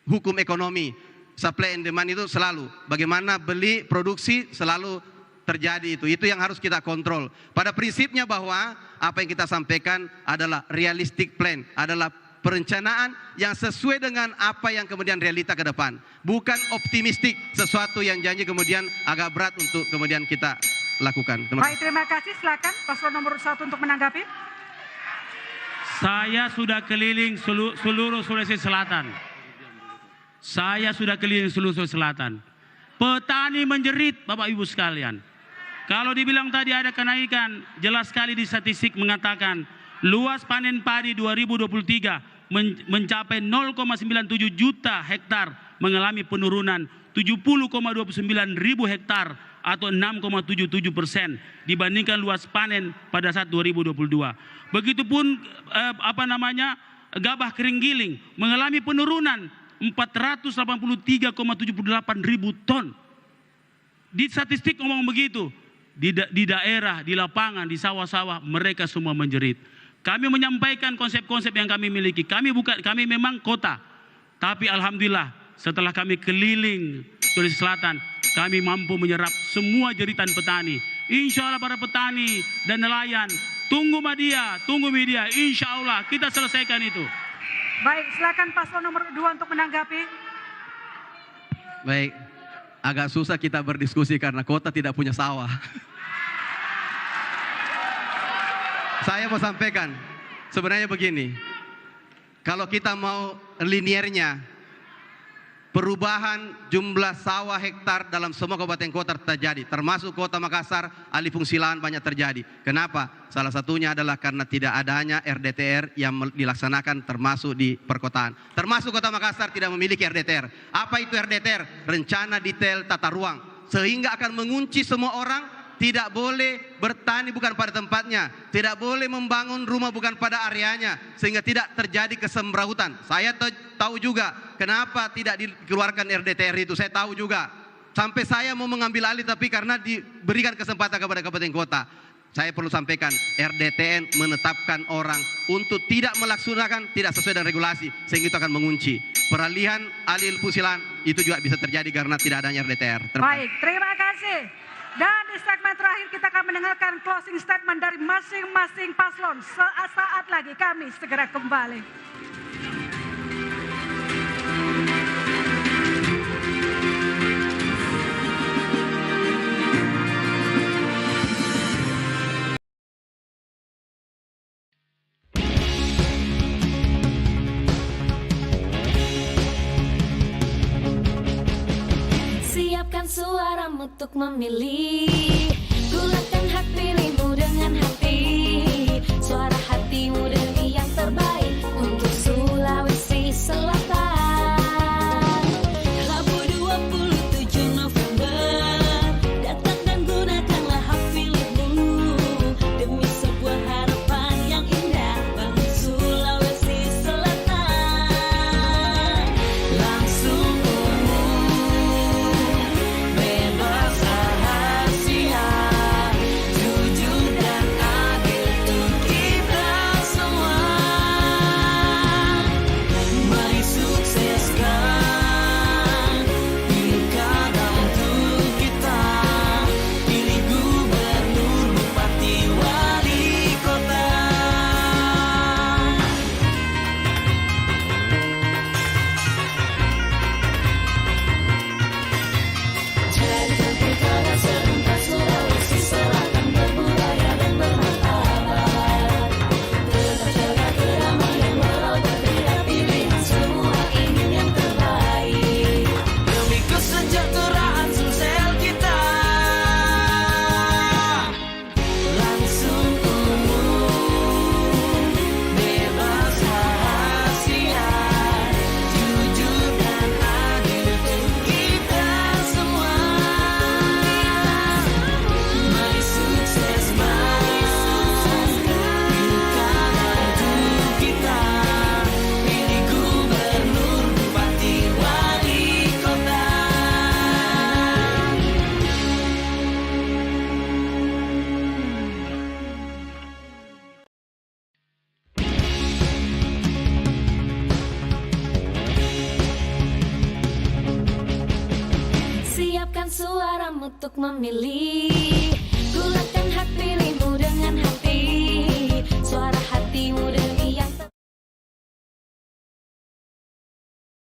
hukum ekonomi. Supply and demand itu selalu. Bagaimana beli, produksi selalu terjadi itu yang harus kita kontrol. Pada prinsipnya bahwa apa yang kita sampaikan adalah realistic plan, adalah perencanaan yang sesuai dengan apa yang kemudian realita ke depan, bukan optimistik sesuatu yang janji kemudian agak berat untuk kemudian kita lakukan. Baik, terima kasih. Silakan paslon nomor 1 untuk menanggapi. Saya sudah keliling seluruh Sulawesi Selatan. Saya sudah keliling seluruh Sulawesi Selatan. Petani menjerit, Bapak Ibu sekalian. Kalau dibilang tadi ada kenaikan, jelas sekali di statistik mengatakan luas panen padi 2023 mencapai 0,97 juta hektar, mengalami penurunan 70,29 ribu hektar atau 6,77% dibandingkan luas panen pada saat 2022. Begitupun gabah kering giling mengalami penurunan 483,78 ribu ton. Di statistik ngomong begitu. Di daerah, di lapangan, di sawah-sawah mereka semua menjerit. Kami menyampaikan konsep-konsep yang kami miliki. Kami memang kota, tapi alhamdulillah setelah kami keliling Sulawesi Selatan, kami mampu menyerap semua jeritan petani. Insya Allah para petani dan nelayan, tunggu media. Insya Allah kita selesaikan itu. Baik, silakan paslon nomor 2 untuk menanggapi. Baik, agak susah kita berdiskusi karena kota tidak punya sawah. Saya mau sampaikan, sebenarnya begini, kalau kita mau liniernya, perubahan jumlah sawah hektar dalam semua kabupaten kota terjadi, termasuk kota Makassar, alih fungsi lahan banyak terjadi. Kenapa? Salah satunya adalah karena tidak adanya RDTR yang dilaksanakan termasuk di perkotaan. Termasuk kota Makassar tidak memiliki RDTR. Apa itu RDTR? Rencana detail tata ruang. Sehingga akan mengunci semua orang. Tidak boleh bertani bukan pada tempatnya. Tidak boleh membangun rumah bukan pada areanya. Sehingga tidak terjadi kesembrautan. Saya tahu juga kenapa tidak dikeluarkan RDTR itu. Saya tahu juga. Sampai saya mau mengambil alih tapi karena diberikan kesempatan kepada kabupaten kota. Saya perlu sampaikan RDTN menetapkan orang untuk tidak melaksanakan tidak sesuai dengan regulasi. Sehingga itu akan mengunci. Peralihan alih fungsi lahan itu juga bisa terjadi karena tidak adanya RDTR. Baik, terima kasih. Dan di segmen terakhir kita akan mendengarkan closing statement dari masing-masing paslon. Saat lagi kami segera kembali. Siapkan suaramu untuk memilih. Gunakan hak pilihmu dengan hati. Suara hatimu demi yang terbaik untuk Sulawesi Selatan. Rabu 27 November, datang dan gunakanlah hak pilihmu demi sebuah harapan yang indah bagi Sulawesi Selatan. Langsung bebas rahasia, jujur dan adil untuk kita semua. suaramu untuk memilih. Gulakan hak pilihmu dengan hati, suara hatimu demi yang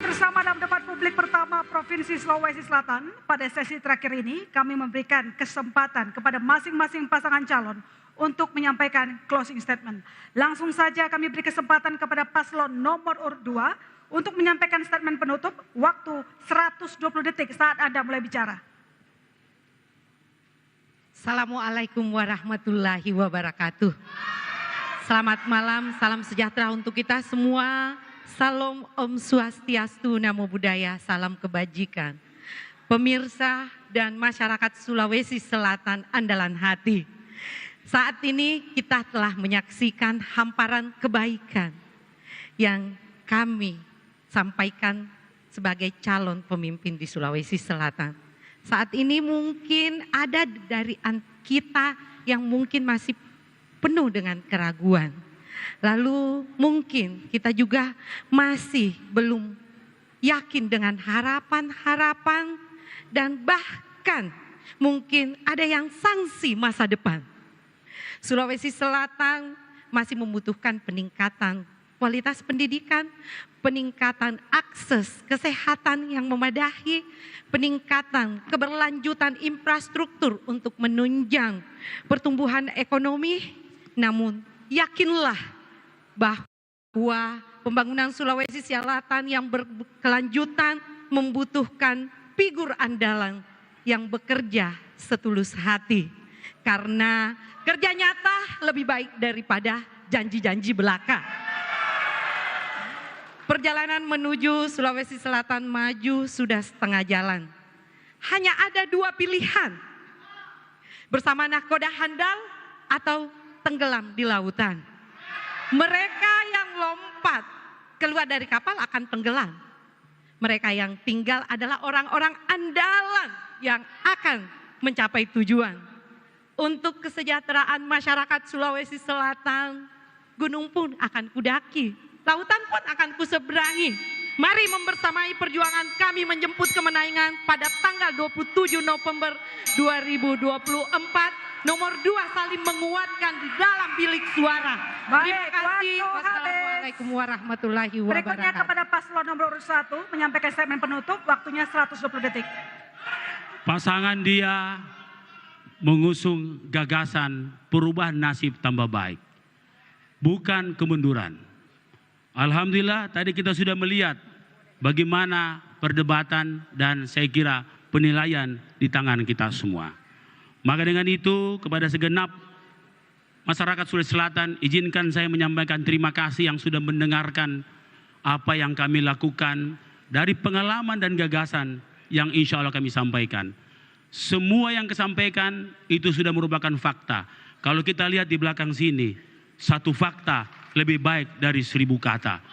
Bersama dalam debat publik pertama Provinsi Sulawesi Selatan, pada sesi terakhir ini kami memberikan kesempatan kepada masing-masing pasangan calon untuk menyampaikan closing statement. Langsung saja kami beri kesempatan kepada paslon nomor urut 2 untuk menyampaikan statement penutup, waktu 120 detik saat Anda mulai bicara. Assalamualaikum warahmatullahi wabarakatuh. Selamat malam, salam sejahtera untuk kita semua. Salam Om Swastiastu, Namo Buddhaya, salam kebajikan. Pemirsa dan masyarakat Sulawesi Selatan andalan hati. Saat ini kita telah menyaksikan hamparan kebaikan yang kami sampaikan sebagai calon pemimpin di Sulawesi Selatan. Saat ini mungkin ada dari kita yang mungkin masih penuh dengan keraguan. Lalu mungkin kita juga masih belum yakin dengan harapan-harapan dan bahkan mungkin ada yang sangsi masa depan. Sulawesi Selatan masih membutuhkan peningkatan kualitas pendidikan, peningkatan akses kesehatan yang memadahi, peningkatan keberlanjutan infrastruktur untuk menunjang pertumbuhan ekonomi. Namun yakinlah bahwa pembangunan Sulawesi Selatan yang berkelanjutan membutuhkan figur andalan yang bekerja setulus hati. Karena kerja nyata lebih baik daripada janji-janji belaka. Perjalanan menuju Sulawesi Selatan maju sudah setengah jalan. Hanya ada dua pilihan. Bersama nahkoda handal atau tenggelam di lautan. Mereka yang lompat keluar dari kapal akan tenggelam. Mereka yang tinggal adalah orang-orang andalan yang akan mencapai tujuan. Untuk kesejahteraan masyarakat Sulawesi Selatan, gunung pun akan kudaki, lautan pun akan kuseberangi. Mari membersamai perjuangan kami menjemput kemenangan pada tanggal 27 November 2024. Nomor 2 saling menguatkan di dalam bilik suara. Terima kasih. Wassalamualaikum warahmatullahi wabarakatuh. Berikutnya kepada paslon nomor 1 menyampaikan statement penutup, waktunya 120 detik. Pasangan dia mengusung gagasan perubahan nasib tambah baik, bukan kemunduran. Alhamdulillah tadi kita sudah melihat bagaimana perdebatan dan saya kira penilaian di tangan kita semua. Maka dengan itu kepada segenap masyarakat Sulawesi Selatan, izinkan saya menyampaikan terima kasih yang sudah mendengarkan apa yang kami lakukan dari pengalaman dan gagasan yang insya Allah kami sampaikan. Semua yang kesampaikan itu sudah merupakan fakta. Kalau kita lihat di belakang sini, satu fakta lebih baik dari 1000 kata.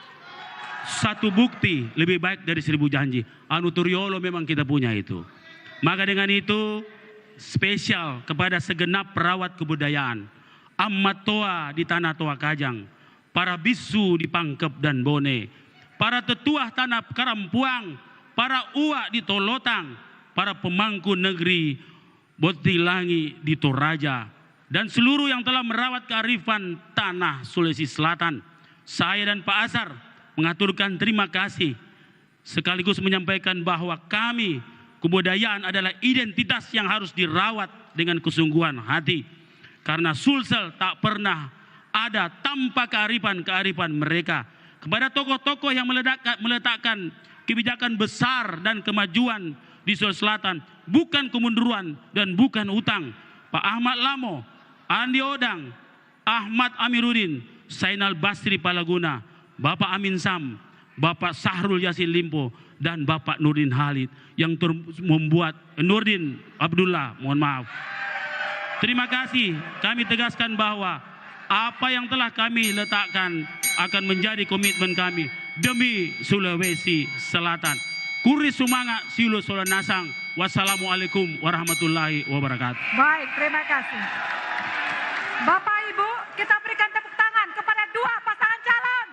Satu bukti lebih baik dari 1000 janji. Anuturiolo memang kita punya itu. Maka dengan itu spesial kepada segenap perawat kebudayaan, Amat Toa di Tanah Toa Kajang, para bisu di Pangkep dan Bone, para tetuah Tanah Karampuang, para uak di Tolotang, para pemangku negeri Botilangi di Toraja, dan seluruh yang telah merawat kearifan tanah Sulawesi Selatan. Saya dan Pak Asar mengaturkan terima kasih sekaligus menyampaikan bahwa kami kebudayaan adalah identitas yang harus dirawat dengan kesungguhan hati. Karena Sulsel tak pernah ada tanpa kearifan mereka. Kepada tokoh-tokoh yang meletakkan kebijakan besar dan kemajuan di Sulawesi Selatan, bukan kemunduran dan bukan utang. Pak Ahmad Lamo, Andi Odang, Ahmad Amiruddin, Zainal Basri Palaguna, Bapak Amin Sam, Bapak Sahrul Yassin Limpo, dan Bapak Nurdin Halid yang membuat Nurdin Abdullah, mohon maaf. Terima kasih, kami tegaskan bahwa apa yang telah kami letakkan akan menjadi komitmen kami demi Sulawesi Selatan. Kuri Sumanga Silu Solanasang. Wassalamualaikum warahmatullahi wabarakatuh. Baik, terima kasih. Bapak Ibu, kita berikan tepuk tangan kepada dua pasangan calon.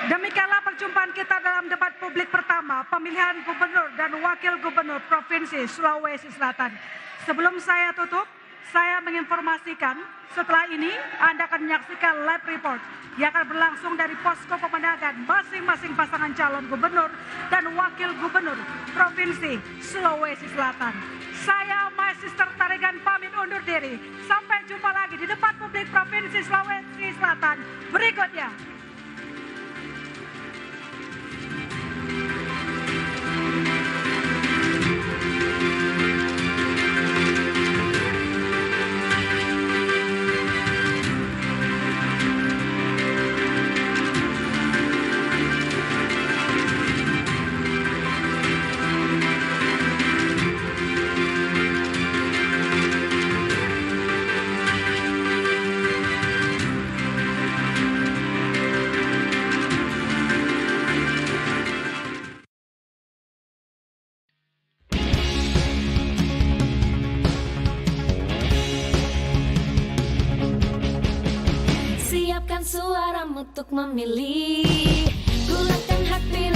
Demikianlah perjumpaan kita dalam debat publik pertama pemilihan gubernur dan wakil gubernur Provinsi Sulawesi Selatan. Sebelum saya tutup, saya menginformasikan setelah ini Anda akan menyaksikan live report yang akan berlangsung dari posko pemenangan masing-masing pasangan calon gubernur dan wakil gubernur Provinsi Sulawesi Selatan. Saya, My Sister Tarigan, pamit undur diri. Sampai jumpa lagi di debat publik Provinsi Sulawesi Selatan berikutnya. Siapkan suaramu untuk memilih. Gunakan hak pilih